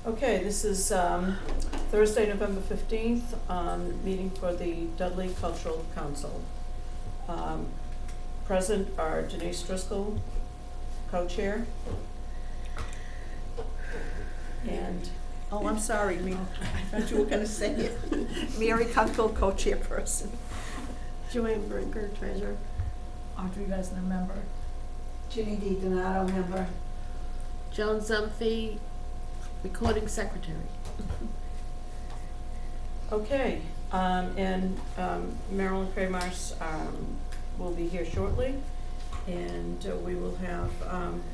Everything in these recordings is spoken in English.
Okay, this is Thursday, November 15th, meeting for the Dudley Cultural Council. Present are Denise Driscoll, co-chair, and Oh, I'm sorry, I thought you were gonna say it. Mary Kunkel, co-chairperson. Joanne Brinker, treasurer. Audrey Vesna, member. Ginny DiDonato, member. Joan Zumphy, recording secretary. okay, and Marilyn Kramars will be here shortly, and we will have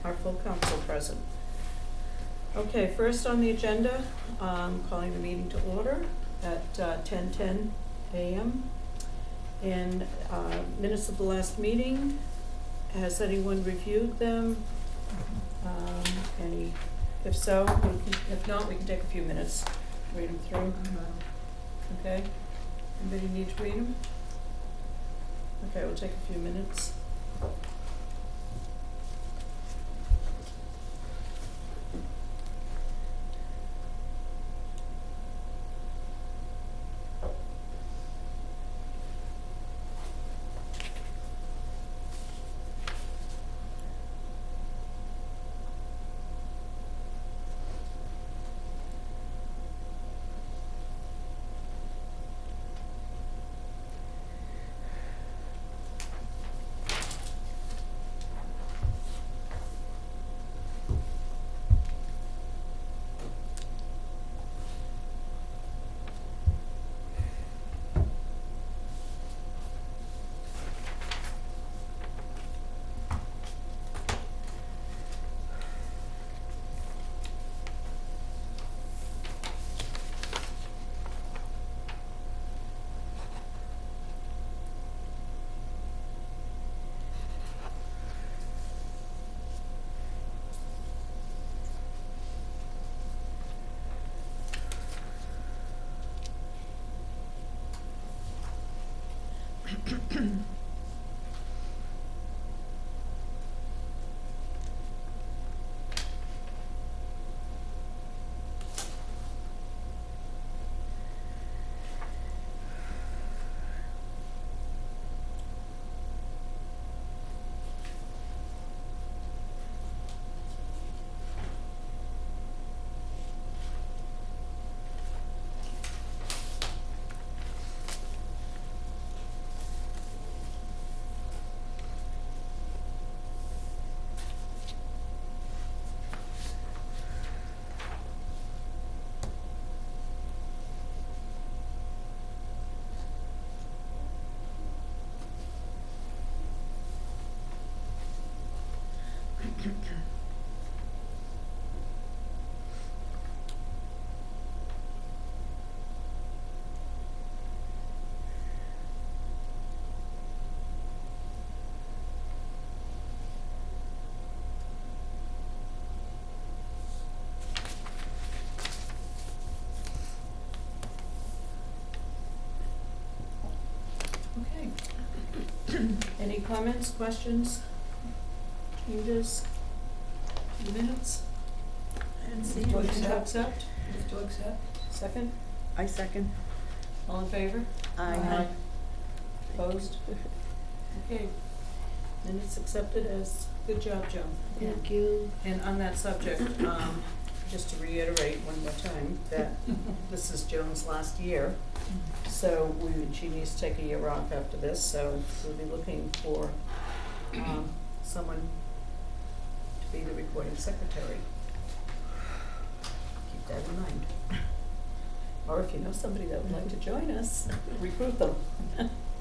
our full council present. Okay, first on the agenda, calling the meeting to order at 10:10 a.m. And minutes of the last meeting, has anyone reviewed them? If so, if not, we can take a few minutes to read them through. Okay, anybody need to read them? Okay, we'll take a few minutes. Okay. Any comments, questions, changes, minutes? And see Motion you. to accept? Move to accept. Second? I second. All in favor? Aye. Opposed? Okay. Minutes accepted as, good job, Joan. Thank you. And on that subject, just to reiterate one more time, that this is Joan's last year. So she needs to take a year off after this, so we'll be looking for someone to be the recording secretary. Keep that in mind. Or if you know somebody that would like to join us, recruit them.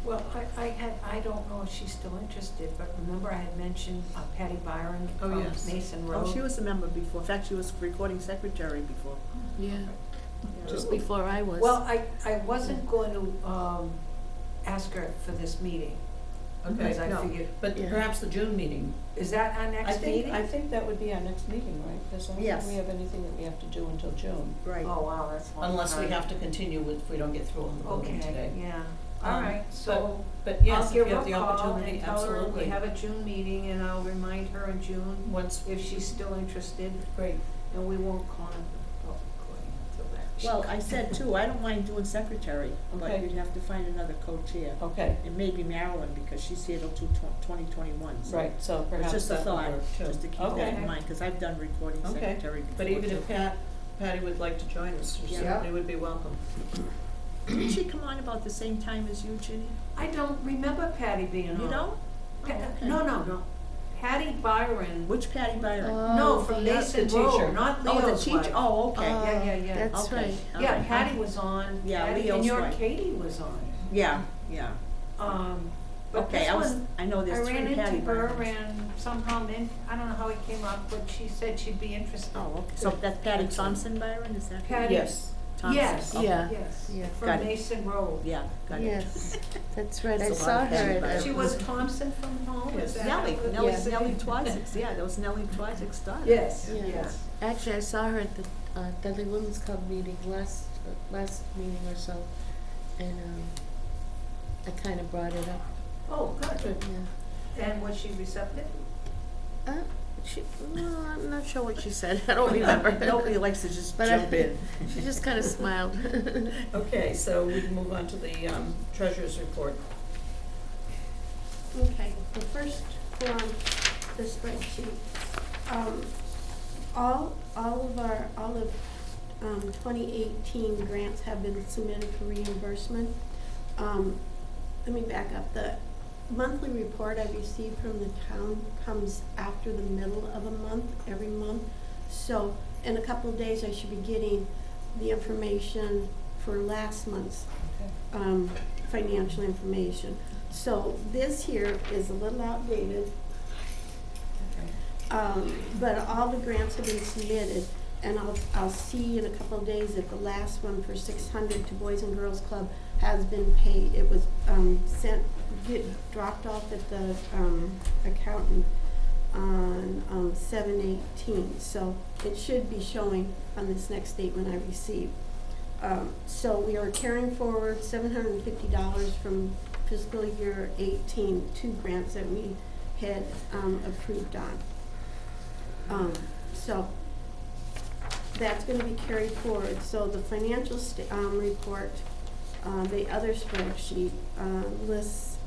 Well, I don't know if she's still interested, but remember I had mentioned Patty Byron Oh, from yes. Mason Road? Oh, she was a member before. In fact, she was recording secretary before. Yeah, Yeah. just before I was. Well, I wasn't going to ask her for this meeting, Okay, because I no, figured, but Yeah. perhaps the June meeting. is that our next meeting? I think that would be our next meeting, right? Because I don't Yes. think we have anything that we have to do until June. Right. Oh, wow, that's a long Unless we time. have to continue with, if we don't get through on the voting today. Okay, yeah, all right, so But yes, I'll if give you her have a the call opportunity, and tell her absolutely. we have a June meeting, and I'll remind her in June Once, if she's still interested, great. and we won't Well, I said too, I don't mind doing secretary, but Okay. you'd have to find another co-chair. Okay, And maybe Marilyn, because she's here till 2021, so. right, so It's perhaps just a that would thought, work too. just to keep that Okay. in mind, because I've done recording Okay. secretary before But even too. if Patty would like to join us, she Yeah. certainly would be welcome. Didn't she come on about the same time as you, Ginny? I don't remember Patty being on. You don't? Pa- Oh, okay. No. Patty Byron, Which Patty Byron? no, Oh, from the- Mason the Road, teacher. not Oh, the Leo's teacher, wife. oh, okay. Yeah. That's Okay. right. All Yeah, right. Patty was on, Yeah, Patty, Leo's and your wife. Katie was on. Yeah. But Okay, this I know one, I there's ran three Patty into her Byrons. and somehow then, I don't know how it came up, but she said she'd be interested. Oh, okay, so that's Patty Thompson Byron, is that? who? Patty- Yes, Thompson, Yes, okay. Yeah. yes, Yeah. from Got it. Mason Road. Yeah, got it. Yes, that's right, I It's a lot saw of her Patty at Byron. She was Thompson from home, Yes. is that? Nellie, what- Nellie, Yeah. Nellie Twizik's, yeah, that was Nellie Twizik's daughter. Yes, Yeah. yes. Actually, I saw her at the Dudley Women's Club meeting last meeting or so, and I kind of brought it up. Oh, good. Yeah. And was she receptive? No, I'm not sure what she said. I don't remember. Nobody likes to just But jump in. She just kind of smiled. okay, so we can move on to the treasurer's report. Okay, the first form, the spreadsheet, all of 2018 grants have been submitted for reimbursement. Let me back up. The monthly report I received from the town comes after the middle of a month, every month. So in a couple of days, I should be getting the information for last month's financial information. So this here is a little outdated, but all the grants have been submitted, and I'll see in a couple of days if the last one for 600 to Boys and Girls Club has been paid. It was dropped off at the accountant on 7/18, so it should be showing on this next statement I received. So we are carrying forward $750 from fiscal year 18, 2 grants that we had approved on. So that's going to be carried forward. So the financial report, the other spreadsheet lists,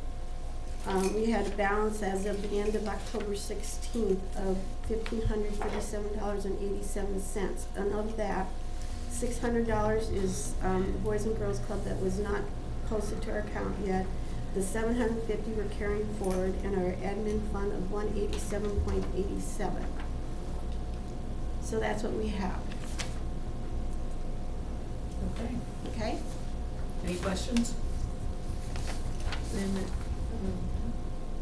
we had a balance as of the end of October 16th of $1,557.87. And of that, $600 is the Boys and Girls Club that was not posted to our account yet. The $750 we're carrying forward, and our admin fund of $187.87. So that's what we have. Okay, Okay? any questions And,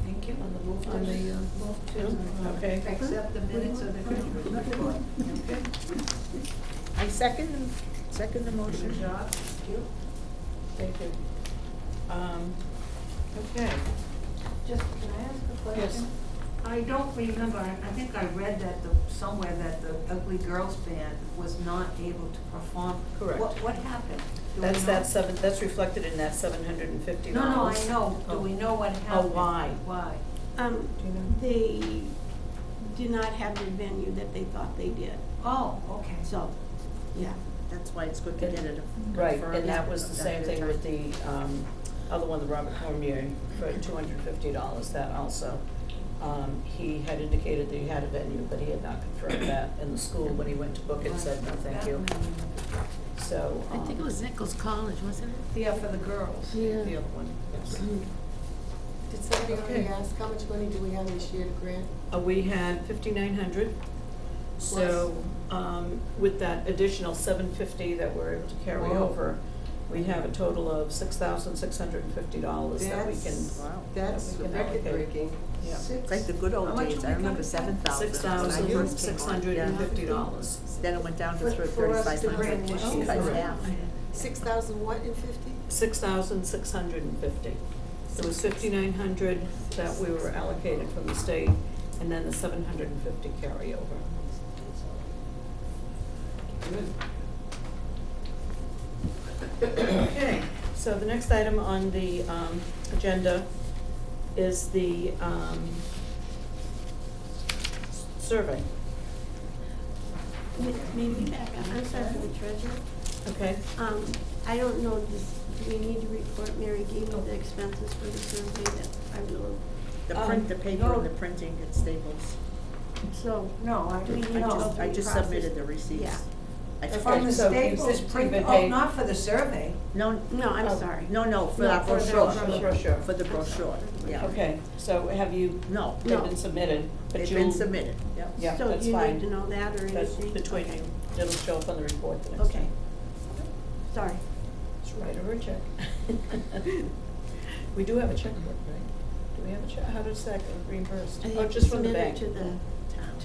Thank you. on the move to? Okay. Accept the minutes of the treasurer's report. Okay. I second the motion. Good job. Thank you. Thank you. Okay. Just, can I ask a question? Yes. I don't remember, I think I read that somewhere that the Ugly Girls Band was not able to perform. Correct. What happened? Do we That's know? that's reflected in that $750. No, I know. Do Oh. we know what happened? Why? Why? Do you know? They do not have the venue that they thought they did. Oh, okay. So, yeah. That's why it's good to get it Right, confirmed. and that was the same thing with the. the other one, the Robert Cormier, for $250, that also. He had indicated that he had a venue, but he had not confirmed that, and the school, when he went to book it, said, no, thank you. So, I think it was Nichols College, wasn't it? Yeah, for the girls. Yeah. the other one, yes. Did somebody already Okay. ask how much money do we have this year to grant? We had 5,900, so, with that additional $750 that we're able to carry Wow. over, we have a total of $6,650 that we can, Wow. That's we can record allocate. breaking. yeah. It's like the good How old much days, have I we remember got? 7,000 when I first came on. $6,650. Then it went down to For us to 3,500. grant this year. Cut it Oh. half. 6,000 what in 50? 6,650. There was 5,900 that we were allocated from the state, and then the 750 carryover. Okay, so the next item on the agenda is the survey. Maybe back up, I'm sorry, for the treasurer. Okay, I don't know, do we need to report, Mary gave me the expenses for the survey that I will, The paper and the printing at Staples. so, No, I mean, I just submitted the receipts. Yeah. from the so you Staples said print, you've been oh, paid- not for the survey. No, no, I'm sorry. no, for No, our for the brochure. brochure. For the brochure, yeah. okay, so have you, No, they've No. been submitted, but they've you'll. been submitted, yep. Yeah, So that's do you fine. need to know that or anything? That's between Okay. you, it'll show up on the report the next Okay. time. Sorry. Just write her a check. We do have a checkbook, right? Do we have a check, how does that get reimbursed? I Oh, think just from the submit it bank? to the, town.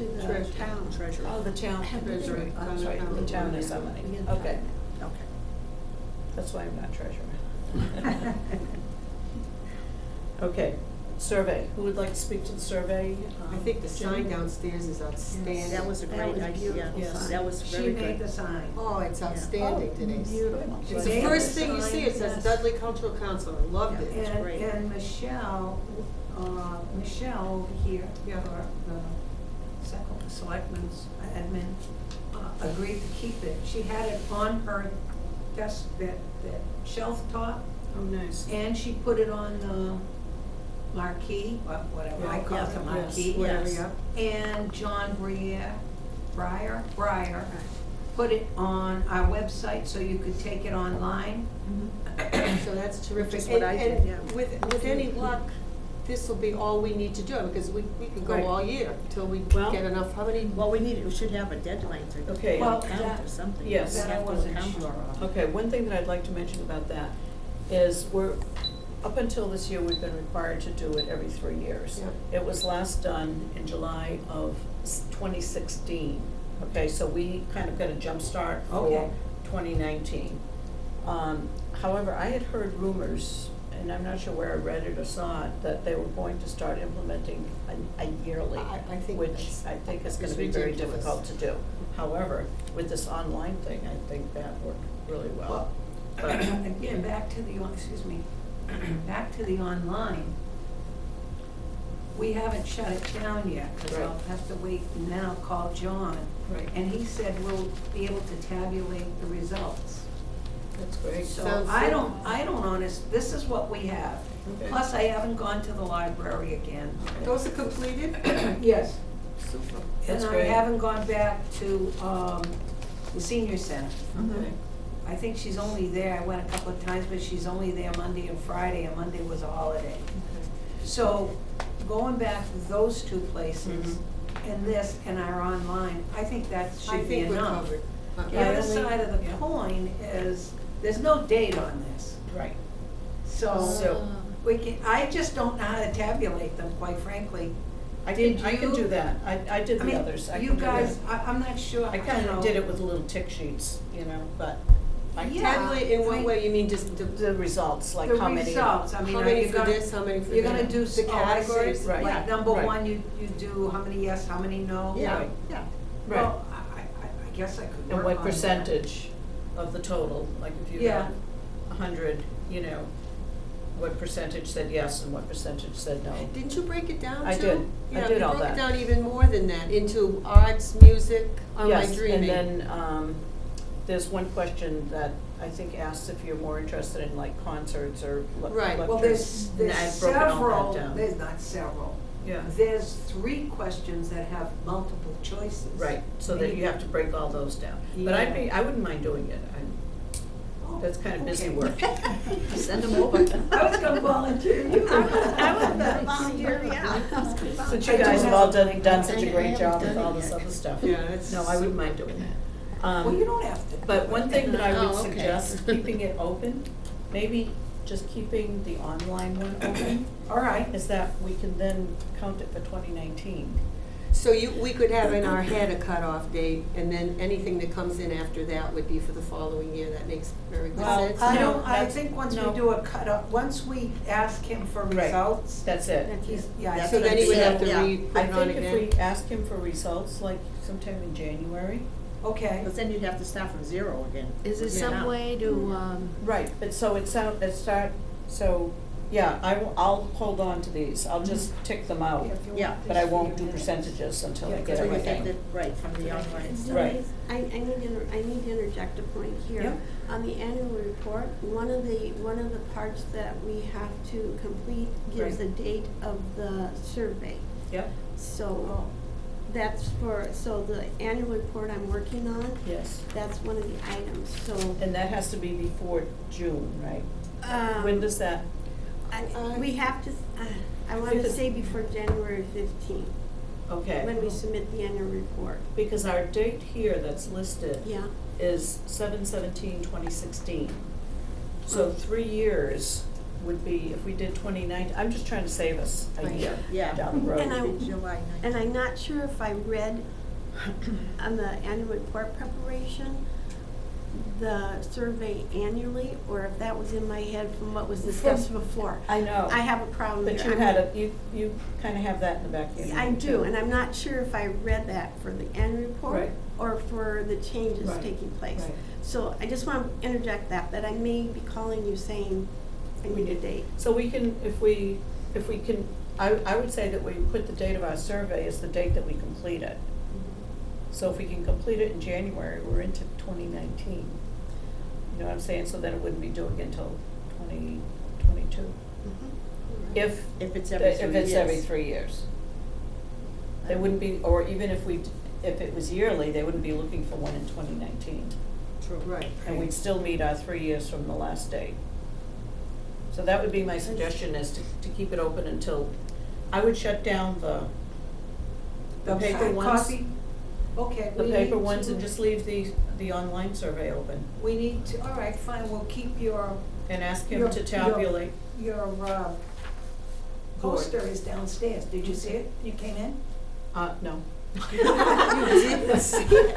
Treasurer. Oh, the town, Treasurer. that's right, the town is that money, okay, Okay. that's why I'm not treasurer. Okay, survey, who would like to speak to the survey? I think the Jim? sign downstairs is outstanding. That was a That great was idea, beautiful yes, sign. that was She very made good. the sign. Oh, it's outstanding, Denise. Beautiful. It's She the made first the thing you see, it sign, says yes. Dudley Cultural Council, I loved it. Yeah. great. And Michelle over here, Yeah. or the selectman's admin, agreed to keep it. She had it on her desk, that shelf top, Oh, nice. and she put it on the marquee, or whatever I call it, the Yes, marquee. yes. Whatever, yeah. And John Breyer put it on our website so you could take it online. So that's terrific. Which is what I did, And yeah. with any luck, this will be all we need to do, because we could go Right. all year till we Well- get enough, how many? Well, we should have a deadline to Okay. Well, count that- or something. yes. We That I have to wasn't account sure for. of. Okay, one thing that I'd like to mention about that is up until this year, we've been required to do it every 3 years. Yeah. It was last done in July of 2016, okay, so we kind of got a jump start for Okay. 2019. However, I had heard rumors, and I'm not sure where I read it or saw it, that they were going to start implementing a yearly, I think which that's- I think is gonna it's be very ridiculous. difficult to do. However, with this online thing, I think that worked really well. Well, again, back to the online. We haven't shut it down yet, because I'll Right. have to wait, and then I'll call John. Right. And he said we'll be able to tabulate the results. That's great. So Sounds I good. don't this is what we have. Okay. Plus, I haven't gone to the library again. Those are completed? Yes. Super. That's And I great. haven't gone back to, the senior center. Okay. I think she's only there, I went a couple of times, but she's only there Monday and Friday, and Monday was a holiday. So, going back to those two places, and this, and our online, I think that I should be think we're enough. covered. The Yeah, other only- side of the yeah. coin is, there's no date on this, Right. so So- we can, I just don't know how to tabulate them, quite frankly. I Did can you- do that. I did I the mean, others. I you can do guys, that. I'm not sure, I kind of did it with little tick sheets, but I Yeah. Tabulate in what way, you mean just the results, like The how many. results, I mean, how are many you for gonna, this, how many for that? you're gonna do the categories? Right. Like number Right. one, you do how many yes, how many no? Yeah, Right. yeah. Right. Well, I guess I could work And on what that. percentage of the total, like if you Yeah. got 100, what percentage said yes and what percentage said no. Didn't you break it down too? I did. I did all Yeah, we broke that. it down even more than that, into arts, music, or my dreaming. Yes, and then, there's one question that I think asks if you're more interested in like concerts or Right. Well, lectures. there's And I've broken all that several, down. there's not several. Yeah, There's 3 questions that have multiple choices. right, so that you have to break all those down. But Yeah. I wouldn't mind doing it. Oh, That's kind of busy okay. work. Send them over. I was gonna volunteer you. volunteer, yeah. Since you I do guys have have- all done such I a great haven't job done with it all this yet. other stuff. Yeah, it's No, I wouldn't mind doing that. Well, you don't have to. But one thing that I would Oh, okay. suggest, keeping it open, maybe just keeping the online one open, All right. is that we can then count it for 2019. So we could have in our head a cutoff date, and then anything that comes in after that would be for the following year. That makes very good Well, sense. I No, don't, I that's- think once we no. do a cut-off, once we ask him for Right. results, That's it. he's, yeah. That's So what then I'm he would saying, have to yeah. put I it on think again. if we ask him for results, like sometime in January. Okay. Because then you'd have to start from 0 again. Is there Yeah. some way to, Right, but so so Yeah, I'll hold on to these, I'll just tick them out, If you Yeah. want but this I for won't your do minutes. percentages until I Yeah, get that's So you everything. get the, right, from the online stuff. Right. I need to interject a point here. Yep. On the annual report, one of the parts that we have to complete gives Right. the date of the survey. Yep, So that's so the annual report I'm working on, yes, that's one of the items, so. and that has to be before June, right? When does that, We have to, I want to Because- say before January 15th, okay. when we submit the annual report. Because our date here that's listed Yeah, is 7/17/2016. So 3 years would be, if we did 2019, I'm just trying to save us a Right. year Yeah. down the road. And I- It'd be July 9th. and I'm not sure if I read on the annual report preparation, the survey annually, or if that was in my head from what was discussed before. I know, I have a problem there. but you had you kind of have that in the back of your I mind do, too. and I'm not sure if I read that for the annual report Right. or for the changes Right. taking place. Right. So I just want to interject that I may be calling you saying I need a date. So we can, if we can, I would say that we put the date of our survey as the date that we complete it. So if we can complete it in January, we're into 2019. You know what I'm saying? So then it wouldn't be due again until 2022. Mhm. If If it's every 3 years. If it's every 3 years. They wouldn't be, or even if it was yearly, they wouldn't be looking for one in 2019. True. Right. And we'd still meet our 3 years from the last date. So that would be my suggestion, is to keep it open until, I would shut down the paper hard ones. copy? Okay, The we paper need ones to- and just leave the online survey open We need to, all right, fine, we'll keep your and ask him Your- to tabulate. poster is downstairs. Did you see it? You came in? No. You didn't see it.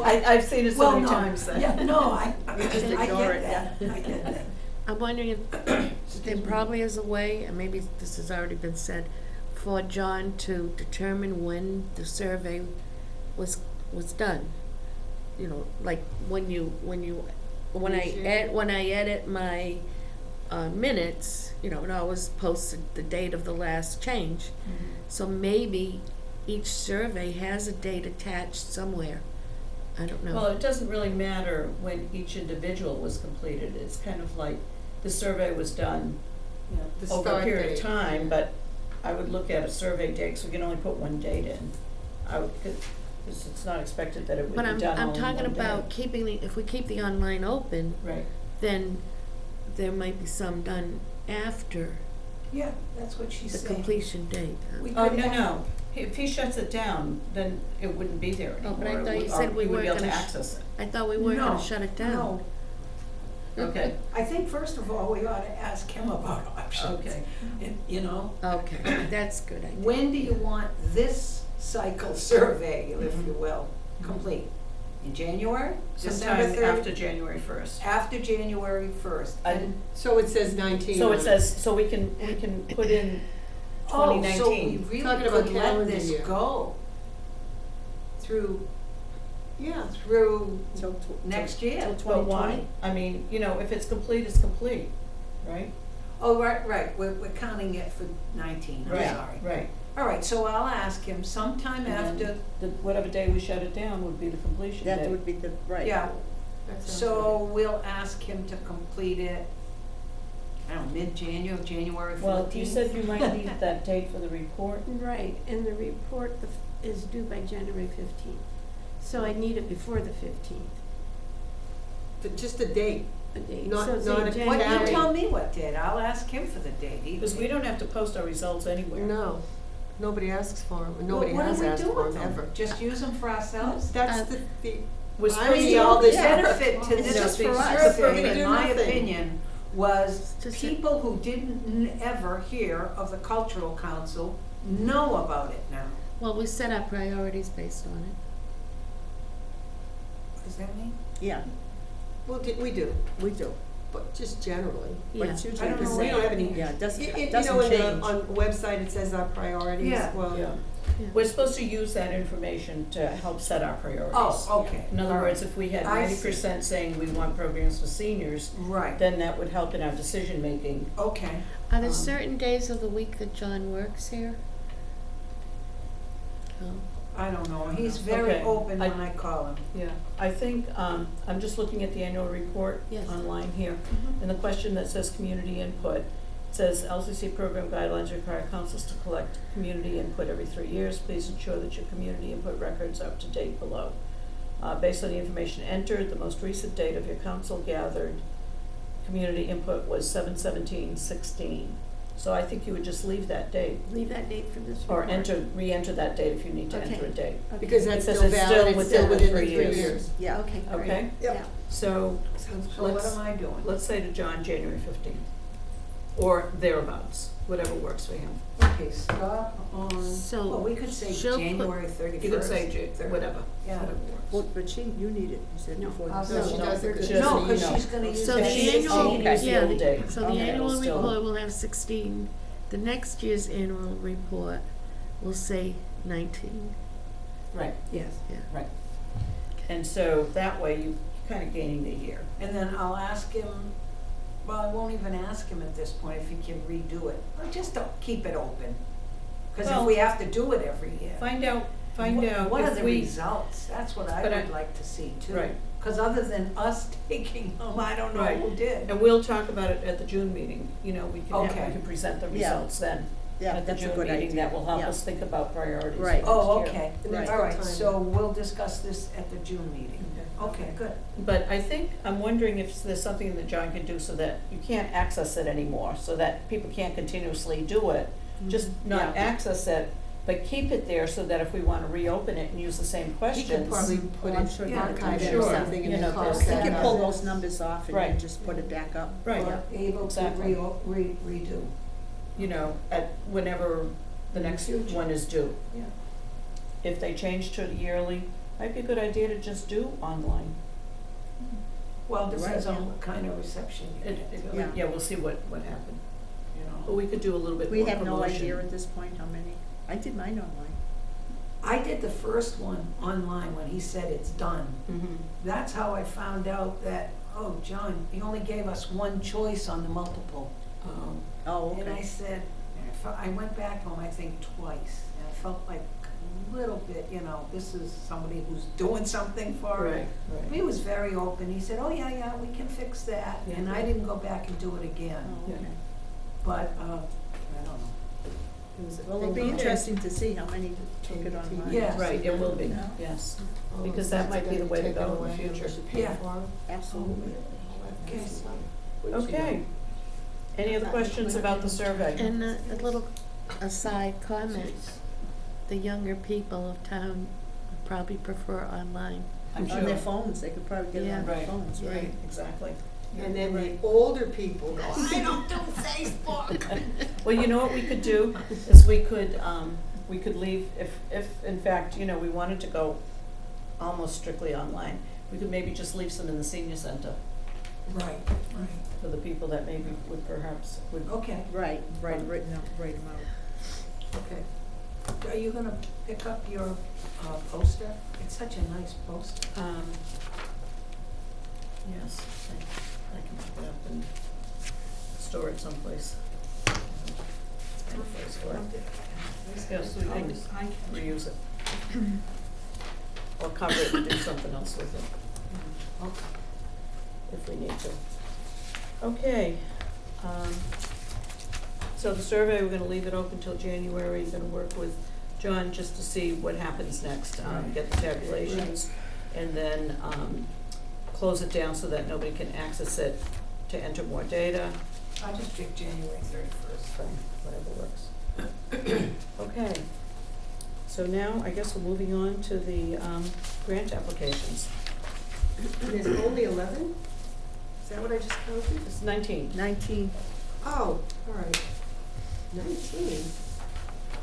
I've seen it so Well, many no, times that. Yeah, no, You just I ignore get it, that, yeah. I get that. I'm wondering if there probably is a way, and maybe this has already been said, for John to determine when the survey was done. You know, like when I edit my minutes, you know, it always posts the date of the last change. So maybe each survey has a date attached somewhere. I don't know. Well, it doesn't really matter when each individual was completed. It's kind of like the survey was done The over a start period of date. time, but I would look at a survey date, so we can only put one date in. Because it's not expected that it would be But done all in I'm one talking day. about if we keep the online open, Right. then there might be some done after Yeah, that's what she's the saying. completion date. We Oh, could have- no. If he shuts it down, then it wouldn't be there Oh, anymore. but I thought you Or said we would weren't be able to gonna access it. I thought we weren't No, gonna shut it down. No, Okay, I think first of all, we ought to ask him about options. okay. And, you know, Okay, that's good idea. when do you want this cycle survey, if you will, complete? In January? December Sometime 3rd? after January 1st. After January 1st. And So it says 19 so on it says, so we can put in Oh, so we 2019. really Talking about could let calendar this year. go through Yeah. Till next year. Till But why? 2020. I mean, you know, if it's complete, it's complete, right? Oh, right, we're counting it for 19, I'm Right, sorry. right. All right, so I'll ask him sometime And then after, whatever day we shut it down would be the completion date. That would be the, right. yeah, That sounds so we'll ask him to complete it, I don't know, mid-January, January 14th. Well, you said you might need that date for the report. Right, and the report is due by January 15th. So I need it before the 15th, Just a date. a date. Not- So not say a- Why don't you January. tell me what date, I'll ask him for the date. Because we don't have to post our results anywhere. No, nobody asks for them, nobody has asked What do we do for with them ever. them? Just use them for ourselves? That's the, Was I free mean, all The this benefit to It's this just for us. We're survey, gonna in do my nothing. opinion, was Just- people who didn't ever hear of the cultural council know about it now. Well, we set our priorities based on it. What does that mean? Yeah, well, we do, we do. but just generally. But Yeah. it's I usually don't the know same. what We don't have any- Yeah, it doesn't, You it know, doesn't change. on the website, it says our priorities, Yeah. well, Yeah. Yeah. We're supposed to use that information to help set our priorities. Oh, okay. In other All words, right. if we had I see. 90% saying we want programs for seniors, Right, then that would help in our decision-making. okay. Are there Um, certain days of the week that John works here? Oh, I don't know, he's very Okay. open when I call him. Yeah, I think, I'm just looking at the annual report Yes. online here, mhm. and the question that says community input, it says LCC program guidelines require councils to collect community input every 3 years. Please ensure that your community input records are up to date below. Based on the information entered, the most recent date of your council gathered community input was 7/17/16. So I think you would just leave that date, Leave that date for this or report. re-enter that date if you need to Okay. enter a date. Okay. Because that's Because still it's valid, still it's within still the within the 3 3 years. years. Yeah, okay, great. Okay? Yep. Yeah. So So what let's, am I doing? let's say to John, January 15th, or thereabouts, whatever works for him. Okay, stop on, So, well, we could say she'll put- January 31st. You could say whatever, Yeah. whatever Well, works. but you need it, you said No, before. I'll the- No, she no, does it 'cause she she doesn't No, because email. she's gonna use so that. the She annual, can use the yeah, old date. so the Okay, annual it'll still- report will have 16. The next year's annual report will say 19. Right, Yes. right. And so that way you kind of gaining the year. And then I'll ask him, well, I won't even ask him at this point if he can redo it. Well, just don't keep it open. Because if Well, we have to do it every year. Find out What are if the we, results? That's what I But would like to see too. right. Because other than us taking them, I don't know Right. who did. And we'll talk about it at the June meeting, you know, we Okay. can present the Yeah. results then. Yeah, At the that's a June good meeting, idea. that will help Yeah. us think about priorities for Right. next Oh, year. okay. And that's All good right, timing. so we'll discuss this at the June meeting. Okay, good. But I think, I'm wondering if there's something that John can do so that you can't access it anymore, so that people can't continuously do it. Just not Yeah. access it, but keep it there so that if we wanna reopen it and use the same He questions. could probably put I'm it, sure Yeah, archive it sure. or something You and know, then call there's- it He back can up. pull those numbers off and then Right. just put it back up. Right, Or able to Exactly. redo. you know, at whenever the next Future. one is due. Yeah. If they change to yearly, might be a good idea to just do online. Well, it Right, depends on yeah. what kind of reception you get too, Yeah. Yeah, we'll see what happened. you But know. we could do a little bit more We promotion. have no idea at this point how many. I did mine online. I did the first one online when he said it's done. Mhm. That's how I found out that, oh, John, he only gave us one choice on the multiple. Oh, And I okay. said, I went back home, I think twice, and I felt like a little bit, you know, this is somebody who's doing something for it. Right, He was very open, he said, oh, yeah, we can fix that, and I didn't go back and do it again. Oh, okay. But, I don't know. Well, it'll be interesting to see how many took it online. Yeah. Right, it will be, Yeah. yes. Oh, Because so that it's might be the gonna way to take it go in the away future. unless you pay Yeah. for it? Absolutely. Okay. Okay. Any other questions about the survey? And a little aside comment, the younger people of town probably prefer online. I'm On their sure. phones, they could probably get it on their Right. phones, right? Right, exactly. And then the older people go, I don't do Facebook. Well, you know what we could do, is we could leave, if in fact, you know, we wanted to go almost strictly online, we could maybe just leave some in the senior center Right, right. for the people that maybe would Okay, Right, write them out. okay. Are you gonna pick up your poster? It's such a nice poster. Yes, I can pick it up and store it someplace. Any place for it. Yeah, so we can reuse it. Or cover it and do something else with it, Okay. if we need to. Okay, so the survey, we're gonna leave it open till January, you're gonna work with John just to see what happens next, get the tabulations, and then, close it down so that nobody can access it to enter more data, I just picked January 31st. so whatever works. Okay, so now I guess we're moving on to the, grant applications. There's only 11? Is that what I just counted? It's 19. 19. Oh, all right. 19?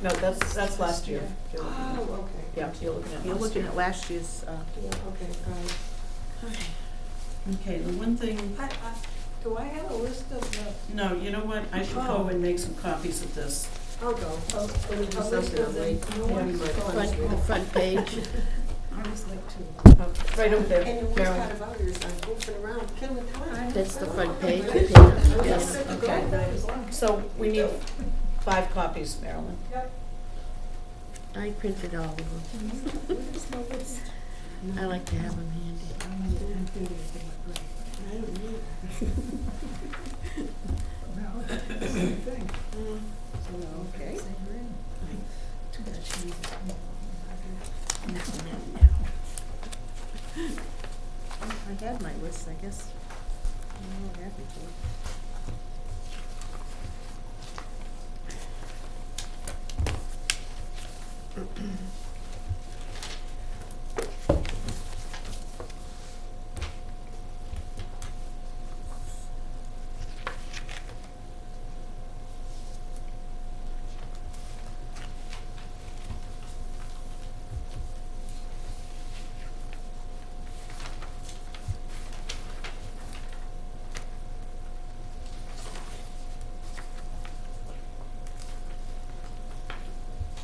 No, that's last year. You're looking at. Oh, okay. Yeah, you're looking at You're last looking year. at last year's, Yeah, okay, all right. Okay, the one thing, Do I have a list of the? no, you know what, I should go and make some copies of this. I'll go. Oh, Let me do a list something, of the I'm late. new ones. The front page. I was like two. Right over there, And the worst Marilyn. part about it is I'm goofing around, killing time. That's the front page. Yes, okay. So we need 5 copies, Marilyn. I printed all of them. I like to have them handy. I don't know. Okay. I had my list, I guess. I'm not happy to.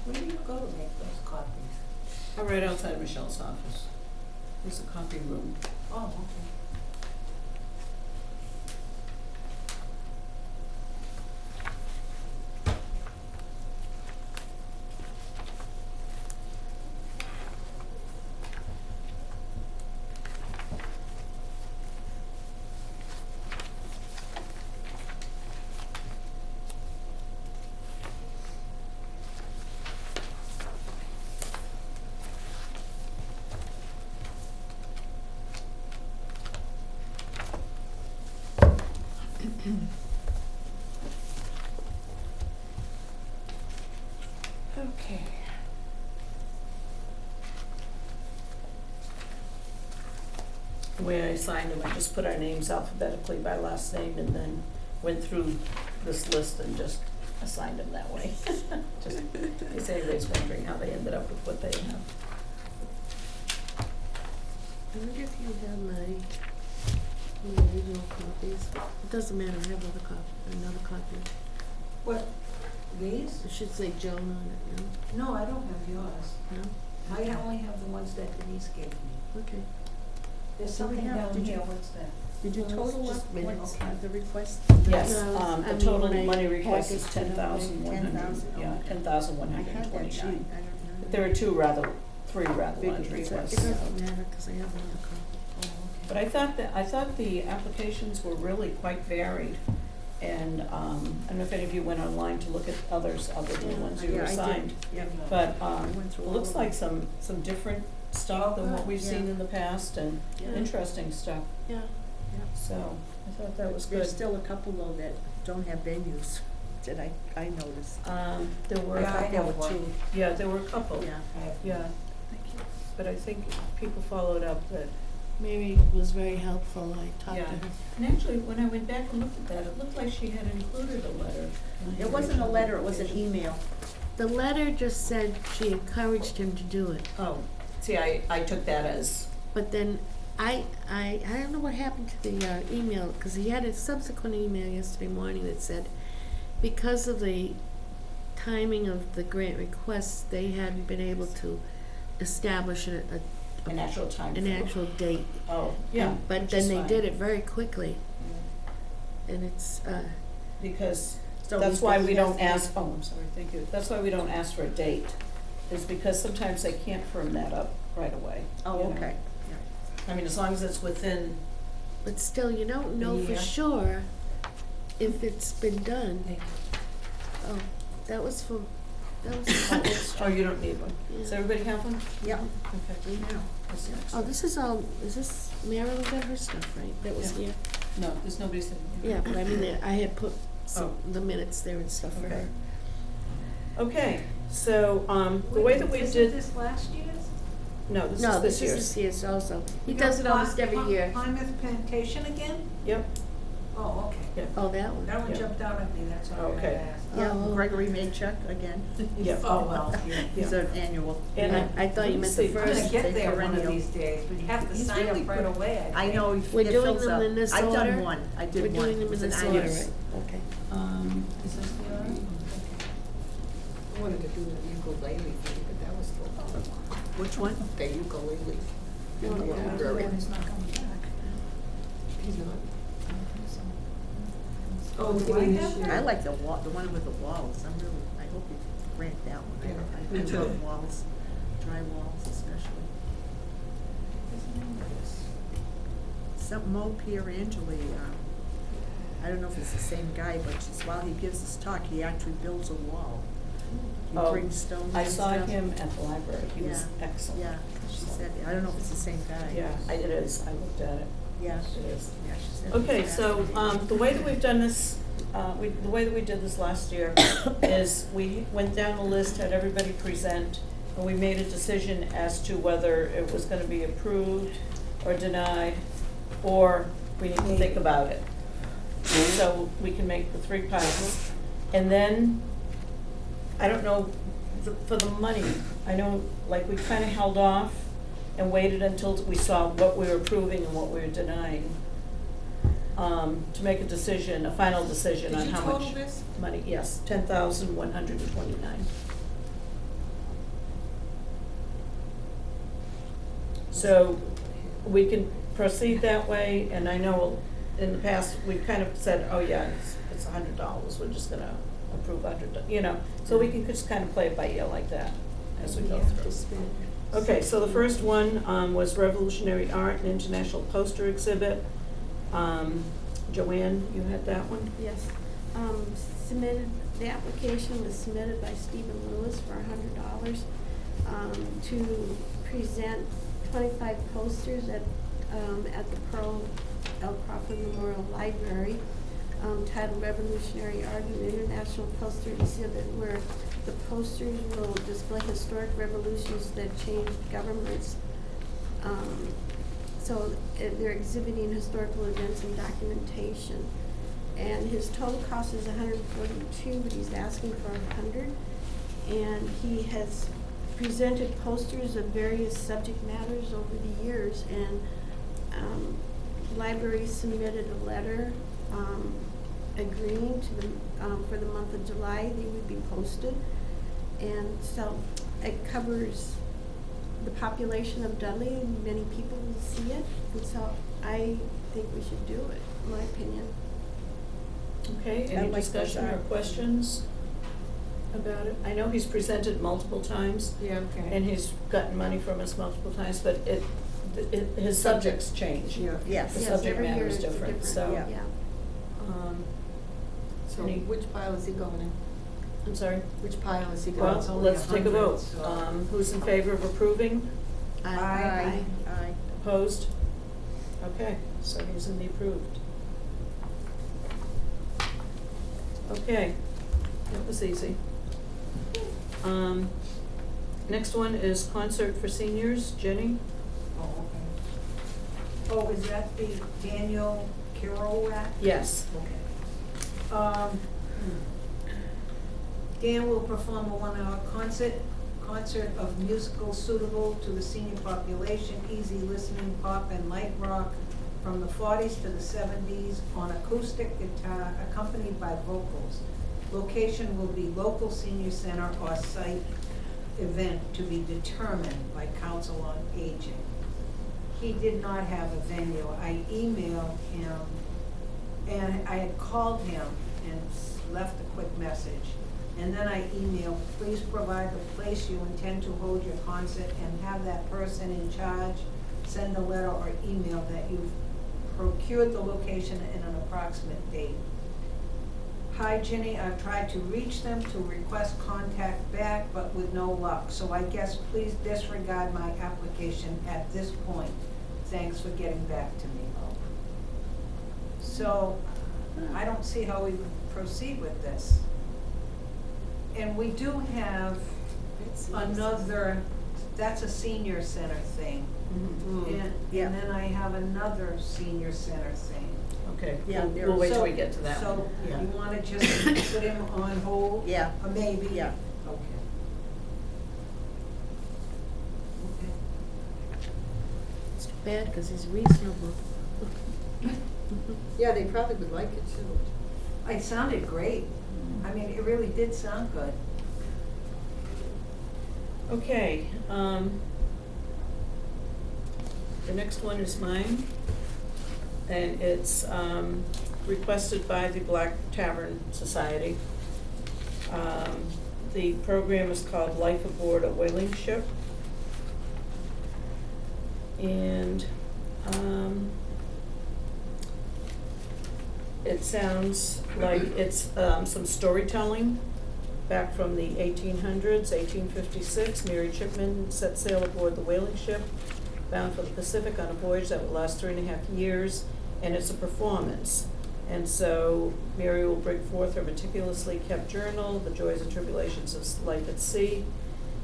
Where do you go to make those copies? Right outside Michelle's office. There's a copy room. Oh, okay. Okay. The way I signed them, I just put our names alphabetically by last name and then went through this list and just assigned them that way. Just in case anybody's wondering how they ended up with what they have. I wonder if you have my original copies. It doesn't matter, I have another copy. What, these? It should say Joan on it, No, I don't have yours. no? No? I only have the ones that Denise gave me. Okay. There's So we something have- down did here, you- what's that? Did you Well, it's total just up minutes. the request? Yes, No, I the mean, total my money request is package did not make 10,100, 10,000, yeah, okay. 10,129. I had that sheet, I don't know. But there are three rather Big large ones. It requests. doesn't matter, because I have another copy. Oh, okay. But I thought the applications were really quite varied. And, I don't know if any of you went online to look at others other than the ones you Yeah, were I did. assigned. Yeah. But, I went through it all looks of like them. some different stuff than what we've Yeah. seen in the past and Yeah. interesting stuff. Yeah. So, I thought that was good. There's still a couple though that don't have venues, that I noticed. There were, Yeah, I There have were one. two. yeah, there were a couple. Yeah. I have- Yeah, Thank you. but I think people followed up that. Mary was very helpful, I talked Yeah. to her. And actually, when I went back and looked at that, it looked like she had included a letter. in the It wasn't a original letter, it was an application. email. The letter just said she encouraged him to do it, Oh, see, I took that as, but then I don't know what happened to the email, because he had a subsequent email yesterday morning that said, because of the timing of the grant requests, they hadn't been able to establish an actual time. an actual date. Oh, yeah. And- But which then is they fine. did it very quickly, and it's, Because So that's he why said we he has don't to- ask, oh, I'm sorry, thank you. That's why we don't ask for a date, is because sometimes they can't firm that up right away. Oh, you know. okay. I mean, as long as it's within, but still, you don't know for year. sure if it's been done. Thank you. Oh, that was for oh, you don't need one. Does Yeah. everybody have one? Yeah, Okay. we know. What's next? Oh, this is all, is this, Marilyn got her stuff, right, that was Yeah. here? No, there's nobody sitting here. Yeah, but I mean, I had put some, the minutes there and stuff for Okay. her. Okay, so, the way that we Isn't did, this last year's? no, this No, is this this year's. is this year's also. He You does got it almost Ply- every year. Plymouth Plantation again? Yep, Oh, okay. yeah. Oh, that one. That one Yeah. jumped out at me, that's all I Okay. asked. Yeah, Oh. Gregory Maychuck again. Yeah, oh, well, yeah. He's an annual. And I thought you meant the see, I'm gonna first. get there one perennial. of these days, but you have to He's sign really up right good. away, I think. know, We're it doing fills them up. in this I've order? done one, I did We're one. doing them It was in this an order, annual. right? Okay. Is this the order? Okay. wanted to do the ukulele thing, but that was full. Which one? The ukulele. Oh, In the yeah. library. He's not coming back. He's not. I don't think so. Oh, do I have I that? like the one with the walls. I hope you grant that one. I Me love too. walls, dry walls especially. What's the name of this? Something Mo Pierangeli, I don't know if it's the same guy, but just while he gives his talk, he actually builds a wall. He Oh, brings stones and I saw stuff. him at the library, he was Yeah. excellent. Yeah, she said, I don't know if it's the same guy. Yeah, it is, I looked at it, Yeah, it is. yeah, she said. Okay, it's so, fascinating. the way that we've done this, the way that we did this last year is we went down the list, had everybody present, and we made a decision as to whether it was gonna be approved or denied, or we need to think about it. So we can make the 3 piles. And then, I don't know, for the money, I know, like, we kinda held off and waited until we saw what we were approving and what we were denying, to make a decision, a final decision on how much. Did you total this? Money, yes, 10,129. So we can proceed that way, and I know in the past, we've kind of said, oh yeah, it's $100, we're just gonna approve $100, you know, so we can just kind of play it by ear like that as we go through. Okay, so the first one was Revolutionary Art and International Poster Exhibit. Joanne, you had that one? Yes. The application was submitted by Stephen Lewis for $100 to present 25 posters at the Pearl L. Crawford Memorial Library, titled Revolutionary Art and International Poster Exhibit, where the posters will display historic revolutions that changed governments. So they're exhibiting historical events and documentation. And his total cost is $142, but he's asking for $100. And he has presented posters of various subject matters over the years, and the library submitted a letter agreeing to the, for the month of July, they would be posted. And so it covers the population of Dudley, and many people will see it, and so I think we should do it, in my opinion. Okay, I any like discussion that. or questions about it? I know he's presented multiple times, Yeah. and he's gotten money from us multiple times, but his subjects change. Yeah. Yes. The Yes, subject every matter year is it's different, so, Yeah. Yeah. So Any- which pile is he going in? I'm sorry? Which pile is he going in? Well, let's take a vote. Who's in favor of approving? Aye. Aye. Opposed? Okay, so he's in the approved. Okay, that was easy. Next one is concert for seniors. Jenny? Oh, okay. Oh, is that the Daniel Kerouac? Yes. Okay. Dan will perform a 1-hour concert of musical suitable to the senior population, easy listening pop and light rock from the 40s to the 70s on acoustic guitar accompanied by vocals. Location will be local senior center or site event to be determined by Council on Aging. He did not have a venue. I emailed him, and I had called him and left a quick message. And then I emailed, please provide the place you intend to hold your concert and have that person in charge send a letter or email that you've procured the location and an approximate date. Hi, Ginny, I've tried to reach them to request contact back, but with no luck. So I guess please disregard my application at this point. Thanks for getting back to me. So I don't see how we would proceed with this. And we do have another, that's a senior center thing. And Yeah. then I have another senior center thing. Okay, Yeah, we'll wait till So- we get to that one. So Yeah. you wanna just put him on hold? Yeah. Or maybe? Yeah. Okay. Okay. It's too bad, because he's reasonable. Yeah, they probably would like it too. It sounded great. I mean, it really did sound good. Okay, the next one is mine, and it's, requested by the Black Tavern Society. The program is called Life Aboard a Whaling Ship. And, it sounds like it's, some storytelling back from the 1800s, 1856. Mary Chipman set sail aboard the whaling ship, bound for the Pacific on a voyage that would last 3.5 years, and it's a performance. And so Mary will bring forth her meticulously kept journal, the joys and tribulations of life at sea,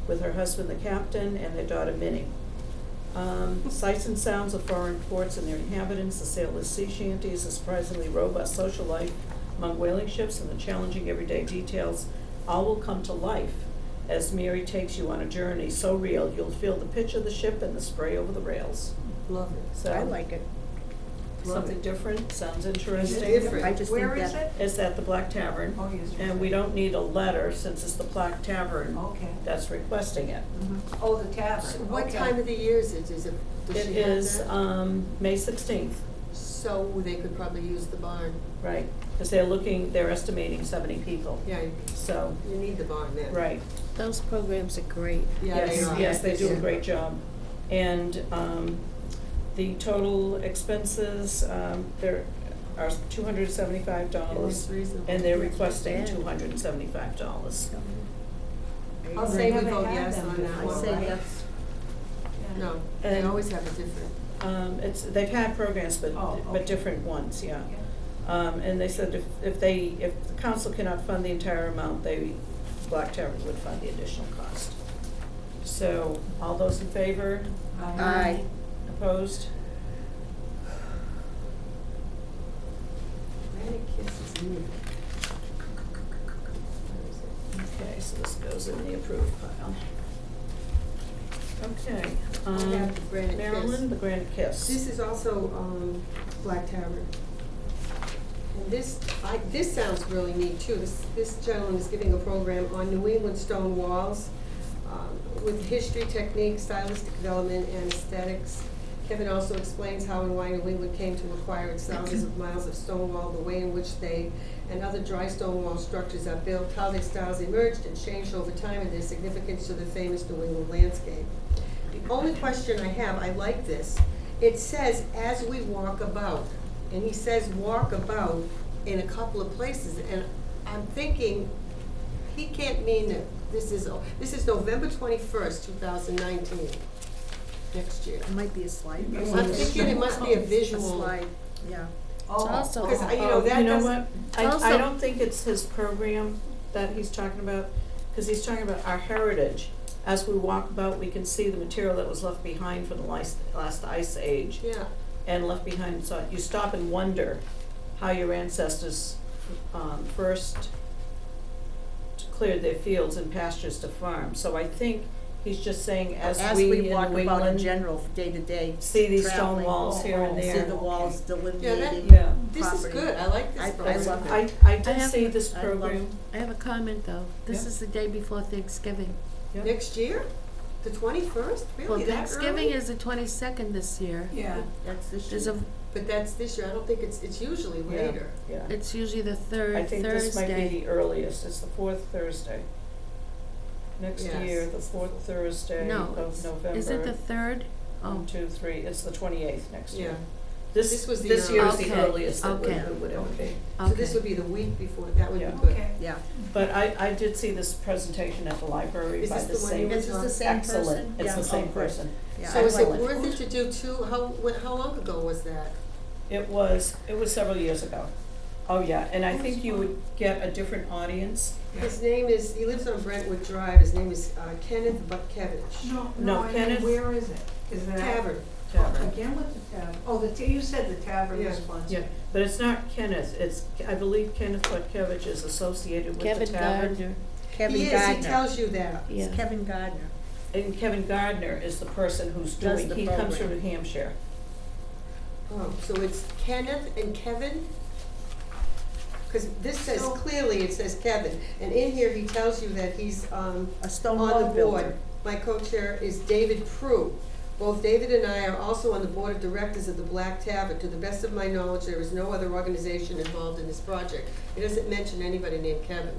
with her husband, the captain, and their daughter, Minnie. Sights and sounds of foreign ports and their inhabitants, the sailors' sea shanties, the surprisingly robust social life among whaling ships, and the challenging everyday details, all will come to life as Mary takes you on a journey so real you'll feel the pitch of the ship and the spray over the rails. Love it. So I like it. something different, sounds interesting. different. I just Where think is that. it? It's at the Black Tavern, Oh, yes. and we don't need a letter since it's the Black Tavern Okay. that's requesting it. Oh, the tavern, So what okay. time of the year is it? Is it, does It she have is, that? May 16th, So they could probably use the barn. right, because they're estimating 70 people, Yeah, so, you need the barn then. right. Those programs are great. Yeah, they Yes, are. yes, they do a Yeah. great job. And, the total expenses, there are $275, It's reasonable. and they're That's requesting not bad. $275. I'll say we Never vote had yes them on that before, I one. say right? yes. No, they And- always have a different. They've had programs, but, Oh, but okay. different ones, yeah. Yeah. And they said if the council cannot fund the entire amount, Black Tavern would fund the additional cost. So, all those in favor? Aye. Opposed? Granite Kiss is new. Where is it? Okay, so this goes in the approved pile. Okay, I have the Granite Kiss. Marilyn, the Granite Kiss. This is also, Black Tavern. And this sounds really neat too. This gentleman is giving a program on New England stone walls, with history, technique, stylistic development, and aesthetics. Kevin also explains how and why New England came to acquire its thousands of miles of stone wall, the way in which they and other dry stone wall structures are built, how their styles emerged and changed over time, and their significance to the famous New England landscape. The only question I have, I like this, it says, as we walk about, and he says walk about in a couple of places, and I'm thinking, he can't mean that this is November 21st, 2019, next year. It might be a slide. I'm thinking it must be a A visual. slide, yeah. Oh, also- Because, you know, that You know doesn't. what? I Also- don't think it's his program that he's talking about, because he's talking about our heritage. As we walk about, we can see the material that was left behind from the last ice age Yeah, and left behind. So you stop and wonder how your ancestors first cleared their fields and pastures to farm. So I think he's just saying as we in walk New about in England general, day to day. see these stone traveling, walls here and See there. the walls yeah, delineated. Yeah. this is property. good, I like this I program. love it. I I did have- see this I love- program. I have a comment though. This Yeah. is the day before Thanksgiving. Yeah. Next year? The 21st? Well, Really, that Thanksgiving early? is the 22nd this year. yeah. That's this There's year. a, But that's this year, I don't think it's usually Yeah. later. Yeah. it's usually the third I think this might be Thursday. the earliest, it's the fourth Thursday. Next Yes. year, the fourth Thursday No, of November. Is it the third? Oh, 1, 2, 3, it's the 28th next year. Yeah. This This was the year is the earliest. earliest that Okay. it would ever be. So this okay. would be the week before, that would be Yeah. good. Okay. Yeah. But I did see this presentation at the library Is by this the the one same. you Is this the Excellent. same person? Excellent, it's Yeah. the same Oh, good. person. Yeah, So I is it like worth it to do two, how long ago was that? It was several years ago. Oh, yeah, and I think you would get a different audience. His name is, he lives on Brentwood Drive, his name is Kenneth Butkevich. No, No, I mean, Kenneth- where is it? Is it? Tavern. Tavern. Again with the tavern? Oh, you said the tavern Yeah. was sponsored. Yeah, but it's not Kenneth, it's, I believe Kenneth Butkevich is associated with the Kevin tavern. Gardner. Kevin He is, Gardner. he tells you that. Yeah. It's Kevin Gardner. And Kevin Gardner is the person who's Does doing, the he comes from program. New Hampshire. Oh, so it's Kenneth and Kevin? Because this says, So- clearly it says Kevin, and in here he tells you that he's, A stone on wall the board. builder. My co-chair is David Prue. Both David and I are also on the board of directors of the Black Tavern. To the best of my knowledge, there is no other organization involved in this project. It doesn't mention anybody named Kevin.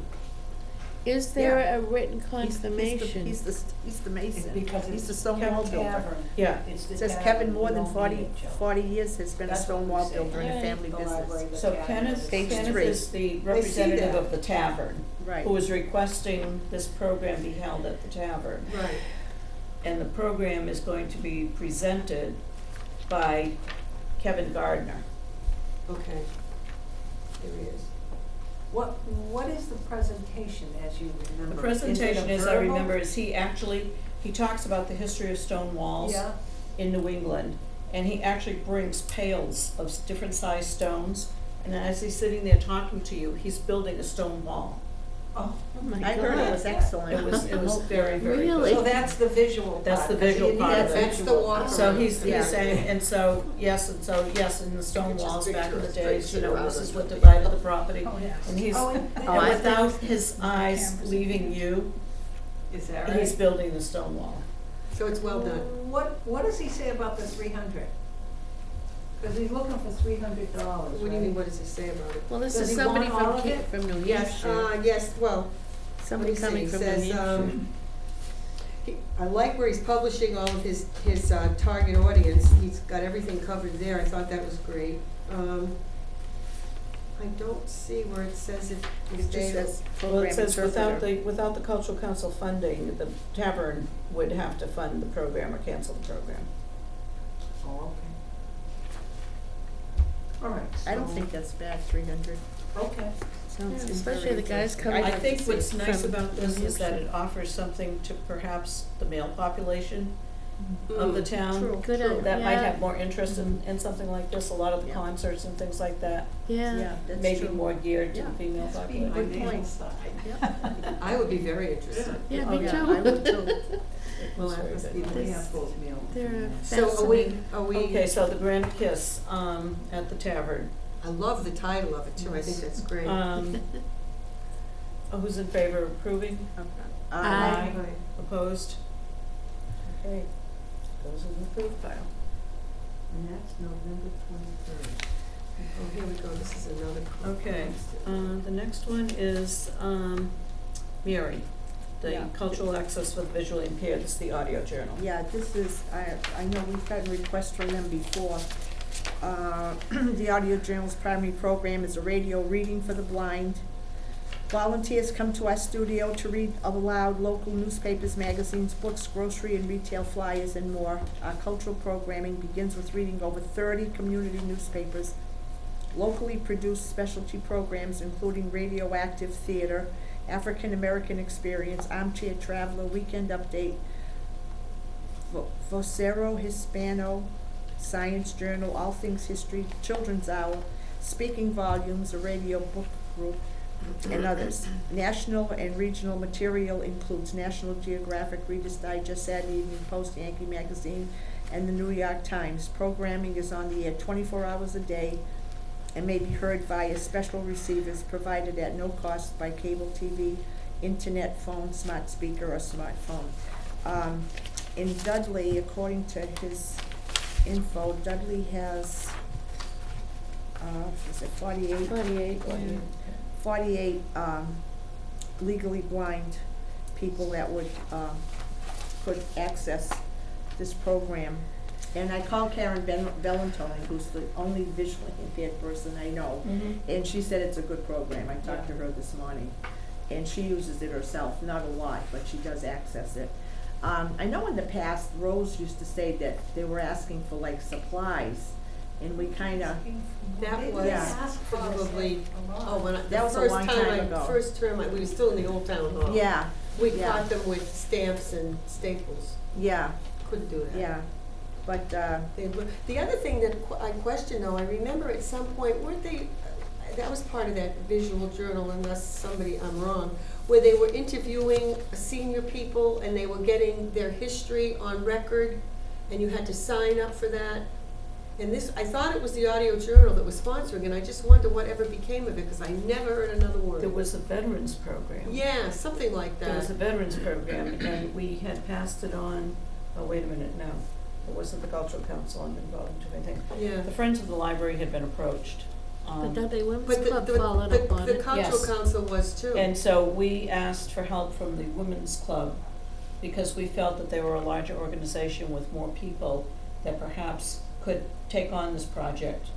Is there a written He's the confirmation? mason. Because He's it's the stone wall Kevin builder. Tavern. Yeah. It's the It says tavern, Kevin, more we than don't 40 need it, Joe. 40 years has been a That's stone what wall we say. builder and a Right. family The business. library, the So tavern, Kenneth, Page Kenneth 3. is the I see representative that. of the tavern, Right. who is requesting this program be held at the tavern. Right. And the program is going to be presented by Kevin Gardner. Okay. Here he is. What is the presentation as you remember? The presentation, as I verbal? remember, is he talks about the history of stone walls Yeah, in New England, and he actually brings pails of different sized stones, and as he's sitting there talking to you, he's building a stone wall. oh, Oh my I heard it was God. excellent. It was very, very good. Really? so that's the visual part. That's the 'cause you visual need part a of it. That's the visual walk part. So around. he's Yeah. saying, and so yes, and the stone Just walls back in the picture us days, straight this around is it. what divided the property. Oh, yes. And he's, Oh, and I without think- his eyes leaving you, Is that he's right? building the stone wall. So it's well done. What does he say about the 300? Because he's looking for $300, What do you mean, what does he say about it? Well, this Does is he somebody want all from of it? From New Yes, Hampshire. yes, well, Somebody let me coming see. from It New says, Hampshire. I like where he's publishing all of his target audience. He's got everything covered there. I thought that was great. I don't see where it says It if just they, says Well, program it says interpreter. without the cultural council funding, the tavern would have to fund the program or cancel the program. Oh, okay. All right. I don't so- think that's bad, 300. Okay. Sounds Yeah, especially the guys interesting. coming I'd I like think to see what's it. nice From about this New is that Hampshire. it offers something to perhaps the male population of the town. True, Good true. idea. That might Yeah. have more interest in something like this, a lot of the Yeah. concerts and things like that Yeah. Yeah, that's may be true. more geared to the Yeah. female That's being population. my Good male point. side. Yeah. I would be very interested. Yeah, Oh, me yeah, too. I would too. Well, It's that very must good. be, we have both male. and They're female. So are we, Okay, so the Grand Kiss, at the tavern. I love the title of it too. I think that's great. Who's in favor of approving? Aye. Opposed? Okay, goes in the approved file. And that's November 23rd. Oh, here we go. This is another. Okay, the next one is, Mary, the Yeah. cultural access for the visually impaired, it's the audio journal. Yeah, this is, I know we've gotten requests from them before. The audio journal's primary program is a radio reading for the blind. Volunteers come to our studio to read aloud local newspapers, magazines, books, grocery and retail flyers, and more. Our cultural programming begins with reading over 30 community newspapers, locally produced specialty programs including radioactive theater, African American experience, armchair traveler, weekend update, Vocero Hispano, science journal, all things history, children's hour, speaking volumes, a radio book group, and others. National and regional material includes National Geographic, Reader's Digest, Saturday Evening Post, Yankee Magazine, and the New York Times. Programming is on the air 24 hours a day and may be heard via special receivers provided at no cost by cable TV, internet, phone, smart speaker, or smartphone. In Dudley, according to his info, Dudley has, is it 48? 48, yeah. 48 legally blind people that would, could access this program. And I called Karen Bellantoni, who's the only visually impaired person I know, and she said it's a good program. I talked to her this morning, and she uses it herself, not a lot, but she does access it. I know in the past, Rose used to say that they were asking for like supplies, and we kinda, That They was didn't ask for this probably, a lot. oh, when I, That the was a first long time time ago. first term, we were still in the old town hall. yeah, We yeah. caught them with stamps and staples. yeah, Couldn't do that. yeah, but, The other thing that I question though, I remember at some point, weren't they, that was part of that visual journal, unless I'm wrong, where they were interviewing senior people and they were getting their history on record, and you had to sign up for that. And this, I thought it was the Audio Journal that was sponsoring, and I just wonder whatever became of it, because I never heard another word. There was a veterans program. Yeah, something like There was a that. veterans program, and we had passed it on, oh, wait a minute, no. It wasn't the Cultural Council I'm involved in, I think. Yeah. The Friends of the Library had been approached. The Dudley Women's But Club followed up on the it. Cultural Yes. Council was too. And so we asked for help from the Women's Club because we felt that they were a larger organization with more people that perhaps could take on this project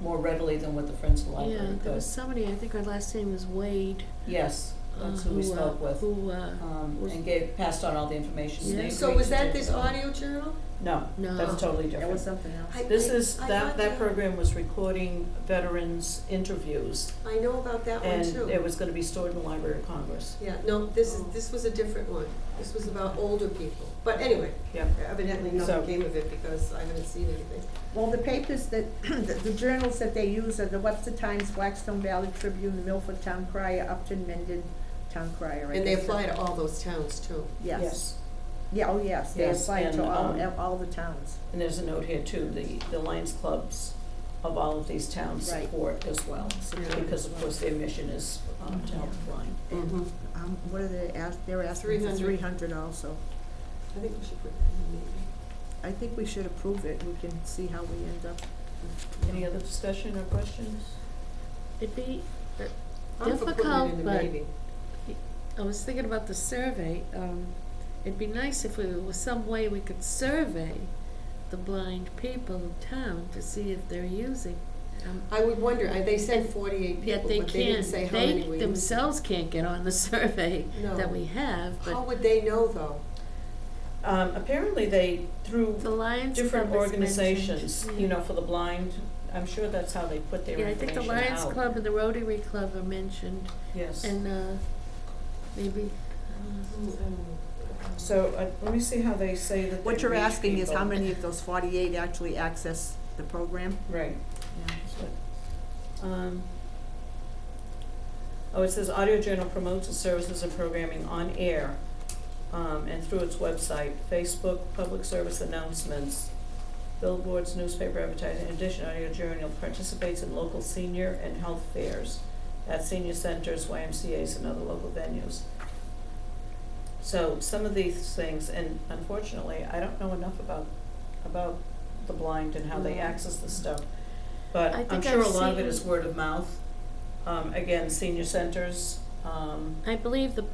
more readily than what the Friends of the Library Yeah, could. there was somebody, I think her last name was Wade. Yes, that's who we spoke with. Who, was- And passed on all the information. and they Yeah. So agreed was to that take this it on. Audio Journal? No, No. that's totally That different. was something else. This is, I that thought that program was recording veterans' interviews, I know about that one and too. it was gonna be stored in the Library of Congress. Yeah, no, this was a different one. This was about older people. But anyway, Yeah. evidently So- nothing came of it because I haven't seen anything. Well, the papers that, the journals that they use are the Webster Times, Blackstone Valley Tribune, the Milford Town Crier, Upton Mendon Town Crier. I And they guess. apply to all those towns too. Yes. Yeah, oh, yes, they Yes, apply to and, all the towns. And there's a note here too, the Lions Clubs of all of these towns Right. support as well. Support Because as of well. course their mission is to help the blind. Mm-hmm. What are they they're asking for 300. 300 also. I think we should put that in maybe. I think we should approve it, we can see how we end up. Any other discussion or questions? it'd be I'm for putting it difficult, in a but maybe. I was thinking about the survey. It'd be nice if there was some way we could survey the blind people in town to see if they're using. I would wonder, they said 48 Yet people, they but they didn't can't, say how many they were themselves can't get on the survey No. that we have, using. How but would they know though? Apparently they, through the Lions different Club is organizations, mentioned. you know, for the blind, I'm sure that's how they put their Yeah, I think information the out. Lions Club and the Rotary Club are mentioned, Yes. and maybe, So, let me see how they say that they What you're reach asking is how people. many of those 48 actually access the program? Right. Oh, it says Audio Journal promotes its services and programming on air, and through its website, Facebook, public service announcements, billboards, newspaper advertising. In addition, Audio Journal participates in local senior and health fairs at senior centers, YMCA's, and other local venues. So some of these things, and unfortunately, I don't know enough about the blind and how they access this stuff. But I I'm think sure a I've lot of it seen- is word of mouth. Again, senior centers, I believe the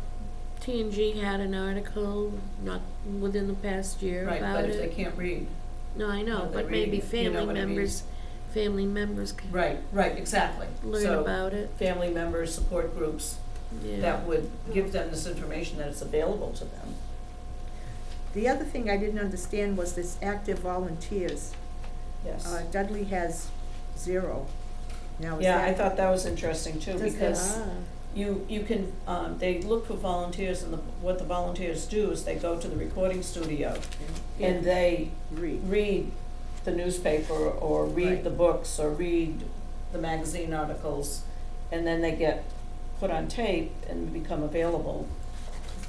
TNG had an article not within the past year right, about but it. if they can't read. No, I know, Well, they're but maybe reading it, you know family what I mean? members can Right, exactly. learn So, about it, family members, support groups, yeah. that would give them this information that it's available to them. The other thing I didn't understand was this active volunteers. Yes. Dudley has 0. Now, is Yeah, I that- thought that was interesting too, Does because Ah, you can, they look for volunteers, and what the volunteers do is they go to the recording studio and they read the newspaper or read Right. the books or read the magazine articles, and then they get put on tape and become available.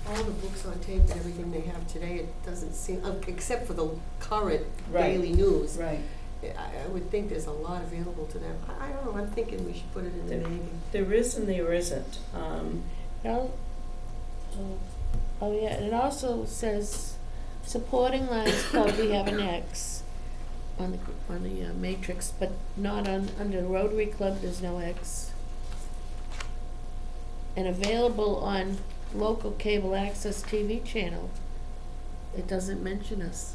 All the books on tape and everything they have today, it doesn't seem, except for the current Right. daily news. Right. I would think there's a lot available to them. I don't know, I'm thinking we should put it in the There- maybe. There is and there isn't. oh yeah, and it also says supporting Lions Club, we have an X on the matrix, but not under Rotary Club, there's no X. And available on local cable access TV channel, it doesn't mention us.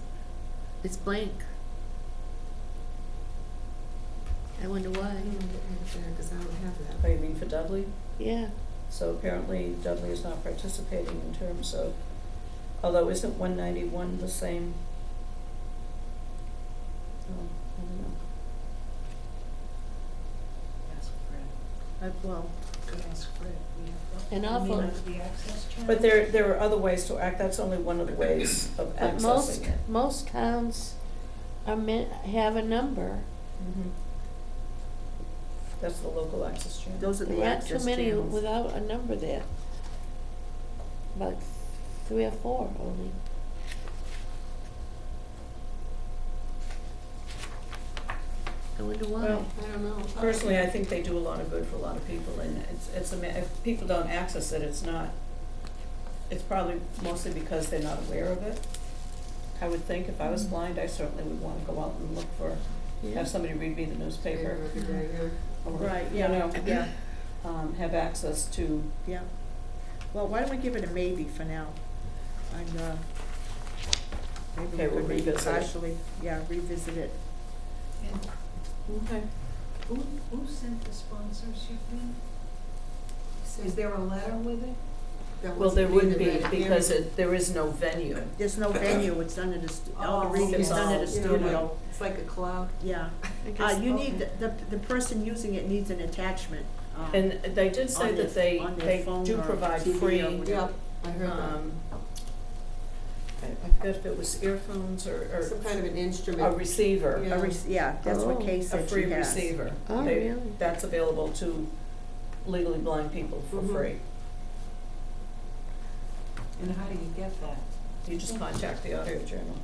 It's blank. I wonder why. Because I don't have Oh, that. you mean for Dudley? Yeah, So apparently Dudley is not participating in terms of, although isn't 191 the same? Oh, I don't know. Ask Fred. well, Could ask Fred. An You awful- mean the access channel? But there are other ways to act, that's only one of the ways of but most accessing it. most towns are have a number. Mhm. That's the local access channel. those are the There aren't access too many channels. without a number there. About 3 or 4 only. I wonder why. Well, I don't know. personally, I think they do a lot of good for a lot of people, and if people don't access it, it's probably mostly because they're not aware of it. I would think if I was blind, I certainly would wanna go out and look for, Yeah. have somebody read me the newspaper. Every day, yeah. Or, Right, you yeah, know, yeah, have access to, yeah. Well, why don't we give it a maybe for now? And, maybe Okay, we we'll could maybe revisit it. partially, yeah, revisit it. And okay. who sent the sponsorship in? Is there a letter with it? That Well, was there wouldn't needed, be, right? because there is no venue. There's no venue, it's done at all the Oh, reading's it's done at a all, You know, studio, It's like a cloud. yeah. I guess- You need, the person using it needs an attachment. And they did say on that their- on their they phone do or provide TV or free, whatever. Yeah, I heard that. I forget if it was earphones or Some kind of an instrument. a receiver, Yeah. Yeah, that's what Oh. Kay a said she free has. receiver. Oh, They- really? That's available to legally blind people for Mhm. free. And how do you get that? You just contact the Audio Journal.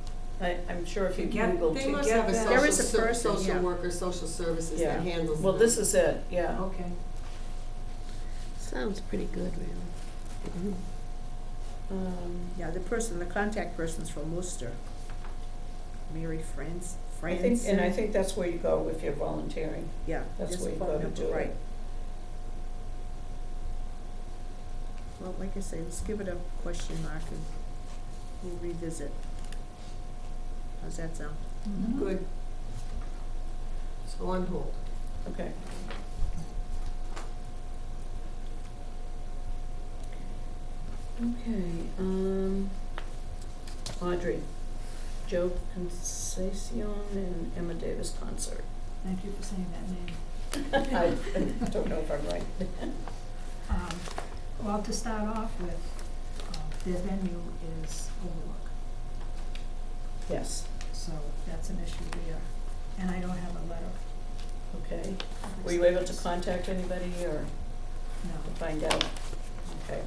I'm sure if you To get- Google. They to must get have a that- There social, is a person, social yeah. worker, social services Yeah. that handles Well, them. this is it, yeah. Okay. Sounds pretty good, really. Yeah, the contact person's from Worcester. Mary Francis. I think that's where you go if you're volunteering. Yeah, that's there's where a you phone go to number, do it. right. Well, like I say, let's give it a question mark and we'll revisit. How's that sound? Good. So on hold. Okay. Okay, Audrey, Joe Concepcion and Emma Davis concert. Thank you for saying that name. I don't know if I'm right. Well, to start off with, their venue is Overlook, Yes, so that's an issue there. And I don't have a letter. okay. Were you able to contact anybody or No. to find out? Okay,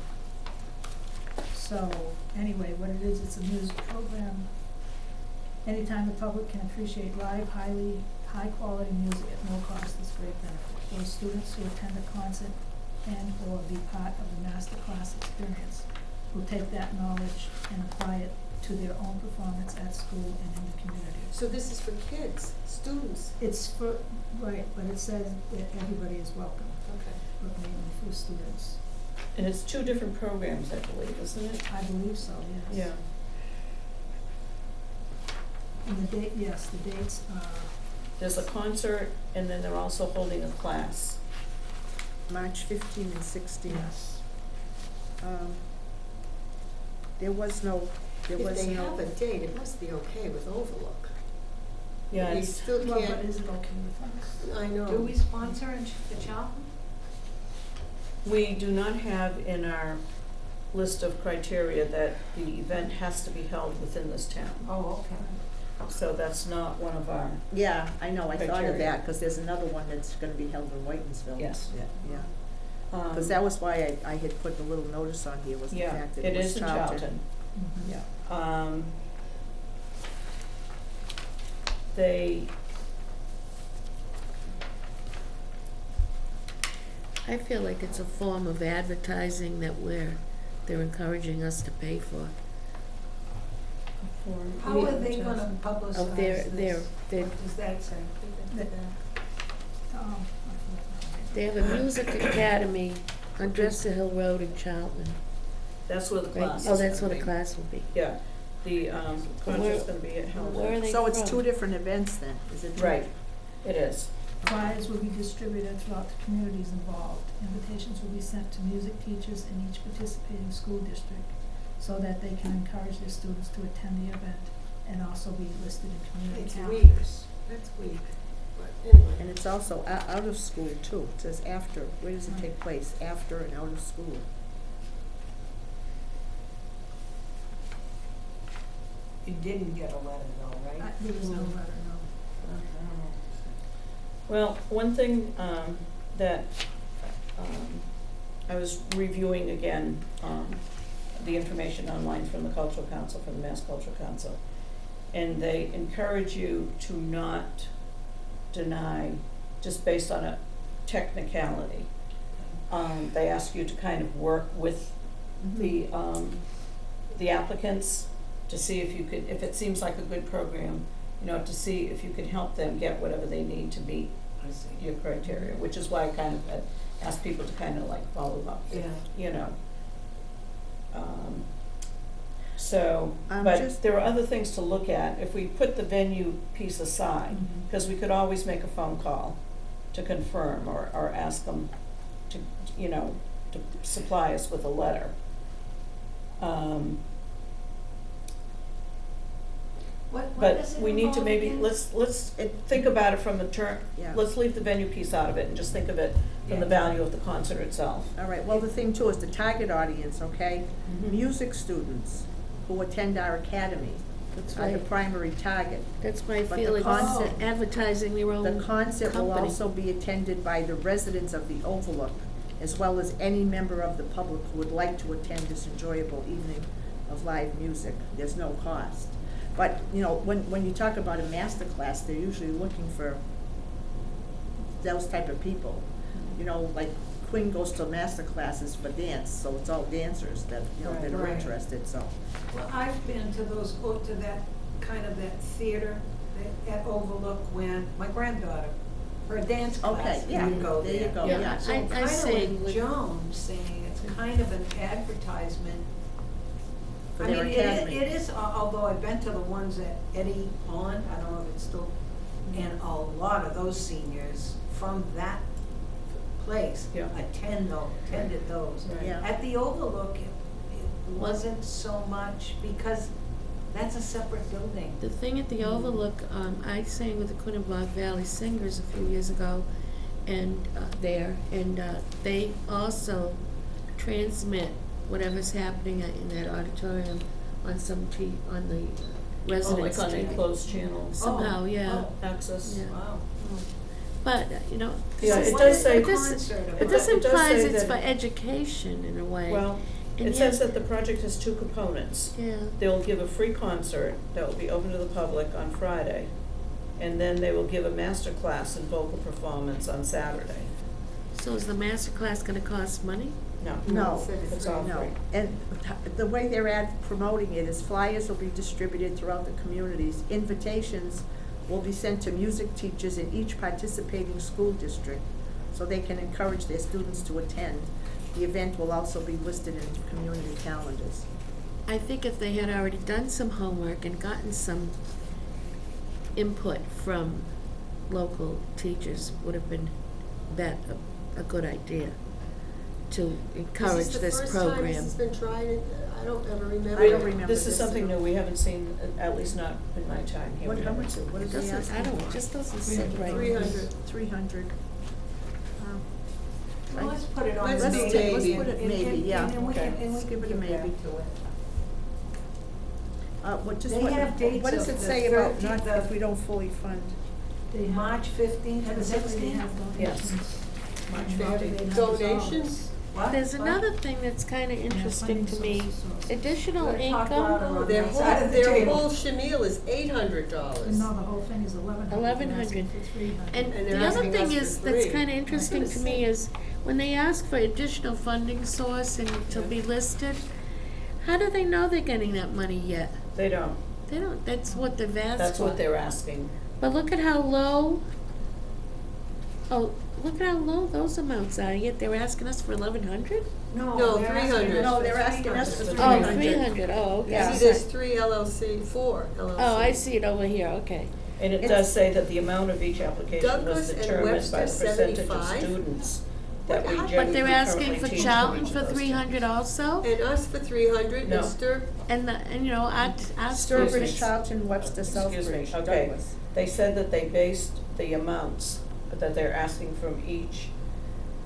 So, anyway, what it is, it's a music program. Anytime the public can appreciate live, high-quality music at no cost is great benefit. Those students who attend a concert and/or be part of the master class experience will take that knowledge and apply it to their own performance at school and in the community. So this is for kids, students. It's for, right, but it says that everybody is welcome, Okay. but mainly for students. and it's 2 different programs, I believe, isn't it? I believe so, yes. Yeah. And the date, yes, the dates are, There's a concert, and then they're also holding a class. March 15 and 16. yes. There was no, If they have a date, it must be okay with Overlook. Yeah, You it's, still Well, but can't, is it okay with us? I know. Do we sponsor in the Charlton? we do not have in our list of criteria that the event has to be held within this town. Oh, okay. So that's not one of our, yeah, I know, I thought of Criteria. that, because there's another one that's gonna be held in Whitensville. yes. Yeah, Um, because that was why I had put the little notice on here, was the Yeah, fact that it it was is in Charlton. Charlton, Mhm. yeah. They, I feel like it's a form of advertising that they're encouraging us to pay for. How are they gonna publicize Of this? their, What does that say? Oh, I forgot. they have a music academy on Dresser Hill Road in Charlton, that's where the right? class is Oh, that's gonna where the be. class will be. Yeah, the, concert's gonna be at held. Where are they So it's from? 2 different events then, is it? Right, it is. Flyers will be distributed throughout the communities involved. Invitations will be sent to music teachers in each participating school district so that they can encourage their students to attend the event and also be listed in community It's calendars. weeks, that's weak, but anyway. And it's also out of school too, it says after, where does it take place, after and out of school? You didn't get a letter though, right? There was no letter, no. Well, one thing that I was reviewing again, the information online from the Cultural Council, from the Mass Cultural Council, and they encourage you to not deny just based on a technicality. They ask you to kind of work with the applicants to see if you could, if it seems like a good program, you know, to see if you can help them get whatever they need to meet I see. your criteria, which is why I kind of had asked people to kind of like follow up, Yeah. you know. So, I'm but just- there are other things to look at. If we put the venue piece aside, because we could always make a phone call to confirm or ask them to, you know, to supply us with a letter. What But does it we need to involve maybe, again? let's think about it from the Yeah. let's leave the venue piece out of it and just think of it from the Yeah. value of the concert itself. All right, well, the thing too is the target audience, okay? Music students who attend our academy That's are the right. primary target. That's my But the feeling, concert- advertising their own The concert will company. also be attended by the residents of the Overlook, as well as any member of the public who would like to attend this enjoyable evening of live music. There's no cost. But, you know, when you talk about a master class, they're usually looking for those type of people. You know, like Quinn goes to master classes for dance, so it's all dancers that, you know, that are Right. interested, so. Well, I've been to those, to that, kind of that theater at Overlook when my granddaughter, her dance class, Okay, yeah, would go there. there you go, Yeah, yeah. So I kind of sing like with- Joan's saying, it's kind of an advertisement. For I their mean, academy. it is, although I've been to the ones at Eddie Pond, I don't know if it's still, and a lot of those seniors from that place Yeah. attended those. Right. Yeah. At the Overlook, it wasn't so much, because that's a separate building. The thing at the Overlook, I sang with the Quinebaug Valley Singers a few years ago, and they also transmit whatever's happening in that auditorium on on the residence. Oh, like on TV. enclosed channels. Somehow, yeah. Access. Yeah. Wow. But, you know, Yeah, So it what does is say- the But this- concert but about? this It does implies say it's that- for education in a way. Well, And it says yet- that the project has two components. Yeah. They'll give a free concert that will be open to the public on Friday, and then they will give a master class and vocal performance on Saturday. So is the master class gonna cost money? No. No, It's all no. free. And the way they're promoting it is flyers will be distributed throughout the communities. Invitations will be sent to music teachers in each participating school district so they can encourage their students to attend. The event will also be listed in community calendars. I think if they had already done some homework and gotten some input from local teachers, would have been a good idea to encourage this Is this the first time program. this has been tried? I don't ever remember. I don't remember This is this something at all. new, we haven't seen, at least not in my time here. What, we how haven't much, seen what It did they ask? doesn't, I don't, it just doesn't sit right. 300. 300. Well, let's put it on Let's the be maybe. maybe. Let's put it maybe, yeah. And we can, Okay. and we Let's can give it a get back maybe. to it. What have dates what does of it the say about 13th not, of- if we don't fully fund? They have- March 15th and Evidently they 16th? have Yes. donations. March And why do they 15th. not Donations? dissolve What? There's What? another thing that's kinda interesting to me, funding sources. additional We're gonna talk louder income, on Their that whole, side of the their table. whole chenille is $800. And no, the whole thing is 1,100. 1,100. For 300. and And the they're other asking thing us for is, that's free. kinda interesting to me is, when they ask for additional funding source and to Yeah. be listed, how do they know they're getting that money yet? They don't, They don't, that's what they've asked for. that's what they're asking. But look at how low, look at how low those amounts are, yet they're asking us for 1,100? No, they're asking 300. us No, for they're asking us for 300. Oh, 300. 300, oh, okay. Yeah. See, there's 3 LLC, 4 LLC. Oh, I see it over here, okay. And it It's- does say that the amount of each application Douglas was and determined by the Webster, percentage of 75. students that we But generally But they're asking currently for teach Charlton each of for those 300 towns. also? And us for 300, No. Mr. And you know, our Excuse me. Sturbridge, Charlton, Webster, Excuse me, Southbridge, okay. Douglas. They said that they based the amounts that they're asking from each,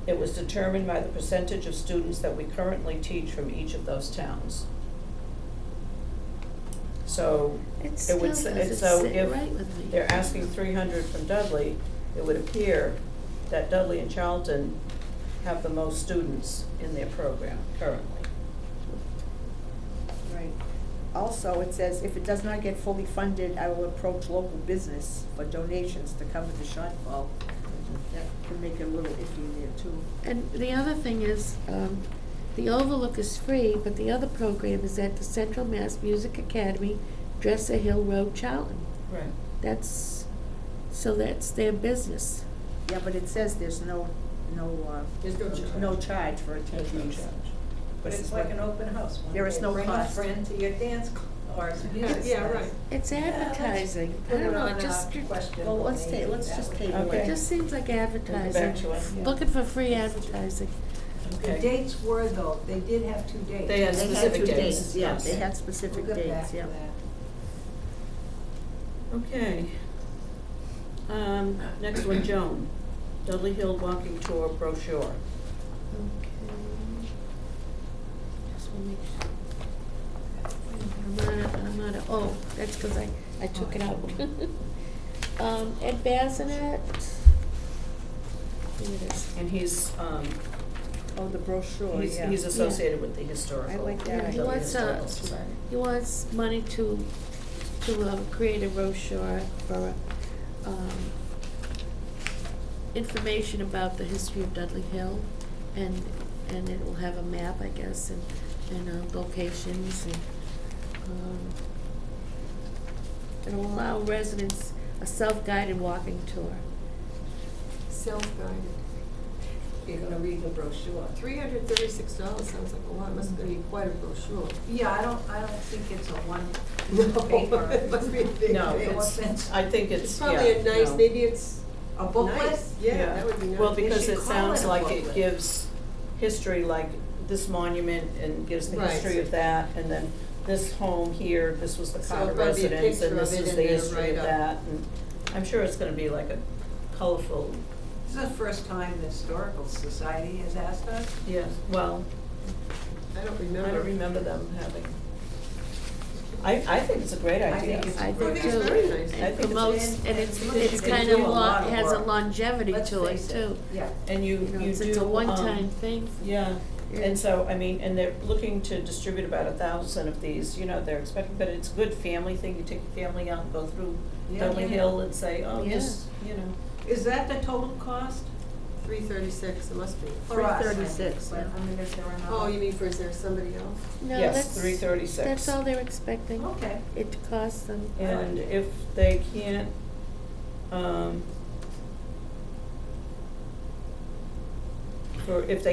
it was determined by the percentage of students that we currently teach from each of those towns. So It it still would, doesn't so sit if right with me. they're asking 300 from Dudley, it would appear that Dudley and Charlton have the most students in their program currently. Right. Also, it says, if it does not get fully funded, I will approach local business for donations to cover the shortfall. That can make it a little iffy there too. And the other thing is, the Overlook is free, but the other program is at the Central Mass Music Academy, Dresser Hill Road, Charlton. Right. That's their business. Yeah, but it says there's no There's no charge. no charge for There's no attendance. charge. But it's like an open house. One There is day no bring cost. a friend to your dance or music Yeah, class. right. It's advertising. I Put don't it know, on it just, Well, let's just table Okay. it just seems like We'll advertising. go back to it. Looking for free advertising. The Okay. dates were though, they did have 2 dates. They had They had specific 2 dates, dates, yeah, yes. they had We'll specific get back dates, to yeah. that. Okay. Next one, Joan. Dudley Hill Walking Tour brochure. Okay. Just wanna make sure. Oh, that's because I took it out. Ed Bazinet. Here it is. And he's, Oh, the brochure, yeah. he's associated with the historical. I like that. Yeah, he Dudley wants Historical Society. He wants money to create a brochure for, information about the history of Dudley Hill, and it will have a map, I guess, and locations, and, it'll allow residents a self-guided walking tour. Self-guided. You're gonna read the brochure. $336 sounds like a lot, must be quite a brochure. Yeah, I don't think it's a one No, paper. it must be a big No, thing. it's, I think It's it's, probably yeah, a nice, no. maybe it's A booklet? nice. Yeah, that would be nice. Well, because should it call sounds it a like it booklet. gives history, like this monument, and gives the Right. history of that, and then this home here, this was the So Carter probably a residence, picture and this of it is and the then a history of write-up. that, and I'm sure it's gonna be like a colorful, This is the first time the Historical Society has asked us. yes, well, I don't I remember. don't remember them having. I think it's a great I idea. think it's I great. think it's too. very nice. I think It it's- promotes, and and it's you can kind do of a lot of has a work. longevity Let's to it face too. Yeah. And you You know, do. it's a one-time thing. Yeah, Yeah. and so, I mean, and they're looking to distribute about 1,000 of these, you know, they're expecting, but it's a good family thing, you take your family out and go through Yeah, Dudley yeah. Hill and say, oh, Yeah. just, you know. Is that the total cost? $336, it must be. For us, I think, 336, but, yeah. I mean, is there another? Oh, you mean for, is there somebody else? No, Yes, that's, 336. that's all they're expecting. Okay. It to cost them. And if they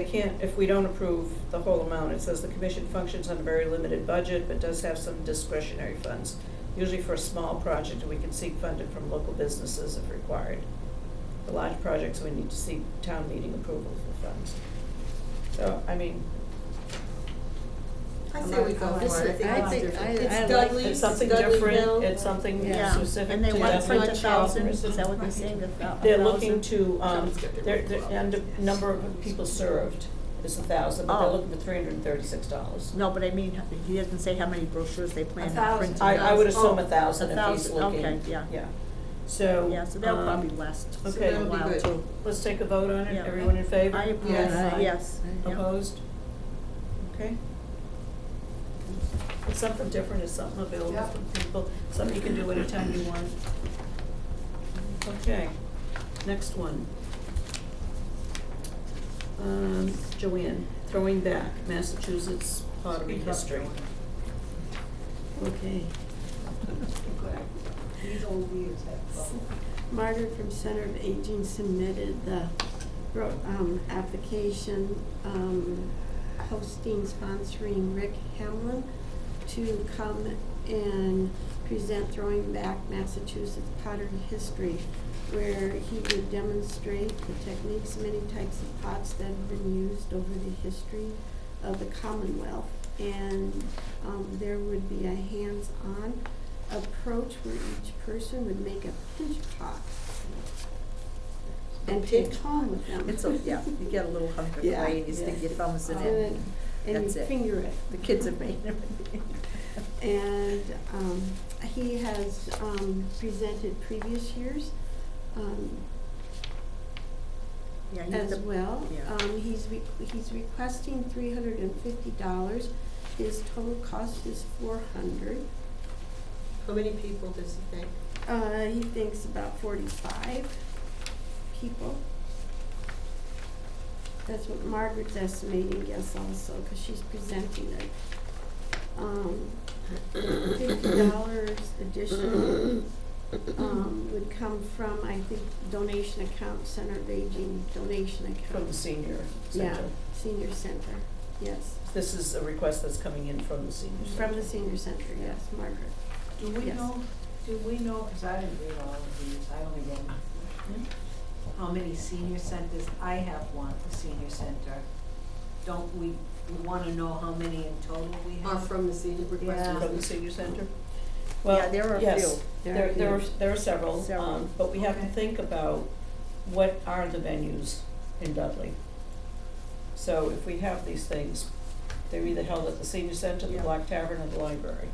can't, if we don't approve the whole amount, it says the commission functions on a very limited budget, but does have some discretionary funds. Usually for a small project, we can seek funding from local businesses if required. For large projects, we need to seek town meeting approval for funds. So, I mean, I say we go for it. This is- I think- it's I different. It's like- Dudley, it's something Dudley different, Hill. it's something Yeah. specific And they to want Dudley. 1,000, is that what they're saying, They're looking to, Someone's got their own club. and the number of people served is 1,000, but they're Oh. looking for $336. No, but I mean, he doesn't say how many brochures they plan on 1,000. printing. I would assume Oh, 1,000 if he's 1,000, looking. okay, yeah. Yeah, so. Yeah, so that'll probably last So Okay. a that'll be while good. too. Let's take a vote on it, Yeah. everyone in favor? I approve, Yes. yes. yeah. Opposed? Okay. It's something different, it's something available Yeah. for people, something you can do anytime you want. Okay, next one. Joanne, Throwing Back, Massachusetts Pottery Speak up, History. Okay. These old years have trouble. Margaret from Center of Aging submitted the application, sponsoring Rick Hamlin to come and present Throwing Back Massachusetts Pottery History, where he would demonstrate the techniques, many types of pots that have been used over the history of the Commonwealth. And there would be a hands-on approach where each person would make a pinch pot and take home with them. It's a, yeah, you get a little hunk of Yeah. clay and you stick your thumbs in And it. then- and That's you it. finger it. The kids have made it. And he has presented previous years Yeah, as well. yeah. He's requesting $350 his total cost is $400. How many people does he think? He thinks about 45 people. That's what Margaret's estimating, yes, also, because she's presenting it. $50 additional would come from, I think, donation account, Center of Aging donation account. From the senior Yeah, center. senior center, yes. This is a request that's coming in from the senior center. From the senior center, yes, Margaret. Do we Yes. know, because I didn't read all of these, I only read how many senior centers, I have one, a senior center. Don't we wanna know how many in total we Or have? from the senior request? From the senior center? Yeah, Well, there are a yes, few. there are several, Several. but we have to Okay. think about what are the venues in Dudley. So if we have these things, they're either held at the senior center, the Yeah. Black Tavern, or the library,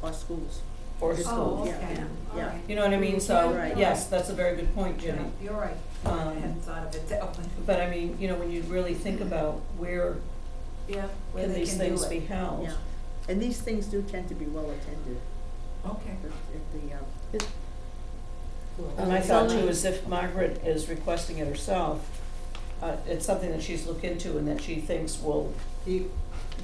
Or schools. or Oh, schools. Oh, okay, yeah, all yeah. right. You know what I mean? So, Right. yes, that's a very good point, Yeah, Jenny. you're right. I hadn't thought of it that way. But I mean, you know, when you really think about where Yeah, where can they these can do things it. be held? Yeah, and these things do tend to be well attended Okay. at the, And I It's thought only- too, as if Margaret is requesting it herself, it's something that she's looked into and that she thinks will You,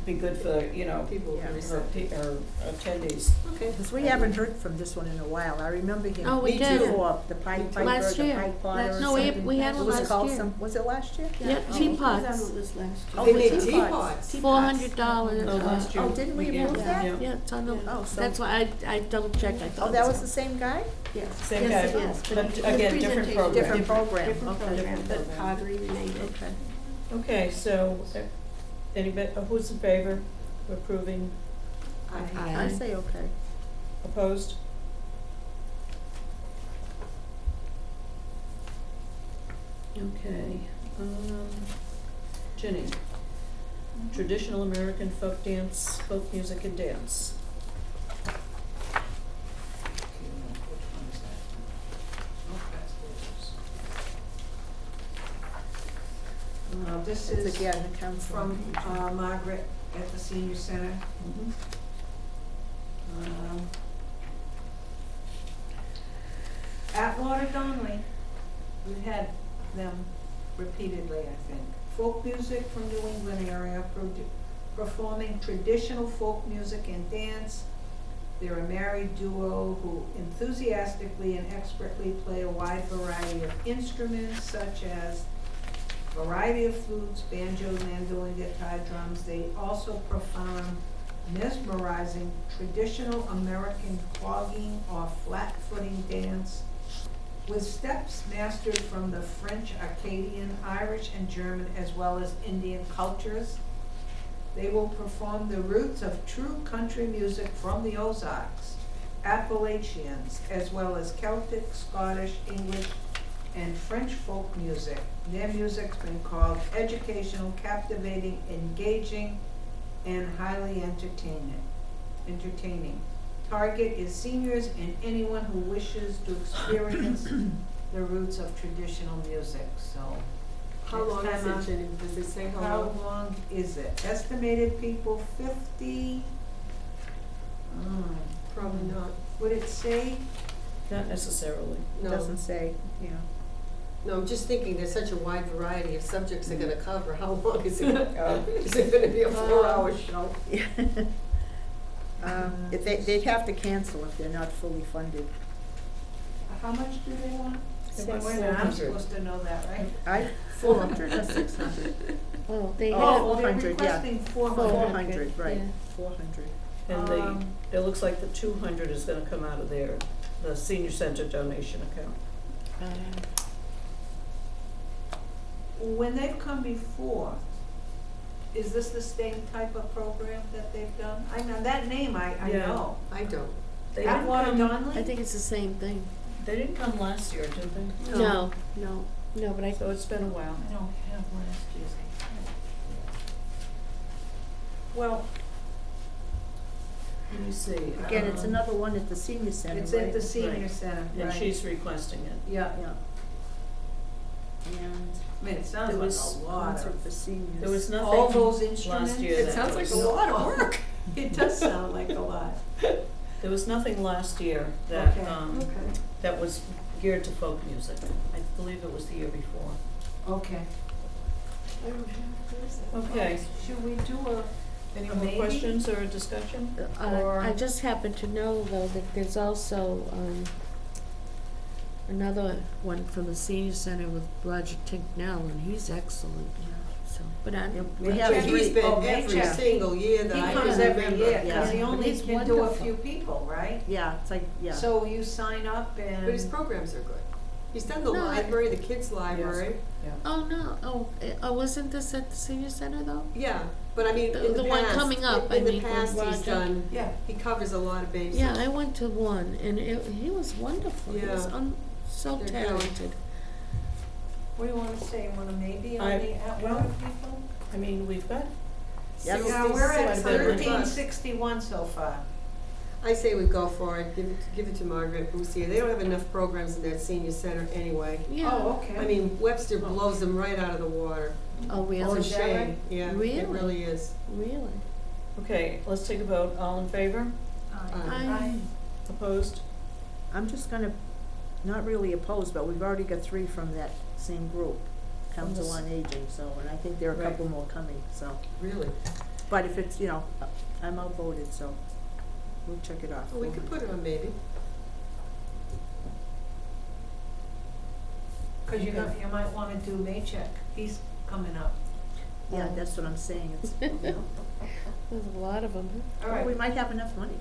be good for, you know, people Yeah. can her, receive. her attendees. Okay. because we haven't heard from this one in a while. I remember him. Oh, we Me did. too. Before, the Pied Piper, Last the year. Pied Potter or No, something. we had It one was last called year. some, was it last year? Yeah, Oh. teapots. That one was last Oh, They year. with made teapots. teapots. $400. Oh, last year. Oh, didn't we did, approve that? yeah. Yeah, it's on the, Oh, so- that's why I double checked, I thought. Oh, that was the same guy? Yes. Same Yes, guy, it is, but his again, different presentation- program. Different program, Different okay. program, but pottery related. Okay. Okay, so, who's in favor of approving, I say okay. opposed? Okay, Jenny, traditional American folk dance, folk music and dance. This It's is again, the council. from Margaret at the senior center. Atwater Donnelly, we've had them repeatedly, I think. Folk music from New England area, performing traditional folk music and dance. They're a married duo who enthusiastically and expertly play a wide variety of instruments such as variety of flutes, banjo, mandolin, guitar, drums. They also perform mesmerizing traditional American clogging or flat-footing dance with steps mastered from the French, Acadian, Irish, and German, as well as Indian cultures. They will perform the roots of true country music from the Ozarks, Appalachians, as well as Celtic, Scottish, English, and French folk music. Their music's been called educational, captivating, engaging, and highly entertaining. Target is seniors and anyone who wishes to experience the roots of traditional music, so. How long next is time it, Jenny? Does it say how How long? long is it? Estimated people 50, Probably not. would it say? Not necessarily. No. Doesn't say, yeah. No, I'm just thinking there's such a wide variety of subjects they're gonna cover. How long is it? Oh. Is it gonna be a 4-hour show? If they'd have to cancel if they're not fully funded. How much do they want? They want Wait a minute, I'm 400. supposed to know that, right? 400 or 600. Oh, they Oh, had, Oh, they're 400, yeah. requesting 400. 400, right, yeah. 400. And it looks like the 200 is gonna come out of the senior center donation account. When they've come before, is this the same type of program that they've done? I know, that name I Yeah. know. I don't. They didn't Atwater come, Donnelly? I think it's the same thing. they didn't come last year, did they? No, but I, So it's been a while. I don't have last year's. Well, let me see. Again, it's another one at the senior center, It's at right? the senior Right. center, And right? she's requesting it. Yeah. Yeah. And I mean, it sounds There like was a lot Concert of, for seniors. There was all nothing those instruments. last year It that sounds like was, a lot of work. It does sound like a lot. there was nothing last year that, Okay. Okay. that was geared to folk music. I believe it was the year before. Okay. I don't have this. Okay, Should we do any A more maybe? questions or discussion? Or- I just happen to know though that there's also, another one from the senior center with Roger Tinknell, and he's excellent, so, but I, Yeah, We we have have to He's three, been Oh, every Maycheck. single year that He I comes can every remember. year, cause he Yeah. only He's can do a wonderful. few people, right? yeah, it's like, yeah. So you sign up and. But his programs are good. He's done the No, I- library, the kids' library. oh, no, wasn't this at the senior center though? Yeah, but I mean, The- in the the one past, coming up, I in the mean, with past, he's Roger. done, Yeah. he covers a lot of bases. Yeah, I went to one, and he was wonderful, he was Yeah. so They're good. talented. What do you wanna say, you wanna maybe on I- the at-will well, people? I mean, we've got, Yeah, Yeah, we're at 6600 bucks. 1361 so far. I say we go for it, give it to Margaret Boussier. They don't have enough programs in that senior center anyway. Yeah. Oh, okay. I mean, Webster blows them right out of the water. Oh, It's really? a is that shame, right? yeah, Really? it really is. Really? okay, let's take a vote. All in favor? I, Opposed? I'm just gonna, not really opposed, but we've already got three from that same group, Council this- on Aging, so, and I think there are a Right. couple more coming, so. Really. But if it's, I'm outvoted, so we'll check it off. Well, we could put it on maybe. Cause you Okay. you might wanna do Maycheck, he's coming up. Yeah, that's what I'm saying, it's, there's a lot of them, huh? All well, we right. might have enough money,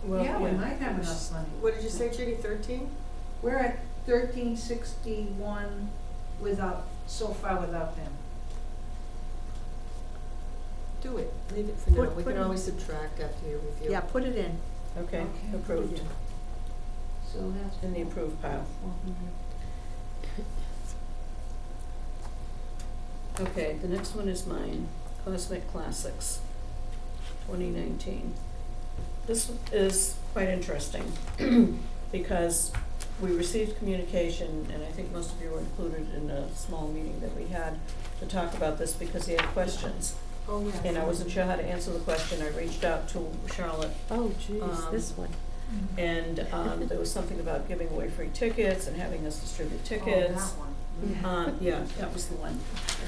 Well, Yeah, we might have enough money. What did you say, Judy, 13? We're at 1361 without, so far without them. Do it, leave it for now. Put- We put can in- always subtract after your review. Yeah, put it in. Okay, Okay. approved, So that's. in the approved pile. Okay, the next one is mine, Cosmic Classics, 2019. This is quite interesting, because we received communication, and I think most of you were included in a small meeting that we had to talk about this, because he had questions. Oh, yeah. And I wasn't sure how to answer the question. I reached out to Charlotte, Oh, geez, this one. and there was something about giving away free tickets and having us distribute Oh, tickets. that one. Yeah, that was the one.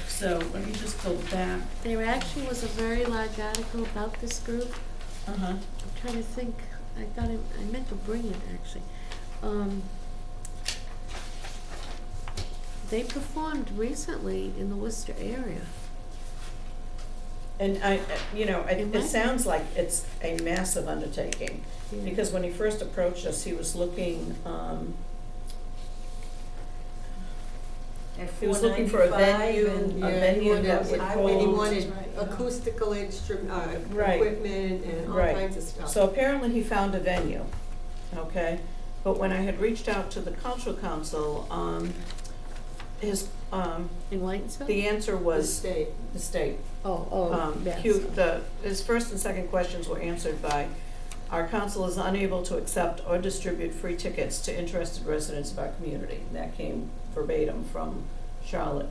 So let me just go back. There actually was a very large article about this group. Uh-huh. I'm trying to think, I meant to bring it actually. They performed recently in the Worcester area. And It might it be. sounds like it's a massive undertaking, Yeah. because when he first approached us, he was looking, At he was looking for a 495 venue, and- a Yeah, venue he wanted- that would I And he hold. wanted Right, yeah. acoustical Right. equipment and all Right. kinds of stuff. So apparently he found a venue, okay? But when I had reached out to the cultural council, his, In Whitensville? the answer The was state. the state. Yes. His first and second questions were answered by, our council is unable to accept or distribute free tickets to interested residents of our community. And that came verbatim from Charlotte.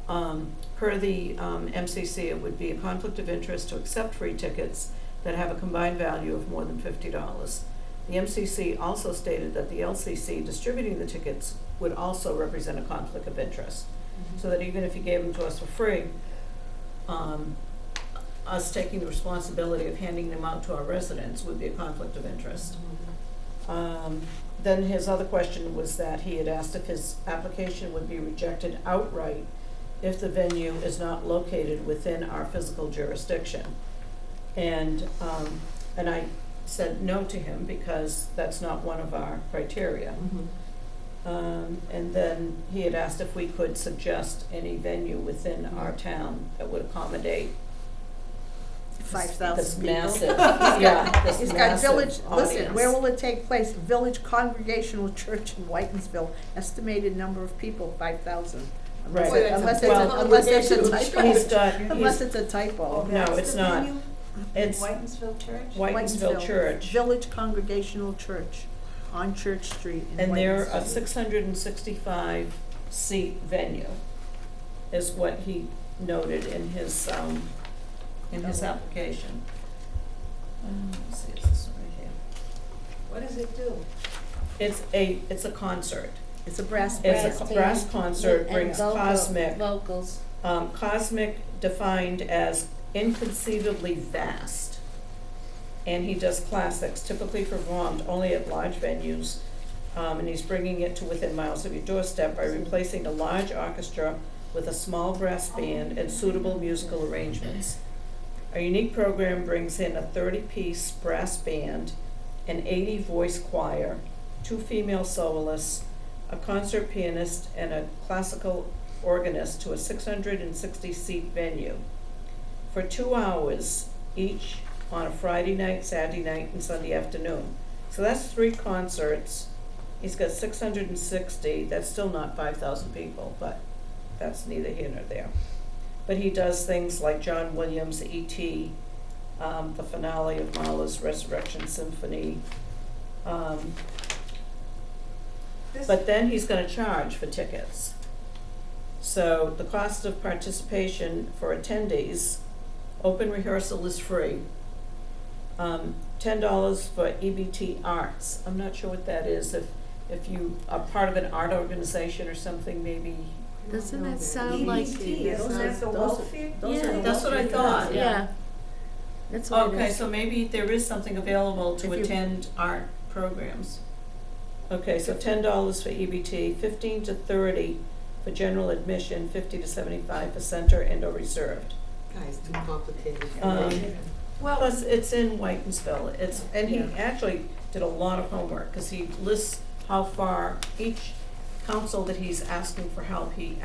Per the MCC, it would be a conflict of interest to accept free tickets that have a combined value of more than $50. The MCC also stated that the LCC distributing the tickets would also represent a conflict of interest. So that even if he gave them to us for free, us taking the responsibility of handing them out to our residents would be a conflict of interest. Then his other question was that he had asked if his application would be rejected outright if the venue is not located within our physical jurisdiction. And I said no to him because that's not one of our criteria. And then he had asked if we could suggest any venue within our town that would accommodate 5,000 this people. massive, yeah, this It's got massive village, listen, audience. where will it take place? Village Congregational Church in Whitensville, estimated number of people, 5,000. Right. Boy, that's a Unless big it's a, unless it's a congregation. typo. He's got, Unless he's, it's a typo. no, it's not. It's Whitensville Church? Whitensville Church. Village Congregational Church on Church Street in Whitensville. And they're a 665 seat venue. is what he noted in his application. Let's see, it's this one right here. What does it do? It's a concert. It's a brass It's band. a brass concert, and brings cosmic, vocals. cosmic defined as inconceivably vast. And he does classics, typically performed only at large venues, and he's bringing it to within miles of your doorstep by replacing a large orchestra with a small brass band and suitable musical arrangements. A unique program brings in a 30-piece brass band, an 80-voice choir, 2 female soloists, a concert pianist, and a classical organist to a 660-seat venue for 2 hours each on a Friday night, Saturday night, and Sunday afternoon. So that's 3 concerts. He's got 660, that's still not 5,000 people, but that's neither here nor there. But he does things like John Williams' E.T., the finale of Mahler's Resurrection Symphony. But then he's gonna charge for tickets. So the cost of participation for attendees, open rehearsal is free. $10 for EBT Arts. I'm not sure what that is. If you are part of an art organization or something, maybe. Doesn't that sound like? EBT, isn't that the welfare? Yeah. That's what I thought. Yeah. That's what it Okay, is. so maybe there is something available to If you- attend art programs. Okay, so $10 for EBT, 15 to 30 for general admission, 50 to 75 for center and or reserved. Guys, too complicated. Well, plus it's in Whitensville, and he Yeah. actually did a lot of homework, cause he lists how far each council that he's asking for help, he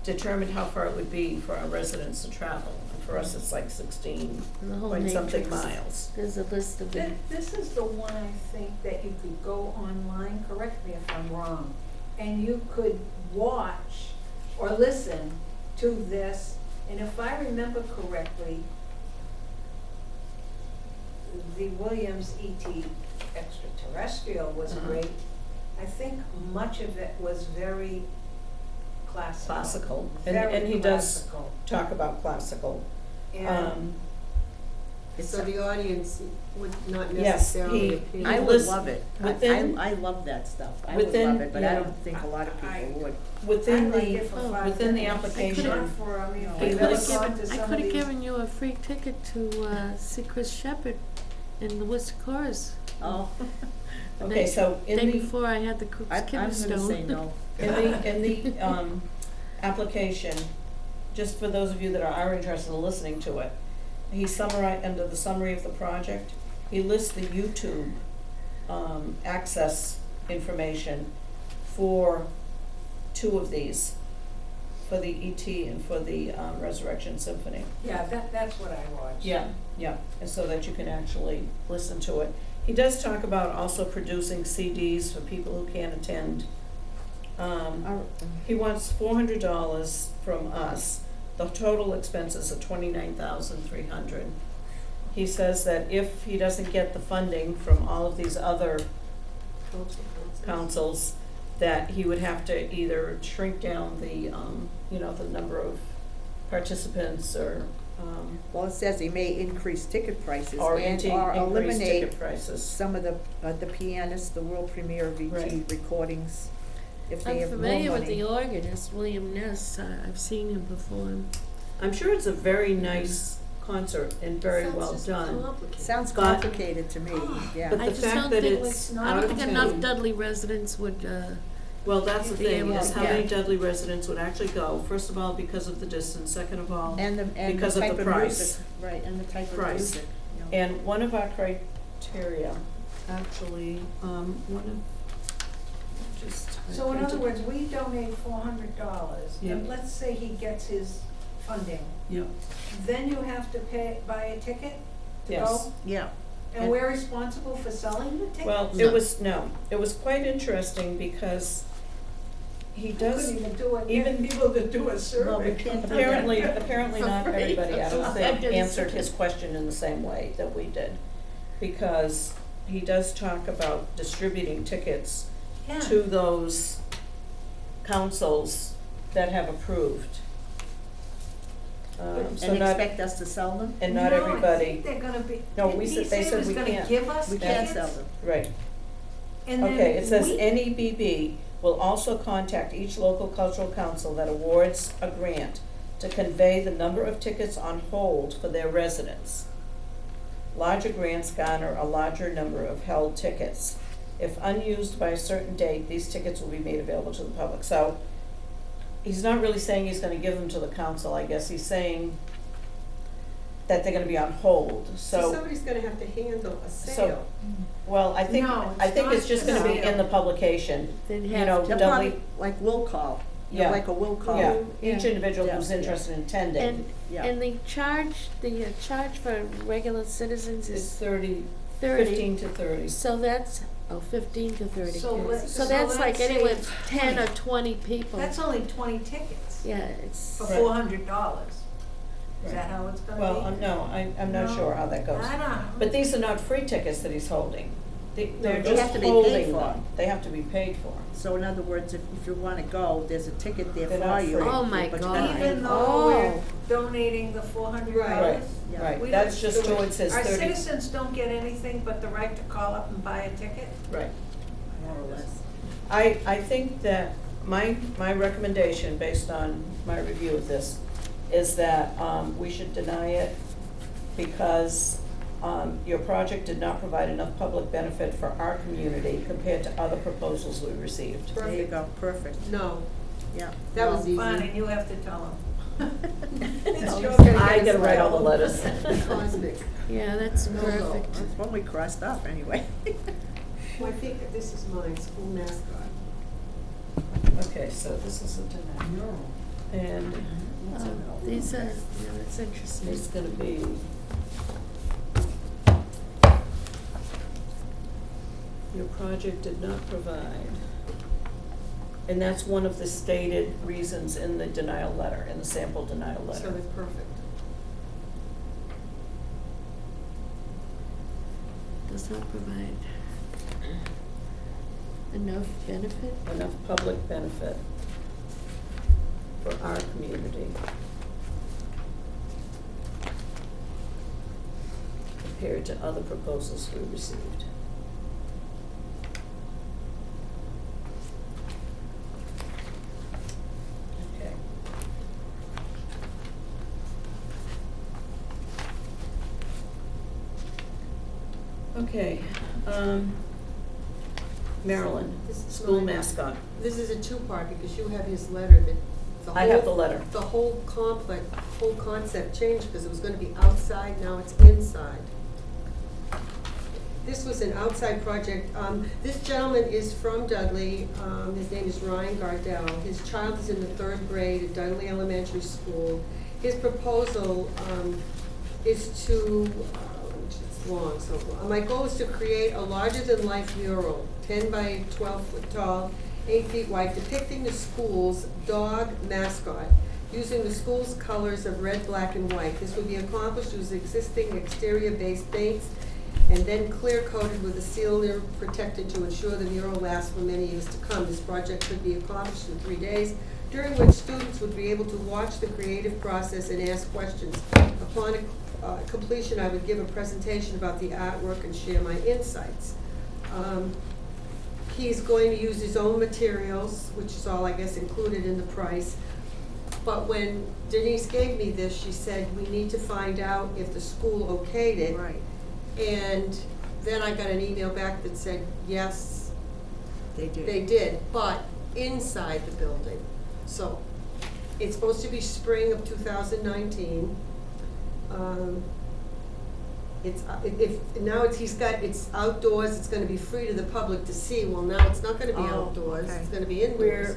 determined how far it would be for our residents to travel, and for us it's like 16 And the whole point something matrix. miles. There's a list of it. This is the one I think that you could go online, correct me if I'm wrong, and you could watch or listen to this, and if I remember correctly, the Williams E.T. Extraterrestrial was Uh-huh. great. I think much of it was very classical. Classical, Very and he does classical. talk about classical. And So the audience would not Yes, necessarily he- appear. I would list- love it. within- I love that stuff. I would within- love it, but I yeah. don't think a lot of people would. Within I'd like the, it for oh, 5 within the minutes. application, Not for, I mean, if he you've ever lists- gone to some I of could have these- given you a free ticket to see Chris Shepherd in the Worcester Chorus. Oh, The okay, day- so in Day the, before I had the Cook's I'm gonna say Kivingstone. no. in the application, just for those of you that are interested in listening to it, he summarized, under the summary of the project, he lists the YouTube, access information for 2 of these, for the ET and for the, Resurrection Symphony. Yeah, that's what I watched. Yeah, yeah, and so that you can actually listen to it. He does talk about also producing CDs for people who can't attend. He wants $400 from us. The total expenses are $29,300. He says that if he doesn't get the funding from all of these other councils, that he would have to either shrink down the, the number of participants or, Well, it says he may increase ticket prices or and increase or eliminate ticket prices. some of the pianists, the world premiere of ET Right. recordings, if they I'm have more familiar with money. the organist, William Ness. I've seen him perform. I'm sure it's a very nice concert and very well done. Sounds but- complicated to me, yeah. But I the just fact don't that think it's I out don't of think enough town. Dudley residents would, Well, that's the be thing, able is to- how many yeah. Dudley residents would actually go? First of all, because of the distance, second of all, And the because of type the of price. music, right, and the type of Price. music, you know. and one of our criteria, actually, one of, just. So in other words, we donate $400, Yeah. and let's say he gets his funding, Yeah, then you have to buy a ticket to yes. go? Yeah, And we're responsible for selling the tickets? Well, it was quite interesting because he We does, couldn't even do it, even- get people to do a well, we survey. can't do that. apparently not everybody, I don't think, Right. answered his question in the same way that we did. Because he does talk about distributing tickets Yeah. to those councils that have approved. So And not, expect us to sell them? and not No, I everybody, think they're gonna be, No, didn't we he said- they say said he was we gonna can't. give us We can't tickets? sell them. right. And then Okay, it says we- NEBB will also contact each local cultural council that awards a grant to convey the number of tickets on hold for their residents. Larger grants garner a larger number of held tickets. If unused by a certain date, these tickets will be made available to the public. So, he's not really saying he's gonna give them to the council, I guess he's saying that they're gonna be on hold, So so, somebody's gonna have to handle a sale. well, I think, No, I think it's it's just not gonna be the in the publication, They'd you have know, to- They'll Dudley, probably, like will call, you know, Yeah. like a will call. yeah, Yeah. each individual Yeah, who's yeah. interested in attending And, Yeah. and the charge for regular citizens is is 30, 30. 15 to 30. So that's, 15 to 30. So let's- So so that's like let's say anywhere it's 10 or 20. 20 people. That's only 20 tickets Yeah, it's, for Right. $400. Is Right. that how it's gonna be? Well, no, I'm not No. sure how that goes. I don't know. But these are not free tickets that he's holding. They're they just have to be paid holding for. them. They have to be paid for. So in other words, if you wanna go, there's a ticket there They're for not you. free. Oh my but you gotta God. pay Even for it. though we're Oh. donating the $400? Right. Yeah. Right, We that's don't- just towards his Our 30. citizens don't get anything but the right to call up and buy a ticket? Right. More or less. I think that my recommendation, based on my review of this, is that we should deny it because your project did not provide enough public benefit for our community compared to other proposals we received. There you go, perfect, No, yeah. that was easy. Fine, and you have to tell them. It's No, your he's gonna I get gotta his write all the bill. letters. Cosmic. yeah, that's No, no. perfect. That's one we crossed off anyway. Well, I think that this is mine, school mascot. Okay, so this is a denial. And What's Oh, in it? these are, yeah, that's interesting. it's gonna be your project did not provide. And that's one of the stated reasons in the denial letter, in the sample denial So letter. that's perfect. Does not provide enough benefit? Enough public benefit for our community compared to other proposals we received. Okay. Okay, Marilyn, This is school mine. mascot. This is a two-part because you have his letter that the whole. I have the letter. The whole whole concept changed because it was gonna be outside, now it's inside. This was an outside project. This gentleman is from Dudley. His name is Ryan Gardell. His child is in the 3rd grade at Dudley Elementary School. His proposal is to, which is long, so my goal is to create a larger-than-life mural, 10 by 12 foot tall, 8 feet wide, depicting the school's dog mascot, using the school's colors of red, black, and white. This would be accomplished using existing exterior-based paints and then clear-coated with a sealer protected to ensure the mural lasts for many years to come. This project could be accomplished in 3 days, during which students would be able to watch the creative process and ask questions. Upon completion, I would give a presentation about the artwork and share my insights. He's going to use his own materials, which is all, I guess, included in the price. But when Denise gave me this, she said, we need to find out if the school okayed it. Right, And then I got an email back that said, yes, they do. they did, but inside the building. So, it's supposed to be spring of 2019. It's outdoors, it's gonna be free to the public to see. Well, now it's not gonna be Oh, outdoors, okay. it's gonna be indoors.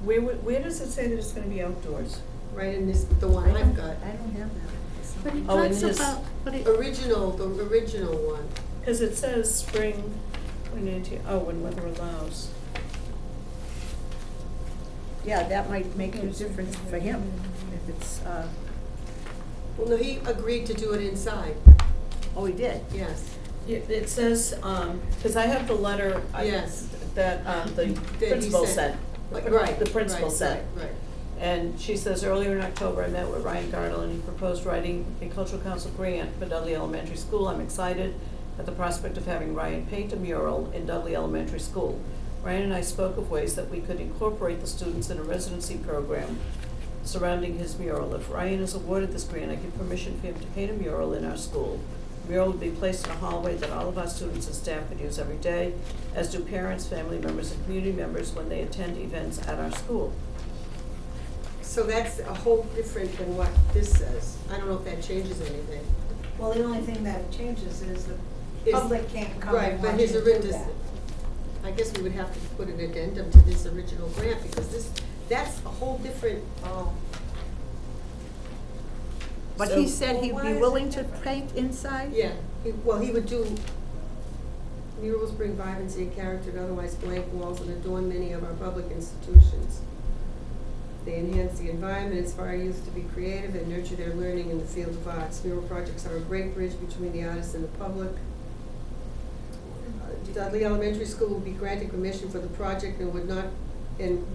Where does it say that it's gonna be outdoors? Right in this, the one I've got. I don't have that. But it Oh, and talks this- about, but it, The original one. Because it says spring, when weather allows. Yeah, that might make a difference for him, if it's, Well, no, he agreed to do it inside, oh, he did? yes. It says, because I have the letter Yes. that the he principal sent. sent. Right. The principal right, said. Right, And she says, earlier in October, I met with Ryan Gardel and he proposed writing a cultural council grant for Dudley Elementary School. I'm excited at the prospect of having Ryan paint a mural in Dudley Elementary School. Ryan and I spoke of ways that we could incorporate the students in a residency program surrounding his mural. If Ryan is awarded this grant, I give permission for him to paint a mural in our school. The mural would be placed in a hallway that all of our students and staff could use every day, as do parents, family members, and community members when they attend events at our school. so that's a whole different than what this says. I don't know if that changes anything. Well, the only thing that changes is the Is- public can't come Right, and but watch his you do original, that. I guess we would have to put an addendum to this original grant, because that's a whole different, But So- he said Well, he'd why be is it willing to different? paint inside? yeah, he would do, murals bring vibrancy and character to otherwise blank walls and adorn many of our public institutions. They enhance the environment, inspire youth to be creative, and nurture their learning in the field of arts. Mural projects are a great bridge between the artists and the public. Dudley Elementary School will be granted permission for the project and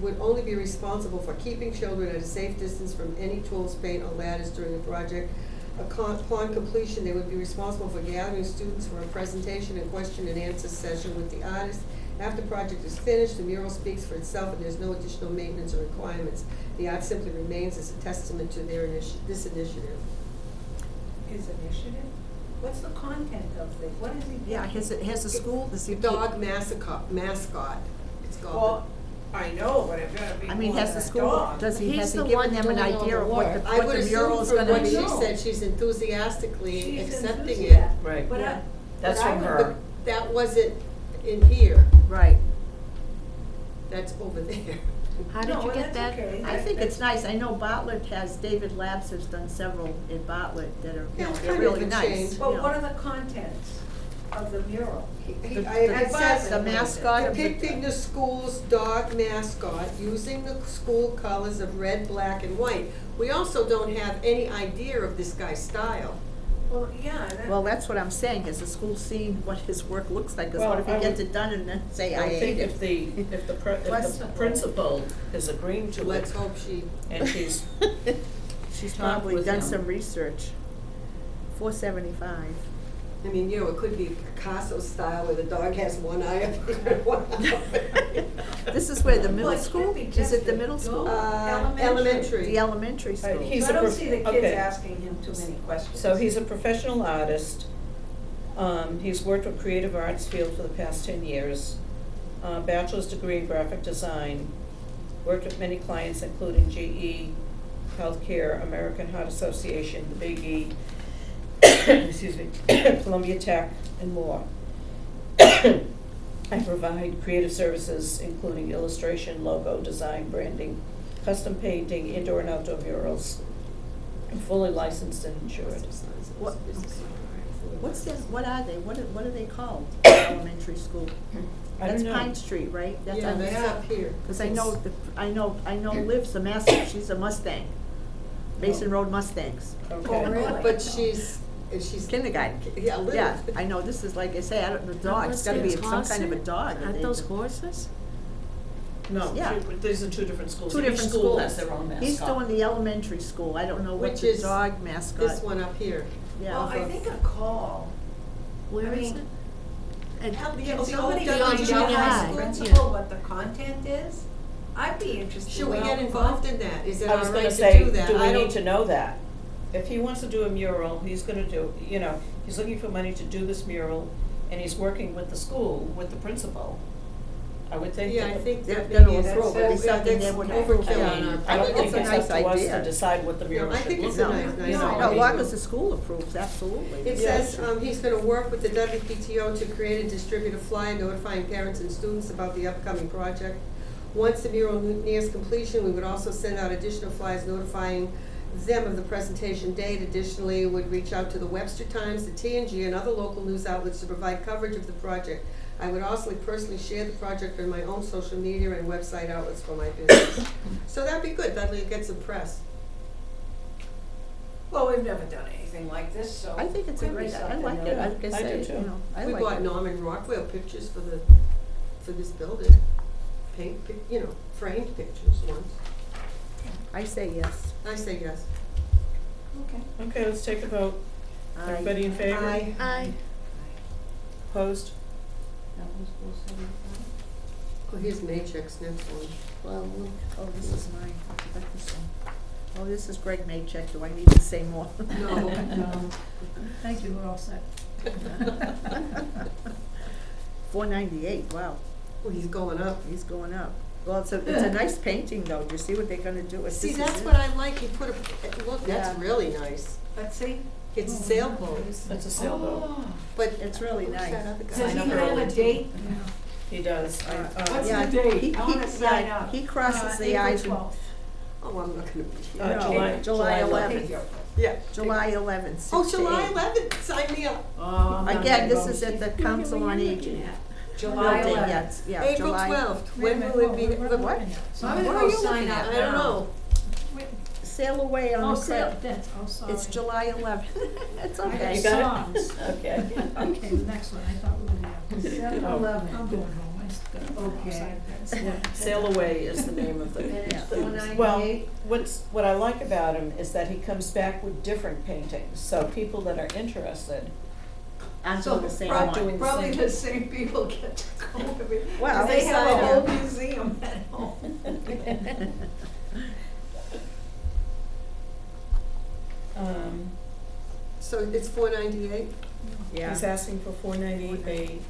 would only be responsible for keeping children at a safe distance from any tools, paint, or ladders during the project. Upon completion, they would be responsible for gathering students for a presentation and question and answer session with the artist. After the project is finished, the mural speaks for itself and there's no additional maintenance or requirements. The art simply remains as a testament to this initiative. His initiative? What's the content of the, what is he? Yeah, has the school, does he? Dog mascot, it's called. Well, I know, but it's gotta be I mean, more has than the a school, dog. does he, He's has he the given one them an doing all idea the of what work. I what would the mural assume is from gonna what be? she know. said, she's enthusiastically She's accepting it. enthusiastic. Right. But Yeah. That's but I from would- her. But that wasn't in here, Right. that's over there. How did No, you get that's that? okay. I think it's nice. I know Bartlett has, David Labs has done several in Bartlett that are, Yeah, it's they're kind of really a nice. change. you But know. what are the contents of the mural? It says The mascot of depicting the school's dog mascot using the school colors of red, black, and white. We also don't have any idea of this guy's style. Well, yeah, that. Well, that's what I'm saying. Has the school seen what his work looks like? 'Cause Well, what if he I gets would- it done and then say, I I think ate if it? the Plus- principal is agreeing to Let's it, hope she, and she's She's talked probably with done him. some research. $475. I mean, you know, it could be Picasso style where the dog has one eye up here and one out. This is where the Well, middle it could school? be Is just it the a middle school? dog. The elementary school. he's So I a don't see the kids okay. asking him too many questions. So he's a professional artist. He's worked with creative arts field for the past 10 years. Bachelor's degree in graphic design. Worked with many clients including GE, Healthcare, American Heart Association, the Big E, excuse me, Columbia Tech, and more. I provide creative services including illustration, logo, design, branding, custom painting, indoor and outdoor murals. I'm fully licensed and insured. What- what are they? What are they called? Elementary school. I don't That's know. Pine Street, right? That's Yeah, on- that's up here. Cause I know Liv's a Mastiff, she's a Mustang. Mason Road Mustangs. Okay. Oh, really? But she's Kindergarten. Yeah, little. Yeah, I know, this is like I say, the dog, it's gotta be some kind of a dog. Aren't those horses? No, Yeah. these are two different schools. Two different Each school has schools. their own mascot. He's doing the elementary school, I don't know what Which the is dog mascot. This one up here. Yeah. Well, I think a call. Where I is mean, it? And Can the old somebody Dudley on Junior the high High, school yeah. principal what the content is? I'd be interested. Should we to get know. involved in that? Is it I all was right gonna to say, do that? do we I need don't- to know that? If he wants to do a mural, he's gonna do, he's looking for money to do this mural, and he's working with the school, with the principal. I would think. Yeah, I that- think They're that gonna maybe approve it. that's, It's something they that's would overkill approve. I on mean, our. I don't think it's a it's nice up to us idea. to decide what the mural I should think look it's a like. nice No, idea. as long as the school approves, absolutely. It Yeah. says, he's gonna work with the Dudley PTO to create and distribute a flyer notifying parents and students about the upcoming project. Once the mural nears completion, we would also send out additional flyers notifying them of the presentation date. Additionally, would reach out to the Webster Times, the TNG, and other local news outlets to provide coverage of the project. I would also personally share the project on my own social media and website outlets for my business. So that'd be good, Dudley gets some press. Well, we've never done anything like this, so. I think it's a could be great, I something like to- it, like I I say, do too. you know, I We like bought it. Norman Rockwell pictures for this building. framed pictures once. I say yes. I say yes. Okay. Okay, let's take a vote. Everybody in favor? Aye. Aye. Opposed? That was 475. Oh, here's Maycheck's next one. Well, Oh, this is mine. I forgot this one. Oh, this is Greg Maycheck. Do I need to say more? No. No. Thank you, we're all set. 498, wow, Well, he's going up. he's going up. Well, it's a nice painting though. Do you see what they're gonna do? If See, this is that's it- what I like, he put a, look, Yeah. that's really nice. Let's see. It's a sailboat. That's a sailboat. Oh. But It's really who's nice. that other guy? Does he Sign up have a early. date? Yeah. He does. What's Yeah, the date? he- I wanna he- sign yeah, up. He crosses the eyes. April 12th. Oh, I'm not gonna be here. Uh, No, July- July July 11th. Yeah. July 11th, 6 Oh, to July 8. 11th, sign me up. Oh, I'm not Again, gonna this go. is at the Council on Aging. July Building, 11th. yes, yeah, April July. 12th, Wait a when minute, will it be? we're what? looking at. So I'm What gonna are go you sign looking up at? I don't now. know. Wait, Sail away on oh, the sale, crib. that's, oh, sorry. It's July 11th. It's I got okay. You got songs. Okay. Okay, the next one, I thought we were there. 7-11. I'm going home, I just got Okay. outside bed. Yeah, Sail Away is the name of the. And it's Yeah. 498. Well, what I like about him is that he comes back with different paintings, so people that are interested I'm So doing the same prob- one. doing the Probably same. the same people get to go every, Well, they have a sign whole up. museum at home. So it's 498? Yeah. He's asking for 498,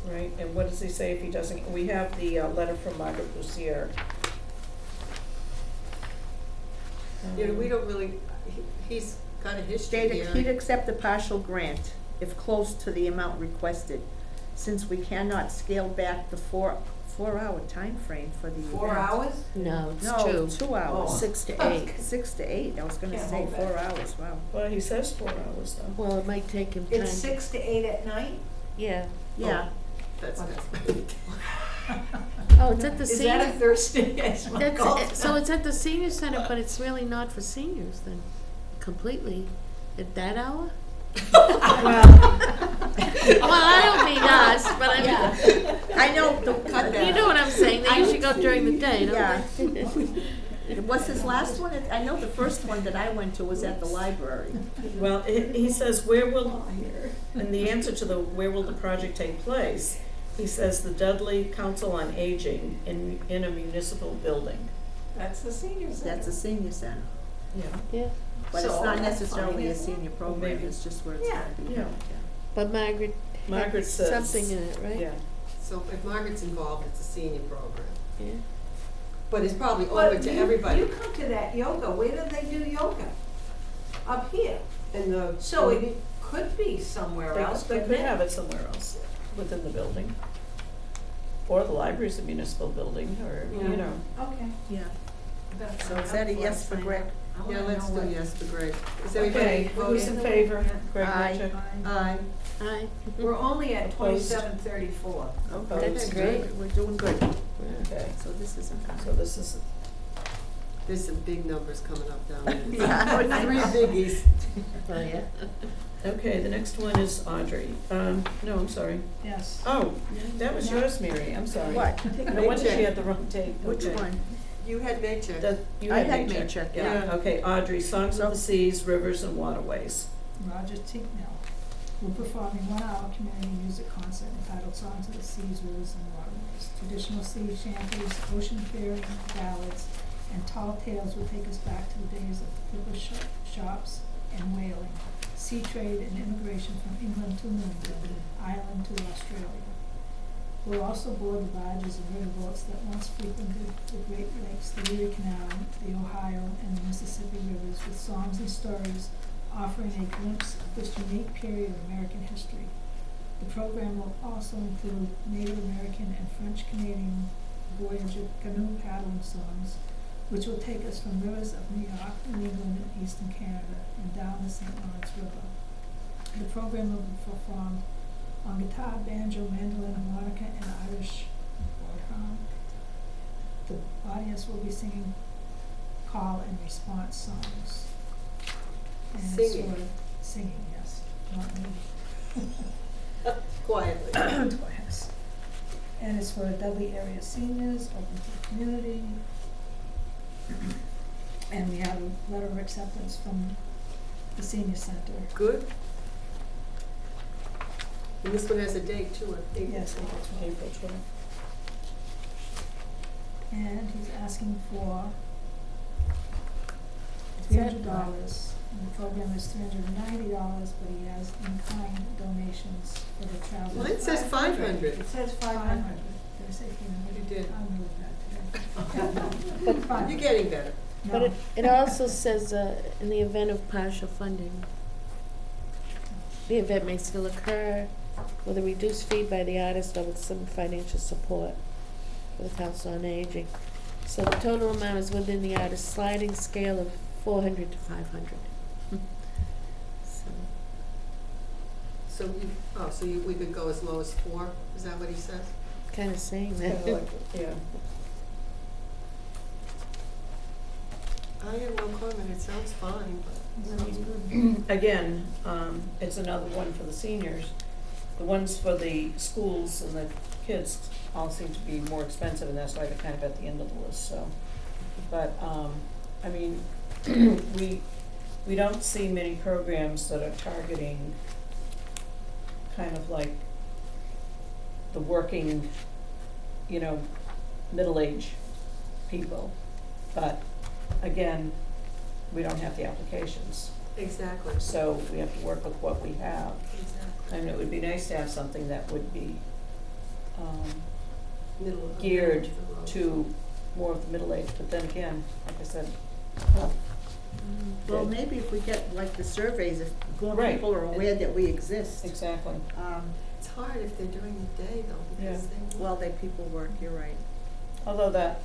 right, and what does he say if he doesn't, we have the letter from Margaret Lucier. Yeah, we don't really, he's got a history He'd here. accept a partial grant if close to the amount requested, since we cannot scale back the four-hour time frame for the event. 4 hours? no, it's No, 2. 2 hours. Oh. 6 to 8. 6 to 8, I was gonna Can't say hold 4 back. hours, wow. Well, he says 4 hours though. Well, it might take him time. It's 6 to 8 at night? Yeah. Yeah, That's Okay. nice. Oh, it's at the Is that a senior. Thursday? Yes, my God. So it's at the senior center, but it's really not for seniors then, completely, at that hour? Well, Well, I don't mean us, but I mean, I know, Cut that you know what I'm saying, they usually go during the day, don't yeah. they? What's his last one? I know the first one that I went to was at the library. well, he says, where will, in the answer to the, where will the project take place? He says the Dudley Council on Aging in a municipal building. That's the senior center. That's a senior center, Yeah. Yeah, but it's So not that's necessarily fine, a isn't it? senior program, maybe. it's just where it's Yeah, gonna be yeah. held, but Margaret Margaret had says. something in it, right? Yeah. So if Margaret's involved, it's a senior program. Yeah. But it's probably But open to you- everybody. You come to that yoga, where do they do yoga? Up here. And the. So it could be somewhere else, They couldn't could it? have it somewhere else within the building. Or the library's a municipal building, or, you Yeah. know. Okay. yeah. Better So sign is that a up yes it, for sign Greg? up. I Yeah, wanna let's know do what- yes for Greg. Is everybody Okay, who's in voting? favor? Greg Aye. Mitchell? Aye. Aye. We're only at Opposed? 2734. Opposed? That's great. We're doing good. Okay, So this isn't. so this is, There's some big numbers coming up down there. Yeah. 3 biggies. Oh, yeah. okay, the next one is Audrey. No, I'm sorry. Yes. Oh, that was yours, Mary, I'm sorry. What? No wonder she had the wrong date. Which Okay. one? You had Maycheck. That, you I had had Maycheck. Maycheck, yeah. Okay, Audrey, Songs of the Seas, Rivers and Waterways. Roger Tinknell will perform a 1-hour community music concert entitled Songs of the Seas, Rivers, and Waterways. Traditional sea shanties, ocean faring ballads, and tall tales will take us back to the days of flipper shops and whaling, sea trade and immigration from England to New England, Ireland to Australia. We'll also board the barges and river boats that once frequented the Great Lakes, the Erie Canal, the Ohio, and the Mississippi rivers with songs and stories offering a glimpse of this unique period of American history. The program will also include Native American and French Canadian Voyager canoe paddling songs, which will take us from rivers of New York, New England, and eastern Canada, and down the St. Lawrence River. The program will be performed on guitar, banjo, mandolin, harmonica, and Irish horn. The audience will be singing call and response songs. And Singing. sort of singing, yes, not me. Quietly. Yes. And it's for Dudley area seniors, open to the community. And we have a letter of acceptance from the senior center. Good. And this one has a date too, I think. Yes, April 12th. and he's asking for Is that $300. And the program is $390, but he has in-kind donations for the travel. Mine says 500. It says 500. 500. Did I say 300? You did. I'm really bad today. 500. You're getting better. But No. it also says, in the event of partial funding, the event may still occur with a reduced fee by the artist or with some financial support for the Council on Aging. So the total amount is within the artist's sliding scale of 400 to 500. So, We could go as low as 4, is that what he says? kind of saying Kinda that. like, yeah. I have no comment, it sounds fine, but. Sounds good. Again, it's another one for the seniors. The ones for the schools and the kids all seem to be more expensive, and that's why they're kind of at the end of the list, so. But, I mean, we don't see many programs that are targeting kind of like the working, middle-aged people. But again, we don't have the applications, Exactly. so we have to work with what we have. Exactly. And it would be nice to have something that would be Middle of geared the road. to more of the middle age, but then again, like I said, Well, maybe if we get like the surveys, if more Right. people are aware that we exist. exactly. It's hard if they're during the day though, because Yeah. they. Well, people work, you're right. Although that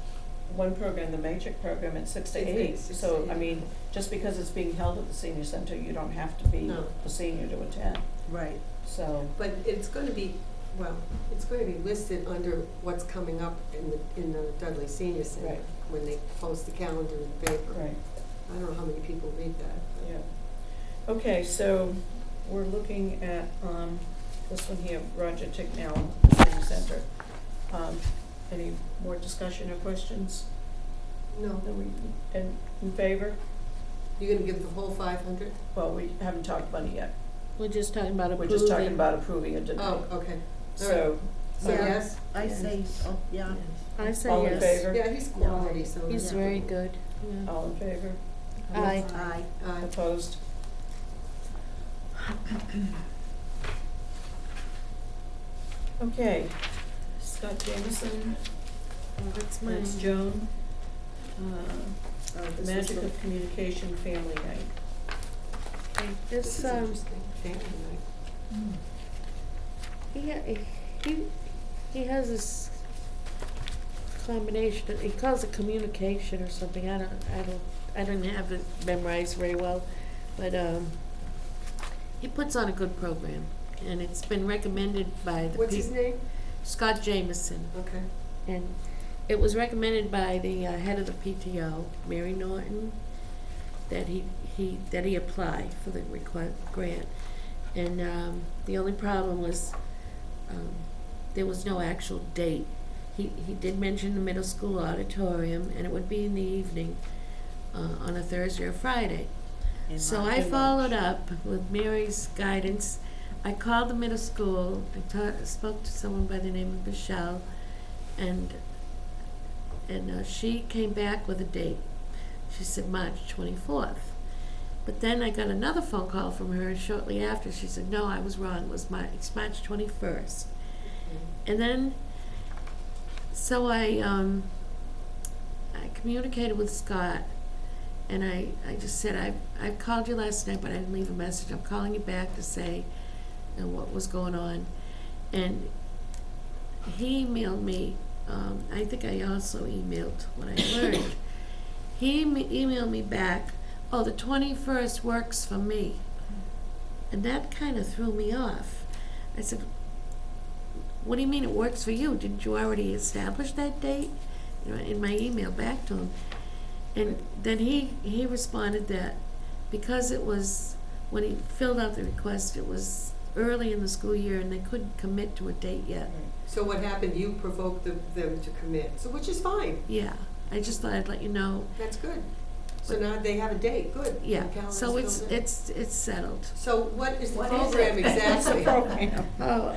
one program, the Magic program, it's 6 to It 8, is 6 so, to I 8. mean, just because it's being held at the senior center, you don't have to be No. a senior to attend, Right. so. But it's gonna be, it's gonna be listed under what's coming up in the Dudley Senior Center. Right. When they post the calendar in the paper. Right, I don't know how many people read that. but- yeah. Okay, so we're looking at, this one here, Roger Ticknell, Senior Center. Any more discussion or questions? No, Are we in favor? you're gonna give the whole 500? Well, we haven't talked money yet. We're just talking about We're approving. just talking about approving it tonight. Oh, okay. So, So Yeah. yes? I Yes. say, yeah. I say all in yes. favor? Yeah, he's quality, so. He's that's very good. good. Yeah. All in favor? Aye. Aye. Aye. Opposed? Okay, Scott Jameson, That's mine. that's Joan. Oh, The this is Magic the- of Communication Family Night. Okay, This This, is interesting. Family night. he has this combination, he calls it communication or something, I don't have it memorized very well, but, he puts on a good program, and it's been recommended by the What's his name? Scott Jameson, Okay. and it was recommended by the head of the PTO, Mary Norton, that he apply for the grant. And the only problem was there was no actual date. He did mention the middle school auditorium, and it would be in the evening on a Thursday or Friday. And So not I too followed much. up with Mary's guidance. I called the middle school. I spoke to someone by the name of Michelle, and she came back with a date. She said March 24th. But then I got another phone call from her shortly after. She said, no, I was wrong. It's March 21st. And then, so I communicated with Scott, and I just said, I called you last night, but I didn't leave a message. I'm calling you back to say what was going on. And he emailed me, I think I also emailed what I learned. He emailed me back, oh, the 21st works for me. And that kind of threw me off. I said, what do you mean it works for you? Didn't you already establish that date? In my email back to him. And then he responded that because it was, when he filled out the request, it was early in the school year and they couldn't commit to a date yet. So what happened, you provoked them to commit, so, which is fine, Yeah, I just thought I'd let you know. that's good. So now they have a date, good. Yeah, The calendar's so it's, filled in. it's settled. So what is the What is program it? exactly? Oh,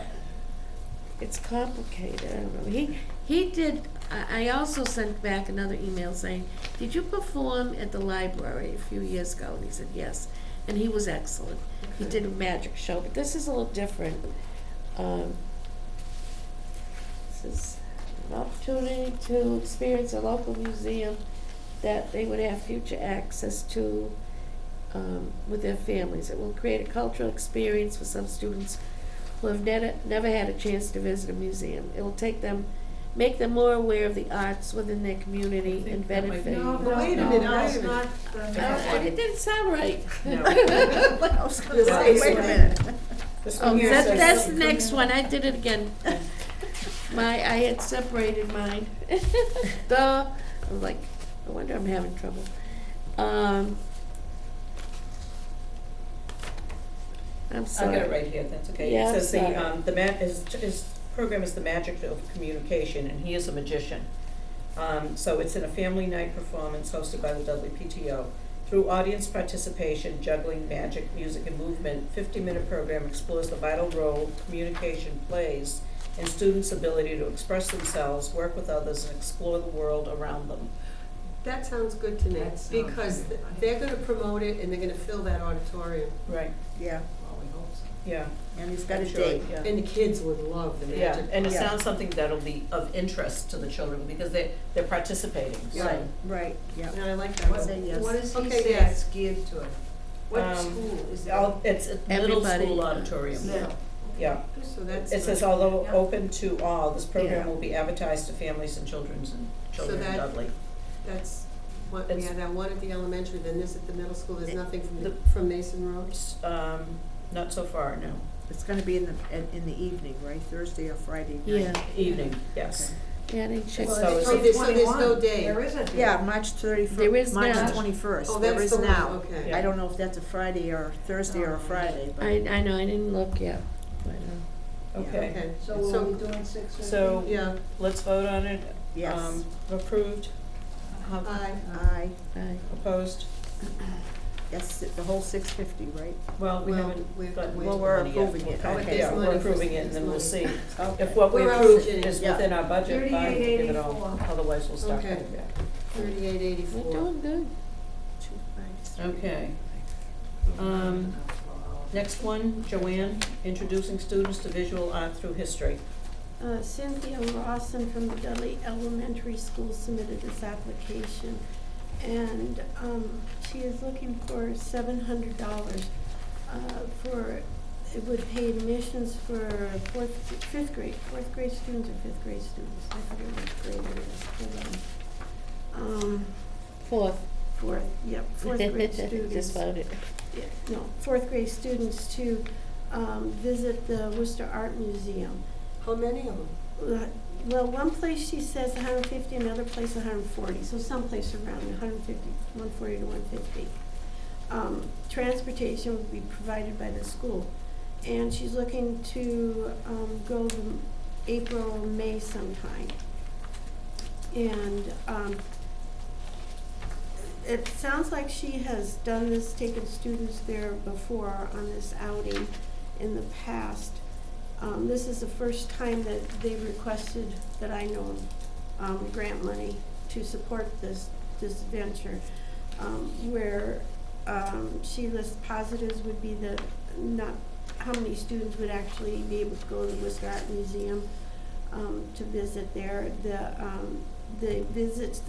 it's complicated, I don't know. He did, I also sent back another email saying, did you perform at the library a few years ago? And he said, yes, and he was excellent. He Okay. did a magic show, but this is a little different. This is an opportunity to experience a local museum that they would have future access to with their families. It will create a cultural experience for some students who have never had a chance to visit a museum. It will make them more aware of the arts within their community and benefit. But wait a minute, that's wait a minute. not, It didn't sound right. No. I was gonna say, wait a minute. This Oh, one here says. that's the next one, I did it again. I had separated mine. Duh, I was like, no wonder I'm having trouble. I'm I sorry. got it right here, that's okay. Yeah, It says sorry. his program is the magic of communication, and he is a magician. So it's in a family night performance hosted by the Dudley PTO. Through audience participation, juggling, magic, music, and movement, 50-minute program explores the vital role communication plays in students' ability to express themselves, work with others, and explore the world around them. That sounds good to me, That sounds because good. they're gonna promote it and they're gonna fill that auditorium. Right. Yeah, well, we hope so. Yeah. and he's got a I'm sure, date. yeah. And the kids would love the Yeah, magic. and it Yeah. sounds something that'll be of interest to the children, because they're participating, so. Right. Right, yeah. And I like that. What, Say yes. what does he Okay, say yes. it's geared to? What school is that? It's a middle Everybody. school auditorium. Middle. Yeah. So that's. It says, nice. although Yeah. open to all, this program Yeah. will be advertised to families and children in that- Dudley. That's, what, we It's- had that one at the elementary, then this at the middle school, there's nothing the- from Mason Road? Not so far, no. It's gonna be in the evening, right, Thursday or Friday night? Yeah, Evening, yes. yeah, I didn't check. Well, So it's it's- so there's no 21. day. There is a day. Yeah, March 31st. There is March now. 21st, Oh, there that's is the one, now. okay. I don't know if that's a Friday or Thursday or a Friday, but. I know, I didn't look yet, but, Okay, Okay, So we'll be doing 6:30? so yeah, let's vote on it. Yes. Approved, aye. Aye, opposed? yes, the whole 650, right? Well, we Well, haven't we've- gotten well, to the we're money yet. approving it. We're Okay. Yeah, There's we're money for- approving it, and then we'll there's see. Okay. If what we We're approve allocating- is Yeah. within our budget, fine, we'll give it all. 38.84. Otherwise, we'll start Okay. cutting back. 3884. we're doing good. 253. Okay. Next one, Joanne, introducing students to visual art through history. Cynthia Lawson from the Dudley Elementary School submitted this application, and she is looking for $700 it would pay admissions for fourth grade students or fifth grade students, I forget which grade it is, hold on. Fourth. Fourth grade students. Just voted. Yeah, no, fourth grade students to visit the Worcester Art Museum. How many of them? Well, one place she says 150, another place 140, so someplace around 150, 140 to 150. Transportation would be provided by the school, and she's looking to go to April or May sometime. And it sounds like she has done this, taken students there before on this outing in the past. This is the first time that they requested, that I know of, grant money to support this venture, where she lists positives would be the, not how many students would actually be able to go to the Worcester Art Museum to visit there. The visits,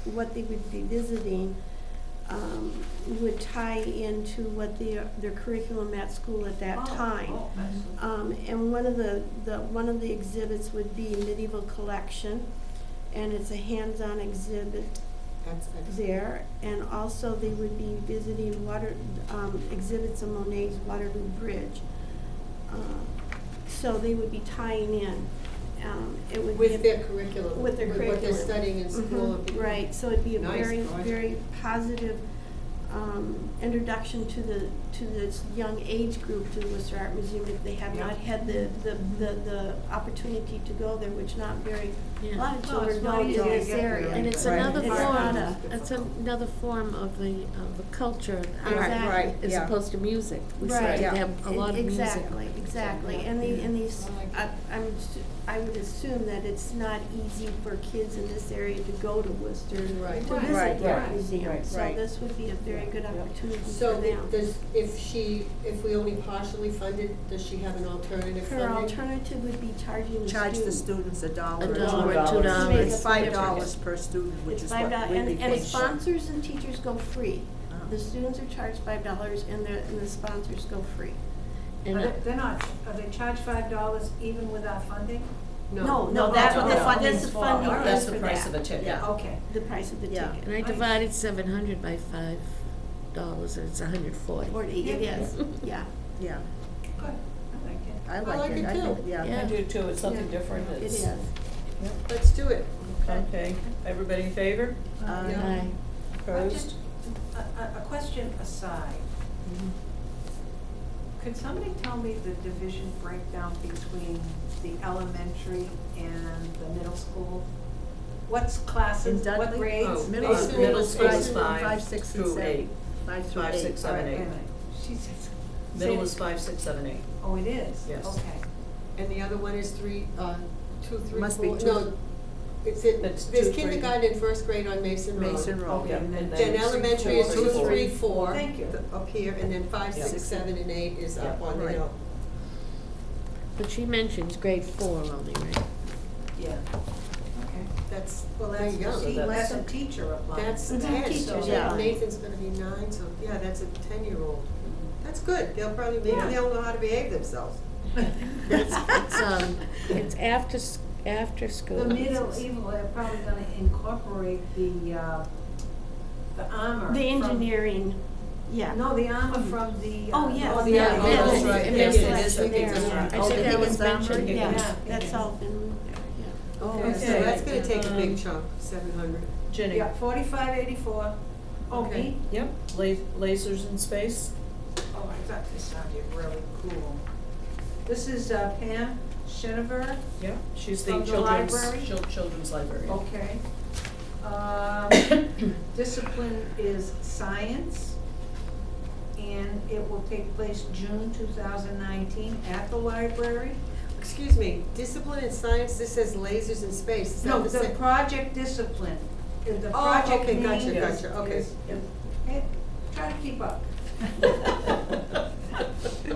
what they would be visiting would tie into what their curriculum at school at that time. Oh, excellent. And one of the exhibits would be medieval collection, and it's a hands-on exhibit That's excellent. there. And also they would be visiting exhibits of Monet's Waterloo Bridge. So they would be tying in. It would With be their curriculum. with their What they're curriculum. studying in school. Right, so it'd be a Nice very, project. very positive introduction to this young age group to the Worcester Art Museum if they have not had the opportunity to go there, which not very, a Yeah. lot of Well, children it's not don't easy go to this get there, area. And it's Right. another It's form, not a- it's another form of the culture, art, Exactly. Right, as yeah. opposed to music. We seem Right. to have a lot of music. Exactly, and these, I would assume that it's not easy for kids in this area to go to Worcester to Right. visit Right, the art right, museum, right, so right. this would be a very good opportunity for So them. if we only partially funded, does she have an alternative funding? Her alternative would be charging the Charge the student. students $1 $1 or or $2. $2. It's $5 per student, which It's is what $5, we'd be and paying. sponsors and teachers go free. Uh-huh. The students are charged $5 and the sponsors go free. And Are they charged $5 even without funding? No, that's what the funding That's is for. funding That's is the for price that. of a ticket. Yeah. Okay. The price of the Yeah. ticket. and I divided 700 by $5, and it's 140. Or it is, yeah. Yeah, Good, I like it. I like like it it, I too. think, yeah. Yeah. I do too, it's something Yeah. different, It it's. is. Let's do it. Okay, everybody in favor? Yeah. Aye. Opposed? A question aside, could somebody tell me the division breakdown between the elementary and the middle school? What's classes, In what Dudley? grades? Oh, Middle Mason- school, Middle school is Mason, 5 6, and through 7. 8. 5 through 5, 8. 6, All 7, right, 8. wait a minute. She says. Middle say is it- 5, 6, 7, 8. Oh, it is? Yes. Okay. And the other one is 2, 3, Must be 4, two. no, it's in, That's there's 2, 3. kindergarten and first grade on Mason Road. Mason Road, Okay, yeah. and Then elementary is 2, 3, 4. Thank you. Up here, and then 5, Yeah. 6, 7, and 8 is up Yeah. on the Right. hill. But she mentions grade 4 only, right? Yeah. Okay. That's, Well, there that's, you go. that's a teacher applying. That's Mhm. 10, Teachers, so yeah. Nathan's gonna be 9, so, yeah, that's a 10-year-old. That's good, they'll probably, maybe Yeah. they'll know how to behave themselves. It's after school. The medieval, they're probably gonna incorporate the armor. The from- engineering, yeah. No, the armor from the. Oh, yes. Oh, Yeah, yeah, yeah, that's right. and Yes, that's it right is. there, That's yeah. right. I Oh, think the that was Higgins armor? mentioned. Yeah, Yeah. that's all been moved there, yeah. Oh, Okay. so that's gonna take a big chunk, 700. Jenny? Yeah, 4584. Oh, Okay. me? Yep, lasers in space. Oh, I thought this sounded really cool. This is Pam Shenever. Yep, she's the From the children's, library? children's librarian. Okay. Discipline is science, and it will take place June 2019 at the library. Excuse me, discipline and science, this says lasers in space, is that No, the the same? project discipline, the Oh, project okay, name gotcha, is. gotcha, okay. Hey, try to keep up.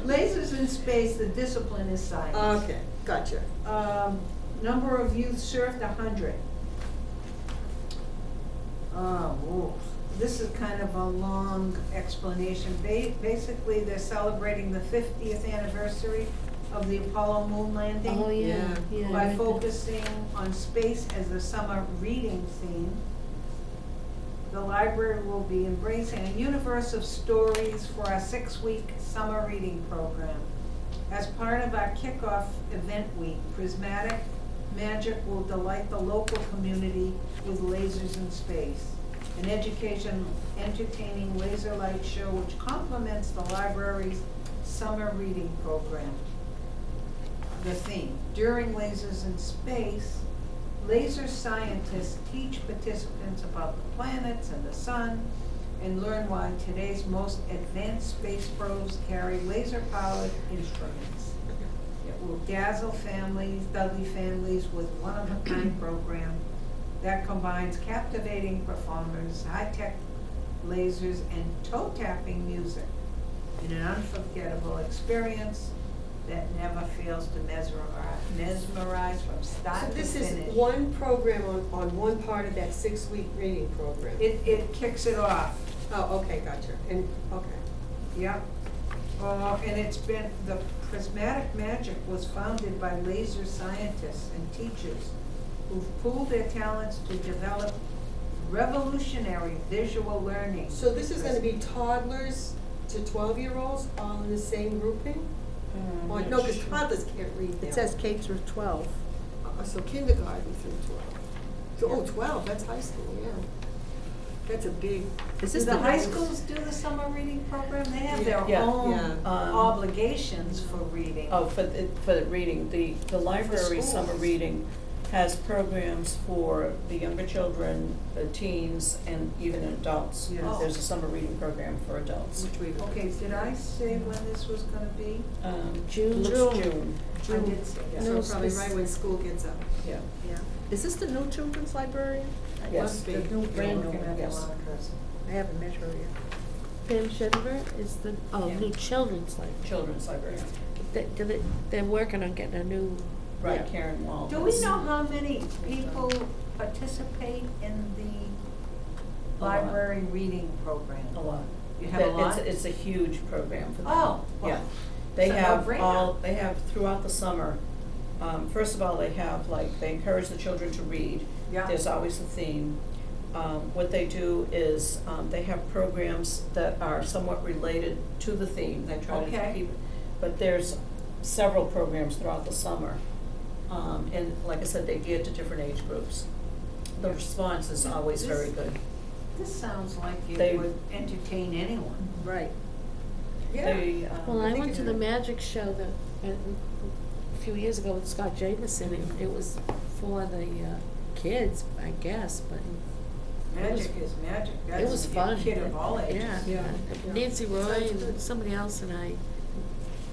Lasers in space, the discipline is science. Okay, gotcha. Number of youth served, 100. Ooh. This is kind of a long explanation. Basically, they're celebrating the 50th anniversary of the Apollo moon landing. Oh, yeah, yeah. I By read that. focusing on space as the summer reading theme. The library will be embracing a universe of stories for our 6-week summer reading program. As part of our kickoff event week, Prismatic Magic will delight the local community with lasers in space, an education entertaining laser light show which complements the library's summer reading program. The theme, during Lasers in Space, laser scientists teach participants about the planets and the sun and learn why today's most advanced space probes carry laser-powered instruments. It will dazzle families, Dudley families, with one-of-a-kind program that combines captivating performers, high-tech lasers, and toe-tapping music in an unforgettable experience that never fails to mesmerize from start So to this finish. is one program on one part of that 6-week reading program? It kicks it off. Oh, okay, gotcha, and, okay. Yep. And it's been, the Prismatic Magic was founded by laser scientists and teachers who've pooled their talents to develop revolutionary visual learning. So this is gonna be toddlers to 12-year-olds all in the same grouping? Or, no, because toddlers can't read now. It says K through 12. So kindergarten through 12. So, oh, 12, that's high school, yeah. That's a big, Is Do this the high middle- schools do the summer reading program? They have their Yeah. own Yeah. obligations for reading. Oh, for the reading, the library summer schools. reading has programs for the younger children, the teens, and even adults. Yes. There's a summer reading program for adults. which we. Okay, did I say when this was gonna be? June. Looks June, I did say that. So No, probably it's- right when school gets out. yeah. Yeah. Is this the new children's librarian? Yes. Must be. The new, brand new. Yes. I haven't met her yet. Pam Shedver is the, Yeah. new children's library. Children's librarian. They're working on getting a new, Right, Yeah. Karen Wall. Do we know how many people participate in the A lot. library reading program? A lot. You have a lot? It's a huge program for them. Oh, well, Yeah. They it's a have no-brainer. they have throughout the summer, first of all, they have they encourage the children to read. Yeah. There's always a theme. What they do is, they have programs that are somewhat related to the theme. They try Okay. to keep, but there's several programs throughout the summer. And like I said, they geared to different age groups. The response is always very good. This sounds like They- it would entertain anyone. Right. They, well, I think went to the magic show a few years ago with Scott Jameson, and it was for the kids, I guess, but Magic is magic. it was fun. That's a kid of all ages. Yeah. Yeah. Nancy Roy Sounds and good. somebody else and I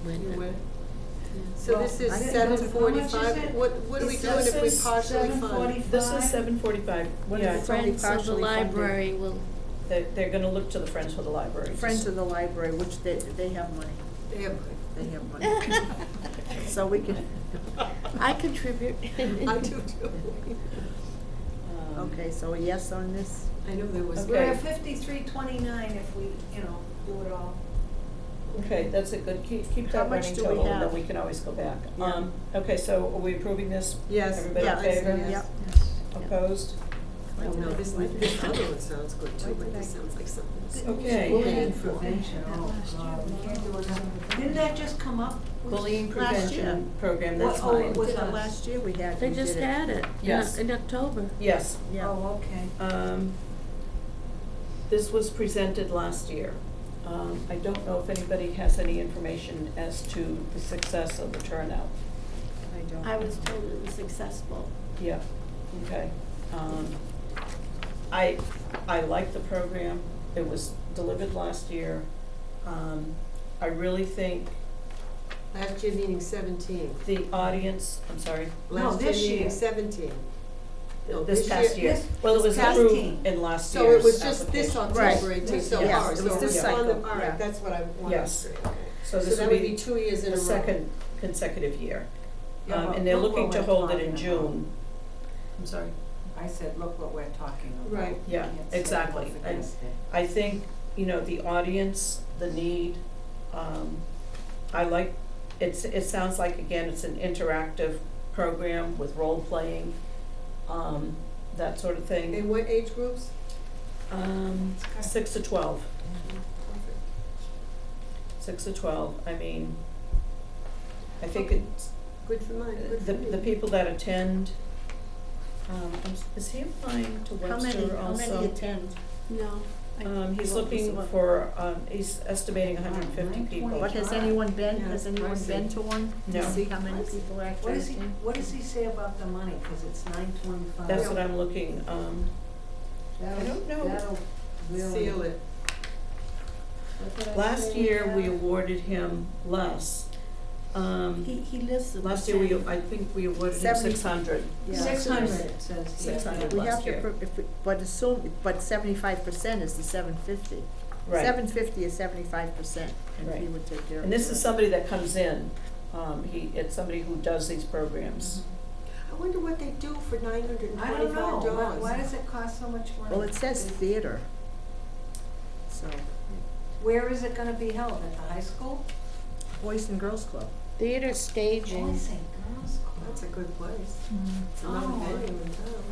went. You and- went? yeah. So Well, this is I didn't know- 7:45. how much is it? What are we doing if we This is partially fund? 7:45. This is 7:45. What Yeah, is It's only Friends of the partially funded. library will, they're gonna look to the Friends for the Library. Friends of the library, which they have money. They have, They have money. So we can, I contribute. I do too. okay, so a yes on this? I know there was. Okay. We're at 53.29 if we, do it all. Okay, that's a good, keep How that much running do we total, and then have? we can always go back. Yeah. Okay, so are we approving this? Yes. Everybody Yeah, in I favor? Yep. Opposed? No, this other one sounds good too, but this sounds like something. Okay. Bullying prevention, oh God, we can't do it. Didn't that just come up? Bullying Last year. prevention program, that's What- oh, fine. it was Did it us. last year, we had, They we just did it. had it Yes. in October. Yes. Yeah. Oh, okay. This was presented last year. I don't know if anybody has any information as to the success of the turnout. I don't. I was told it was successful. Yeah, okay. I like the program. It was delivered last year. I really think Last year meeting 17. the audience, I'm sorry, Last this year meeting year. 17. No, this past year. this- Well, it this was past approved team. in last So year's it was just this application. October Right. 18th, so, Yes, all right, it so was it this was on the, cycle, all right, yeah. that's what I wanted to Yes. say, okay. So this that will would be be 2 years in a the row. second consecutive year. Yeah, but And they're look looking what to we're hold it talking in about. June. I'm sorry? I said, look what we're talking about. Right. Yeah, Can't say exactly. nothing I- against it. I think, the audience, the need, I like, it sounds like, again, it's an interactive program with role-playing, that sort of thing. In what age groups? 6 to 12, Perfect. 6 to 12, I mean, I think it's, Good for mine, good for me. the people that attend, is he applying to How many, Webster how also? many attend? No. He's Well, looking what's the for, he's estimating 150 people. What, has 25. anyone been, Yeah, has anyone I see. been to one? No. To see how many people actually What attend? does he say about the money, cause it's 9:25? That's what I'm looking, I don't know. That'll really. Seal it. What did I last say? year, we awarded him less. He lists the Last year, percent. I think we awarded him 70. 600. Yeah. 600 it says here. 600. We last have to, year. but 75% is the 750. Right. 750 is 75%, and he Right. would take care of it. And this is somebody that comes in, it's somebody who does these programs. I wonder what they do for $925. I don't know, why does it cost so much money? Well, it says theater, so, Where is it gonna be held, at the high school? Boys and Girls Club. Theater staging. Boys and Girls Club. That's a good place. Mm. It's another Oh. venue in town.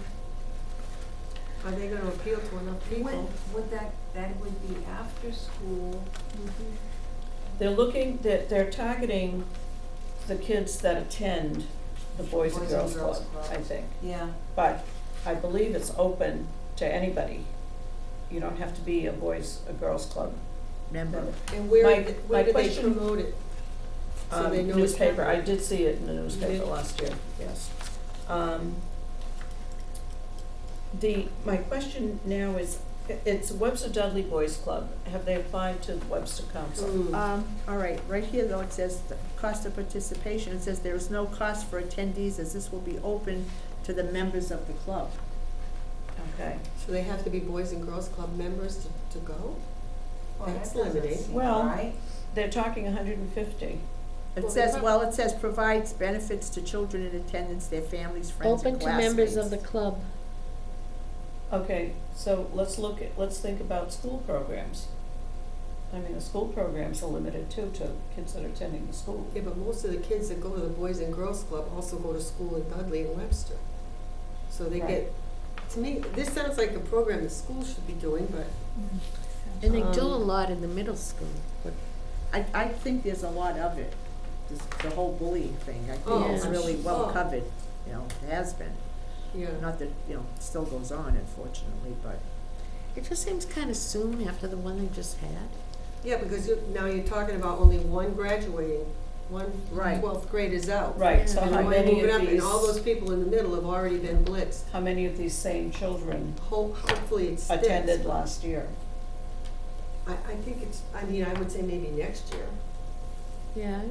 Are they gonna appeal to enough people? Would that would be after school? They're looking, they're targeting the kids that attend the Boys and Girls Club, I think. Yeah. But I believe it's open to anybody. you don't have to be a girls club Member. member. And where, My- where my do they question- promote it? So they know it's Newspaper, I happening. did see it in the newspaper did? last year, yes. My question now is, it's Webster Dudley Boys Club, have they applied to the Webster Council? All right, right here though, it says the cost of participation, it says there is no cost for attendees as this will be open to the members of the club. Okay, So they have to be Boys and Girls Club members to go? Well, that That's doesn't limiting. seem Well- right. they're talking 150. It says, it says provides benefits to children in attendance, their families, friends, Open and to classmates. members of the club. Okay, so let's think about school programs. I mean, the school programs are limited too, to kids that are attending the school. Yeah, but most of the kids that go to the Boys and Girls Club also go to school in Dudley and Webster. So they Right. get, to me, this sounds like a program the schools should be doing, but And they do a Um, lot in the middle school. I think there's a lot of it, the whole bullying thing, I Oh, think it's I'm really well sure. covered, you know, it has been. yeah. Not that, you know, it still goes on unfortunately, but. It just seems kind of soon after the one they just had. Yeah, because now you're talking about only one graduating, one Right. 12th grade is out. Right, so Yeah. And how one many moving of up, and all those these, people in the middle have already been blitzed. how many of these same children Hopefully it sticks. attended last year? I think it's, I mean, I would say maybe next year. Yeah,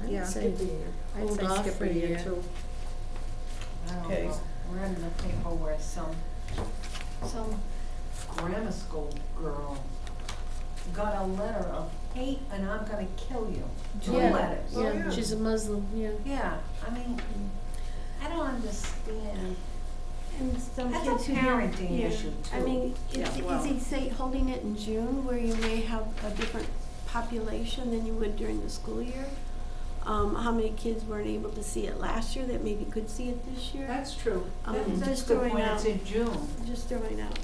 I Yeah. would say, Skip a year. I'd Hold say off skip for a a year year. too. I don't Okay. know, we're in the paper where some grammar school girl got a letter of hate and I'm gonna kill you. Two Yeah. letters. Oh, yeah, yeah. she's a Muslim, yeah. Yeah, I mean, I don't understand. And some That's a kids who do- parenting yeah. issue, I too. mean, Yeah, is well. he say, holding it in June where you may have a different population than you would during the school year? How many kids weren't able to see it last year that maybe could see it this year? That's true. That's That's a just good throwing point, out, it's in June. just throwing out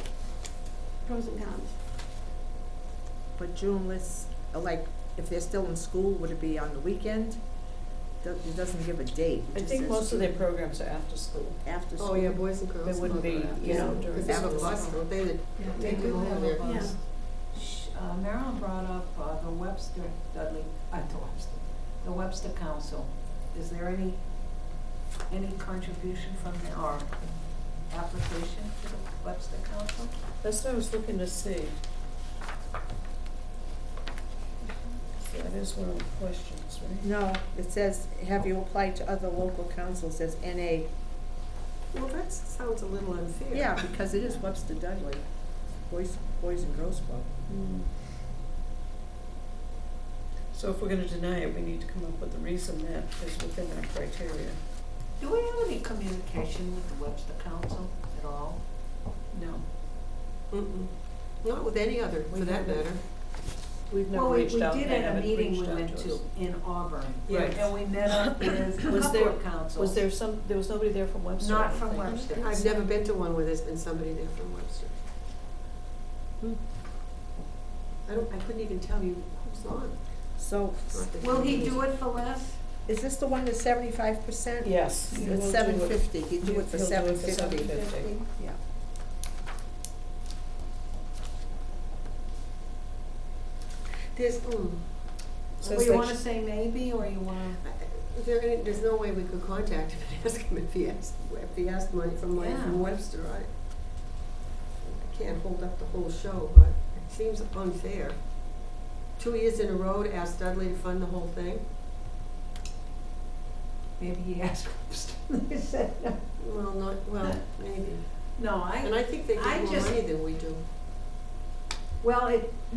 pros and cons. But June, like, if they're still in school, would it be on the weekend? It doesn't give a date. It I just think says most of their June. programs are after school. After school. Oh, yeah, Boys and Girls They Club. wouldn't be, you know, during Because they have a school. bus, don't they, that Yeah. They take do them over have a there? bus. Marilyn brought up the Webster Dudley, the Webster Council. Is there any contribution from the, or application to the Webster Council? That's what I was looking to see. So that is one of the questions, right? No, it says, have you applied to other local councils, it says NA. Well, that sounds a little unfair. Yeah, because it is Webster Dudley, Boys and Girls Club. So if we're gonna deny it, we need to come up with a reason that is within our criteria. Do we have any communication with the Webster Council at all? No, Mm-mm. Not with any other, for that matter. we've never reached out, We they did at a haven't meeting we reached out went to to us. in Auburn. Right. And we met up with a Was couple there- of councils. Was there was nobody there from Webster? I Not don't from think. Webster. I've never been to one where there's been somebody there from Webster. I couldn't even tell you who's on. So, Will he do it for less? is this the one that's 75%? Yes. he will It's do 750, he'd do it for He'll do it for 750. $750. Yeah. There's, Says Well, you that wanna sh- say maybe, or you wanna? there's no way we could contact him and ask him if he asked money from Yeah. Webster. I can't hold up the whole show, but it seems unfair. 2 years in a row to ask Dudley to fund the whole thing? Maybe he asked Webster, they said no. Well, maybe. No, And I think they I get more just- money than we do. well,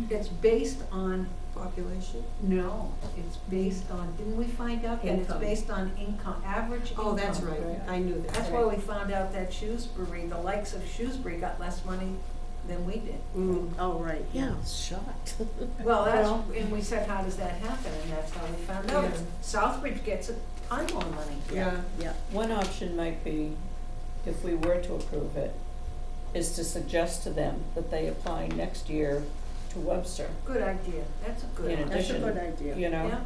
it's based on, Population? no, it's based on, didn't we find out that it's Income. based on income, average income? Oh, that's right, Right. I knew that. That's why we found out that Shrewsbury, the likes of Shrewsbury got less money than we did. Mm. Oh, right, Yeah, yeah. I was shocked. Well, and we said, how does that happen? And that's how we found out. Yeah. Southbridge gets a ton more money. Yeah. Yeah, One option might be, if we were to approve it, is to suggest to them that they apply next year to Webster, Good idea, that's a good in idea. that's a addition, good idea. you know? Yeah,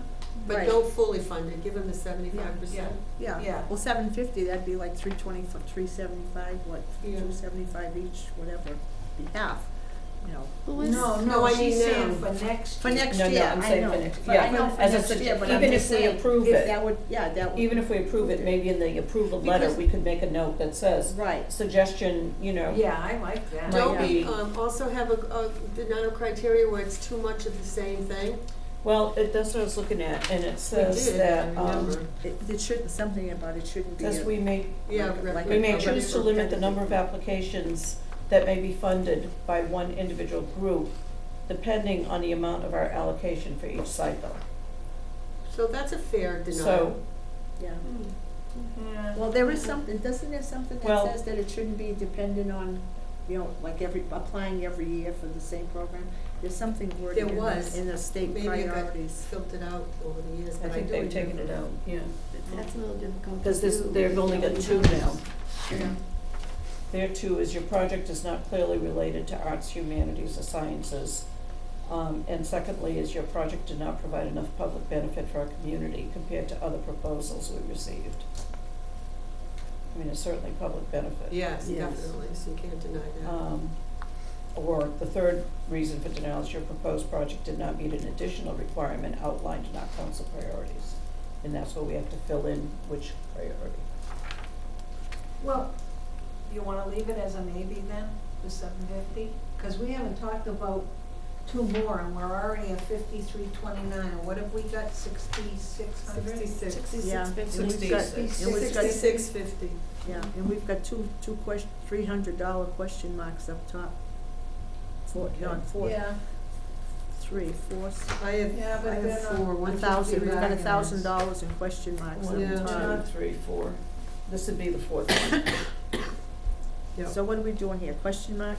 But Right. don't fully fund it, give them the 75%. Yeah. Yeah, Yeah. well, 750, that'd be like 375, what, Yeah. 275 each, whatever, be half, you know. know. Who is? No, No, I she's mean saying now. for next For year. next No, year, I'm I saying know. for next- But I yeah, know for as a next sugge- year, but I'm even just if we saying, approve if it- that would, yeah, that would. Even if we approve it, maybe in the approval letter, Because- we could make a note that says, Right. suggestion, you know. Yeah, I like that. Might Don't be- we also have a denial criteria where it's too much of the same thing? Well, that's what I was looking at, and it says did, that, I remember. It shouldn't, something about it shouldn't be. says a- we may, Yeah. like we may a choose to limit the repetitive- number of applications that may be funded by one individual group, depending on the amount of our allocation for each cycle. So that's a fair denial. So, Yeah. Yeah. Well, there is something, doesn't there something Well- that says that it shouldn't be dependent on, you know, like applying every year for the same program? There's something worded There was. in the state Maybe it got priorities. filtered out over the years, I but I think do they've taken it remember. out, yeah. That's a little difficult to Because do. they've only got two now. Yeah. There too is your project is not clearly related to arts, humanities, or sciences. And secondly, is your project did not provide enough public benefit for our community compared to other proposals we received. I mean, it's certainly public benefit. Yes, Yes. definitely, so you can't deny that. Or the third reason for denial is your proposed project did not meet an additional requirement outlined in our council priorities. And that's where we have to fill in which priority. Well, you wanna leave it as a maybe then, the 750? Cause we haven't talked about two more, and we're already at 5329, and what have we got, 6,600? 66. Yeah, and we've got, and we've got, 6650. yeah, and we've got $300 question marks up top. Yeah, Three, four, I have, Yeah, but I have they're not- 4, we've got documents. $1,000 in question marks up Yeah. top. 2, 3, 4. This would be the fourth one. Yeah. So what are we doing here, question mark?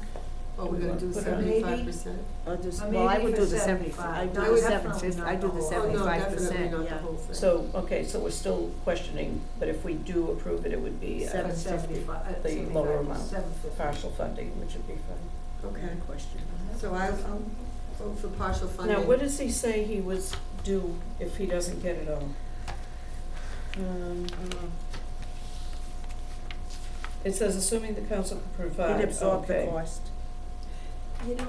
Oh, we're gonna do Put a 75%? Or just, A well, I maybe would for do the 75. I do I the would definitely 750, not I do the the whole- Oh, no, 75%, definitely not the yeah. whole thing. So, okay, so we're still questioning, but if we do approve it, it would be 775, the lower amount, 750. partial funding, which would be fine. Okay, Question. so I'll vote for partial funding. Now, what does he say he was due if he doesn't get it all? It says, assuming the council can provide, He'd absorb the okay. cost. You know,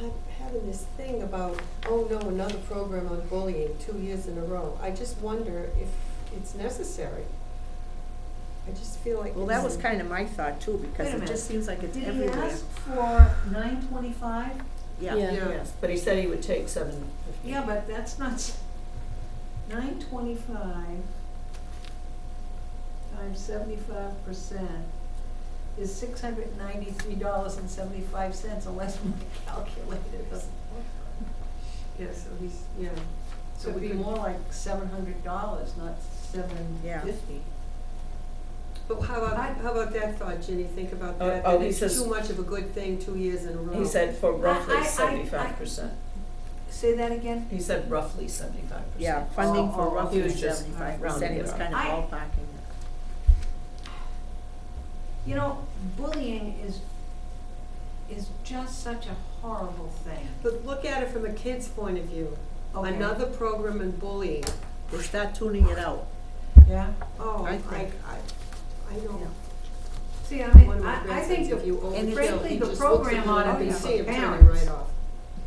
I'm having this thing about, oh no, another program on bullying 2 years in a row. I just wonder if it's necessary. I just feel like. Well, that was kind of my thought too, because Wait a it minute. just seems like it's Did he everywhere. ask for 925? Yeah. Yeah. Yes, but he said he would take 750. Yeah, but that's not, 925 times 75% is $693.75 unless my calculator doesn't work. Yeah, so he's, yeah. So it'd be could- more like $700, not Yeah. $750. But how about that thought, Ginny? Think about Oh, that. oh, that he it's says- too much of a good thing 2 years in a row. He said for roughly I- 75%. Say that again? He said roughly 75%. Yeah, funding for Oh, roughly he was just 75%, rounding he it was up. kind of I- ballparking it. You know, bullying is just such a horrible thing. But look at it from a kid's point of view. Okay. Another program in bullying. They start tuning it out. Yeah? Oh, I I think. know. Yeah. See, I mean, One of my I think grandsons, if you and overkill, frankly, he the just looks at program you ought to and be you for see him turning parents. right off.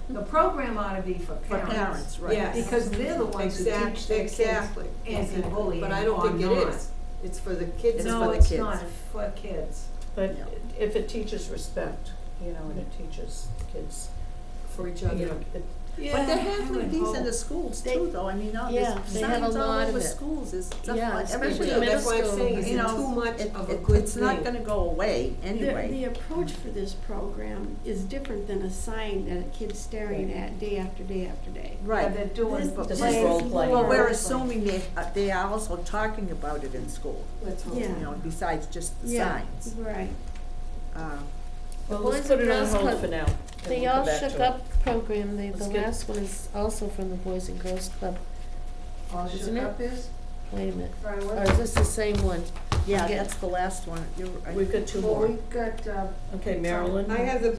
The program ought to be for For parents. parents, right. Yes. Because they're the ones who teach their kids Exactly. anti-bullying But I don't or think it not. is. It's for the kids. It's No, for the it's kids. not, it's for kids. But Yeah. if it teaches respect, you know, and it teaches kids, For each you other. know, But they're I having would these in hope. the schools They- too, though, I mean, all yeah, there's they have a signs all lot of over it. schools, there's stuff Yeah, like especially everywhere. in middle That's why I'm school, saying, is You it know, too much of a it- good it's not thing? gonna go away anyway. The approach for this program is different than a sign that a kid's staring at day after day after day. But Right. they're doing This- This is plays, role playing. Well, we're role assuming they are also talking about it in school, Let's hope. Yeah. you know, besides just the Yeah, signs. right. Well, Boys let's put and it on Girls hold Club, for now. and The we'll come All back Shook to it. Up program, the Let's get- last one is also from the Boys and Girls Club. All Isn't shook it? up is? Wait a minute, Right, or what? is this the same one? Yeah, Yeah. that's the last one. You're right. We've got two Well, more. we've got, Okay, Marilyn? I have the